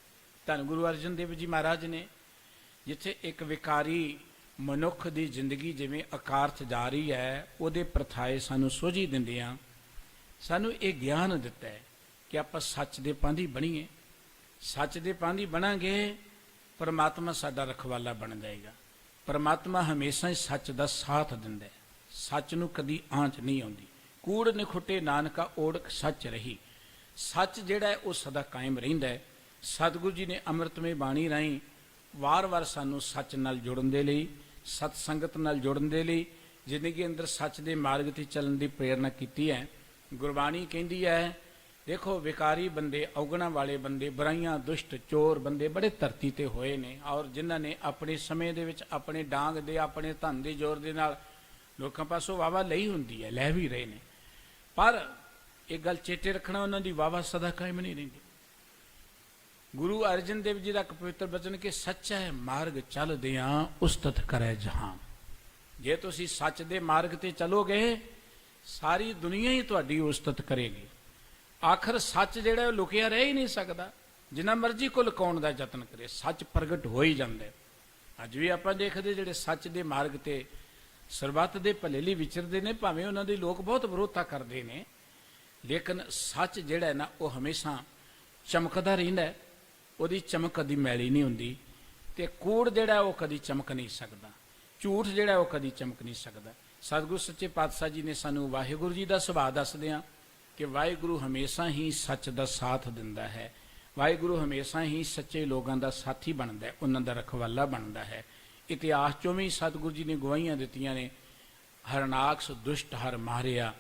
ਧੰਨ ਗੁਰੂ ਅਰਜਨ ਦੇਵ ਜੀ ਮਹਾਰਾਜ ਨੇ ਜਿੱਥੇ ਇੱਕ ਵਿਕਾਰੀ ਮਨੁੱਖ ਦੀ ਜ਼ਿੰਦਗੀ ਜਿਵੇਂ ਅਕਾਰਥ ਜਾ ਰਹੀ ਹੈ, ਉਹਦੇ ਪ੍ਰਥਾਏ ਸਾਨੂੰ ਸੋਝੀ ਦਿੰਦਿਆਂ ਸਾਨੂੰ ਇਹ ਗਿਆਨ ਦਿੱਤਾ ਹੈ ਕਿ ਆਪਾਂ ਸੱਚ ਦੇ ਪਾਂਧੀ ਬਣੀਏ। ਸੱਚ ਦੇ ਪਾਂਧੀ ਬਣਾਂਗੇ, ਪਰਮਾਤਮਾ ਸਾਡਾ ਰਖਵਾਲਾ ਬਣ ਜਾਏਗਾ। ਪਰਮਾਤਮਾ ਹਮੇਸ਼ਾ ਹੀ ਸੱਚ ਦਾ ਸਾਥ ਦਿੰਦਾ ਹੈ, ਸੱਚ ਨੂੰ ਕਦੀ ਆਂਚ ਨਹੀਂ ਆਉਂਦੀ। ਕੂੜ ਨਿਖੁੱਟੇ ਨਾਨਕਾ ਓੜਕ ਸੱਚ ਰਹੀ। ਸੱਚ ਜਿਹੜਾ ਹੈ ਉਹ ਸਦਾ ਕਾਇਮ ਰਹਿੰਦਾ ਹੈ। ਸਤਿਗੁਰੂ ਜੀ ਨੇ ਅੰਮ੍ਰਿਤਮਈ ਬਾਣੀ ਰਾਹੀਂ ਵਾਰ-ਵਾਰ ਸਾਨੂੰ ਸੱਚ ਨਾਲ ਜੁੜਨ ਦੇ ਲਈ, ਸਤ ਸੰਗਤ ਨਾਲ ਜੁੜਨ ਦੇ ਲਈ, ਜ਼ਿੰਦਗੀ ਅੰਦਰ ਸੱਚ ਦੇ ਮਾਰਗ 'ਤੇ ਚੱਲਣ ਦੀ ਪ੍ਰੇਰਨਾ ਕੀਤੀ ਹੈ। ਗੁਰਬਾਣੀ ਕਹਿੰਦੀ ਹੈ, ਦੇਖੋ ਵਿਕਾਰੀ ਬੰਦੇ, ਔਗਣਾ ਵਾਲੇ ਬੰਦੇ, ਬੁਰਾਈਆਂ, ਦੁਸ਼ਟ, ਚੋਰ ਬੰਦੇ ਬੜੇ ਧਰਤੀ ਤੇ ਹੋਏ ਨੇ, ਔਰ ਜਿਨ੍ਹਾਂ ਨੇ ਆਪਣੇ ਸਮੇਂ ਦੇ ਵਿੱਚ ਆਪਣੇ ਡਾਂਗ ਦੇ, ਆਪਣੇ ਧਨ ਦੇ ਜ਼ੋਰ ਦੇ ਨਾਲ ਲੋਕਾਂ ਪਾਸੋਂ ਵਾਵਾ ਲਈ ਹੁੰਦੀ ਹੈ, ਲੈ ਵੀ ਰਹੇ ਨੇ। ਪਰ ਇਹ ਗੱਲ ਚੇਤੇ ਰੱਖਣਾ, ਉਹਨਾਂ ਦੀ ਵਾਵਾ ਸਦਾ ਕਾਇਮ ਨਹੀਂ ਰਹਿੰਦੀ। ਗੁਰੂ ਅਰਜਨ ਦੇਵ ਜੀ ਦਾ ਇੱਕ ਪਵਿੱਤਰ ਬਚਨ ਕਿ ਸੱਚਾ ਮਾਰਗ ਚੱਲਦਿਆਂ ਉਸਤਤ ਕਰੇ ਜਹਾਨ। ਜੇ ਤੁਸੀਂ ਸੱਚ ਦੇ ਮਾਰਗ ਤੇ ਚੱਲੋਗੇ, ਸਾਰੀ ਦੁਨੀਆ ਹੀ ਤੁਹਾਡੀ ਉਸਤਤ ਕਰੇਗੀ। ਆਖਰ ਸੱਚ ਜਿਹੜਾ ਉਹ ਲੁਕਿਆ ਰਹਿ ਹੀ ਨਹੀਂ ਸਕਦਾ, ਜਿੰਨਾ ਮਰਜ਼ੀ ਕੋ ਲੁਕਾਉਣ ਦਾ ਯਤਨ ਕਰੇ, ਸੱਚ ਪ੍ਰਗਟ ਹੋ ਹੀ ਜਾਂਦਾ। ਅੱਜ ਵੀ ਆਪਾਂ ਦੇਖਦੇ ਜਿਹੜੇ ਸੱਚ ਦੇ ਮਾਰਗ ਤੇ ਸਰਬੱਤ ਦੇ ਭਲੇ ਲਈ ਵਿਚਰਦੇ ਨੇ, ਭਾਵੇਂ ਉਹਨਾਂ ਦੇ ਲੋਕ ਬਹੁਤ ਵਿਰੋਧਤਾ ਕਰਦੇ ਨੇ, ਲੇਕਿਨ ਸੱਚ ਜਿਹੜਾ ਹੈ ਨਾ ਉਹ ਹਮੇਸ਼ਾ ਚਮਕਦਾ ਰਹਿੰਦਾ ਹੈ। ਉਹਦੀ ਚਮਕ ਕਦੀ ਮੈਲੀ ਨਹੀਂ ਹੁੰਦੀ। ਤੇ ਕੂੜ ਜਿਹੜਾ ਉਹ ਕਦੀ ਚਮਕ ਨਹੀਂ ਸਕਦਾ, ਝੂਠ ਜਿਹੜਾ ਉਹ ਕਦੀ ਚਮਕ ਨਹੀਂ ਸਕਦਾ। ਸਤਿਗੁਰੂ ਸੱਚੇ ਪਾਤਸ਼ਾਹ ਜੀ ਨੇ ਸਾਨੂੰ ਵਾਹਿਗੁਰੂ ਜੀ ਦਾ ਸੁਭਾਅ ਦੱਸਦਿਆਂ ਕਿ ਵਾਹਿਗੁਰੂ ਹਮੇਸ਼ਾ ਹੀ ਸੱਚ ਦਾ ਸਾਥ ਦਿੰਦਾ ਹੈ, ਵਾਹਿਗੁਰੂ ਹਮੇਸ਼ਾ ਹੀ ਸੱਚੇ ਲੋਕਾਂ ਦਾ ਸਾਥੀ ਬਣਦਾ ਹੈ, ਉਹਨਾਂ ਦਾ ਰਖਵਾਲਾ ਬਣਦਾ ਹੈ। ਇਤਿਹਾਸ 'ਚੋਂ ਵੀ ਸਤਿਗੁਰੂ ਜੀ ਨੇ ਗਵਾਹੀਆਂ ਦਿੱਤੀਆਂ ਨੇ, ਹਰਨਾਕਸ ਦੁਸ਼ਟ ਹਰ ਮਾਰਿਆ,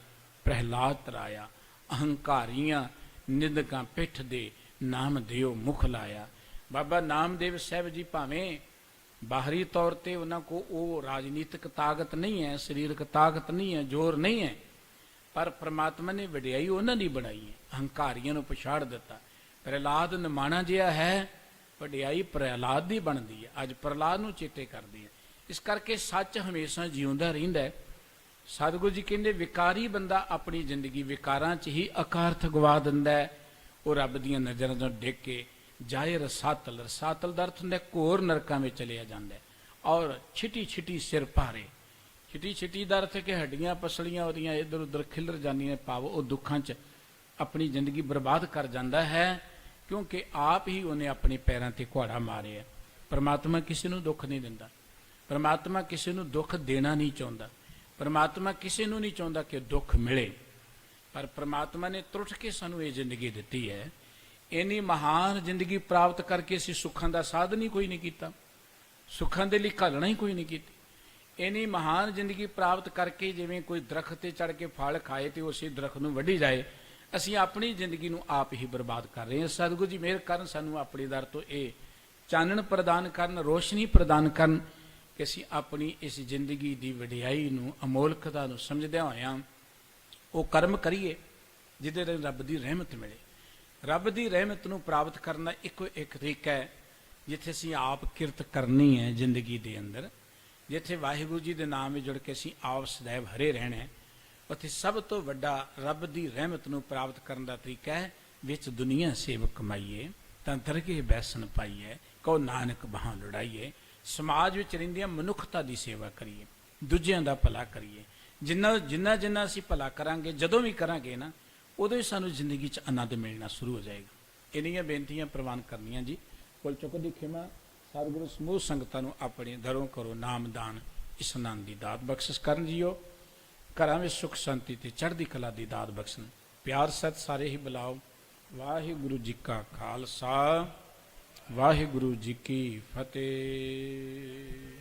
ਪ੍ਰਹਿਲਾਦ ਤਰਾਇਆ, ਅਹੰਕਾਰੀਆਂ ਨਿੰਦਕਾਂ ਪਿੱਠ ਦੇ, ਨਾਮ ਦਿਓ ਮੁਖ ਲਾਇਆ। ਬਾਬਾ ਨਾਮਦੇਵ ਸਾਹਿਬ ਜੀ ਭਾਵੇਂ ਬਾਹਰੀ ਤੌਰ ਤੇ ਉਹਨਾਂ ਕੋ ਉਹ ਰਾਜਨੀਤਿਕ ਤਾਕਤ ਨਹੀਂ ਹੈ, ਸਰੀਰਕ ਤਾਕਤ ਨਹੀਂ ਹੈ, ਜ਼ੋਰ ਨਹੀਂ ਹੈ, ਪਰ ਪ੍ਰਮਾਤਮਾ ਨੇ ਵਡਿਆਈ ਉਹਨਾਂ ਦੀ ਬਣਾਈ ਹੈ, ਹੰਕਾਰੀਆਂ ਨੂੰ ਪਛਾੜ ਦਿੱਤਾ। ਪ੍ਰਹਿਲਾਦ ਨਿਮਾਣਾ ਜਿਹਾ ਹੈ, ਵਡਿਆਈ ਪ੍ਰਹਿਲਾਦ ਦੀ ਬਣਦੀ ਹੈ। ਅੱਜ ਪ੍ਰਹਿਲਾਦ ਨੂੰ ਚੇਤੇ ਕਰਦੀ ਹੈ। ਇਸ ਕਰਕੇ ਸੱਚ ਹਮੇਸ਼ਾ ਜਿਉਂਦਾ ਰਹਿੰਦਾ ਹੈ। ਸਤਿਗੁਰੂ ਜੀ ਕਹਿੰਦੇ ਵਿਕਾਰੀ ਬੰਦਾ ਆਪਣੀ ਜ਼ਿੰਦਗੀ ਵਿਕਾਰਾਂ 'ਚ ਹੀ ਅਕਾਰਥ ਗਵਾ ਦਿੰਦਾ ਹੈ। ਉਹ ਰੱਬ ਦੀਆਂ ਨਜ਼ਰਾਂ ਤੋਂ ਡਿੱਗ ਕੇ ਜਾਏ ਰਸਾਤਲ, ਰਸਾਤਲ ਦਾ ਅਰਥ ਹੁੰਦਾ ਘੋਰ ਨਰਕਾਂ ਵਿੱਚ ਚਲਿਆ ਜਾਂਦਾ ਹੈ। ਔਰ ਛਿਟੀ ਛਿਟੀ ਸਿਰ ਭਾਰੇ, ਛਿਟੀ ਛਿਟੀ ਦਾ ਅਰਥ ਹੈ ਕਿ ਹੱਡੀਆਂ ਪਸਲੀਆਂ ਉਹਦੀਆਂ ਇੱਧਰ ਉੱਧਰ ਖਿਲਰ ਜਾਂਦੀਆਂ, ਭਾਵ ਉਹ ਦੁੱਖਾਂ 'ਚ ਆਪਣੀ ਜ਼ਿੰਦਗੀ ਬਰਬਾਦ ਕਰ ਜਾਂਦਾ ਹੈ, ਕਿਉਂਕਿ ਆਪ ਹੀ ਉਹਨੇ ਆਪਣੇ ਪੈਰਾਂ ਤੇ ਕੁਹਾੜਾ ਮਾਰਿਆ। ਪਰਮਾਤਮਾ ਕਿਸੇ ਨੂੰ ਦੁੱਖ ਨਹੀਂ ਦਿੰਦਾ, ਪਰਮਾਤਮਾ ਕਿਸੇ ਨੂੰ ਦੁੱਖ ਦੇਣਾ ਨਹੀਂ ਚਾਹੁੰਦਾ, ਪਰਮਾਤਮਾ ਕਿਸੇ ਨੂੰ ਨਹੀਂ ਚਾਹੁੰਦਾ ਕਿ ਦੁੱਖ ਮਿਲੇ। ਪਰ ਪਰਮਾਤਮਾ ਨੇ ਟੁੱਟ ਕੇ ਸਾਨੂੰ ਇਹ ਜ਼ਿੰਦਗੀ ਦਿੱਤੀ ਹੈ। ਇੰਨੀ ਮਹਾਨ ਜ਼ਿੰਦਗੀ ਪ੍ਰਾਪਤ ਕਰਕੇ ਅਸੀਂ ਸੁੱਖਾਂ ਦਾ ਸਾਧਨ ਹੀ ਕੋਈ ਨਹੀਂ ਕੀਤਾ, ਸੁੱਖਾਂ ਦੇ ਲਈ ਘਾਲਣਾ ਹੀ ਕੋਈ ਨਹੀਂ ਕੀਤੀ। ਇੰਨੀ ਮਹਾਨ ਜ਼ਿੰਦਗੀ ਪ੍ਰਾਪਤ ਕਰਕੇ ਜਿਵੇਂ ਕੋਈ ਦਰਖਤ ਤੇ ਚੜ੍ਹ ਕੇ ਫਲ ਖਾਏ ਤੇ ਉਸੇ ਦਰਖਤ ਨੂੰ ਵੱਢੀ ਜਾਏ, ਅਸੀਂ ਆਪਣੀ ਜ਼ਿੰਦਗੀ ਨੂੰ ਆਪ ਹੀ ਬਰਬਾਦ ਕਰ ਰਹੇ ਹਾਂ। ਸਤਿਗੁਰੂ ਜੀ ਮਿਹਰ ਕਰਨ, ਸਾਨੂੰ ਆਪਣੇ ਦਰ ਤੋਂ ਇਹ ਚਾਨਣ ਪ੍ਰਦਾਨ ਕਰਨ, ਰੋਸ਼ਨੀ ਪ੍ਰਦਾਨ ਕਰਨ ਕਿ ਅਸੀਂ ਆਪਣੀ ਇਸ ਜ਼ਿੰਦਗੀ ਦੀ ਵਡਿਆਈ ਨੂੰ, ਅਮੋਲਕਤਾ ਨੂੰ ਸਮਝਦਿਆਂ ਹੋਇਆਂ ਉਹ ਕਰਮ ਕਰੀਏ ਜਿਹਦੇ ਨਾਲ ਰੱਬ ਦੀ ਰਹਿਮਤ ਮਿਲੇ। ਰੱਬ ਦੀ ਰਹਿਮਤ ਨੂੰ ਪ੍ਰਾਪਤ ਕਰਨ ਦਾ ਇੱਕੋ ਇੱਕ ਤਰੀਕਾ ਹੈ, ਜਿੱਥੇ ਅਸੀਂ ਆਪ ਕਿਰਤ ਕਰਨੀ ਹੈ ਜ਼ਿੰਦਗੀ ਦੇ ਅੰਦਰ, ਜਿੱਥੇ ਵਾਹਿਗੁਰੂ ਜੀ ਦੇ ਨਾਮ ਵਿੱਚ ਜੁੜ ਕੇ ਅਸੀਂ ਆਪ ਸदैव ਹਰੇ ਰਹਿਣਾ ਹੈ, ਉੱਥੇ ਸਭ ਤੋਂ ਵੱਡਾ ਰੱਬ ਦੀ ਰਹਿਮਤ ਨੂੰ ਪ੍ਰਾਪਤ ਕਰਨ ਦਾ ਤਰੀਕਾ ਹੈ ਵਿੱਚ ਦੁਨੀਆ ਸੇਵ ਕਮਾਈਏ ਤਾਂ ਦਰਗਹਿ ਬੈਸਣ ਪਾਈਏ, ਕਹੋ ਨਾਨਕ ਬਾਹਾਂ ਲੁੜਾਈਏ। ਸਮਾਜ ਵਿੱਚ ਰਹਿੰਦਿਆਂ ਮਨੁੱਖਤਾ ਦੀ ਸੇਵਾ ਕਰੀਏ, ਦੂਜਿਆਂ ਦਾ ਭਲਾ ਕਰੀਏ। ਜਿੰਨਾ ਅਸੀਂ ਭਲਾ ਕਰਾਂਗੇ, ਜਦੋਂ ਵੀ ਕਰਾਂਗੇ ਨਾ, ਉਦੋਂ ਹੀ ਸਾਨੂੰ ਜ਼ਿੰਦਗੀ 'ਚ ਆਨੰਦ ਮਿਲਣਾ ਸ਼ੁਰੂ ਹੋ ਜਾਏਗਾ। ਇੰਨੀਆਂ ਬੇਨਤੀਆਂ ਪ੍ਰਵਾਨ ਕਰਨੀਆਂ ਜੀ। ਕੁਲ ਚੁੱਕਦੀ ਖਿਮਾ ਸਤਿਗੁਰੂ ਸਮੂਹ ਸੰਗਤਾਂ ਨੂੰ ਆਪਣੇ ਦਰੋਂ ਕਰੋ ਨਾਮਦਾਨ, ਇਸ ਆਨੰਦ ਦੀ ਦਾਤ ਬਖਸ਼ਿਸ਼ ਕਰਨ ਜੀਓ। ਘਰਾਂ ਵਿੱਚ ਸੁਖ ਸ਼ਾਂਤੀ ਤੇ ਚੜ੍ਹਦੀ ਕਲਾ ਦੀ ਦਾਤ ਬਖਸ਼ਣ। ਪਿਆਰ ਸਤ ਸਾਰੇ ਹੀ ਬੁਲਾਓ। ਵਾਹਿਗੁਰੂ ਜੀ ਕਾ ਖਾਲਸਾ, ਵਾਹਿਗੁਰੂ ਜੀ ਕੀ ਫਤਿਹ।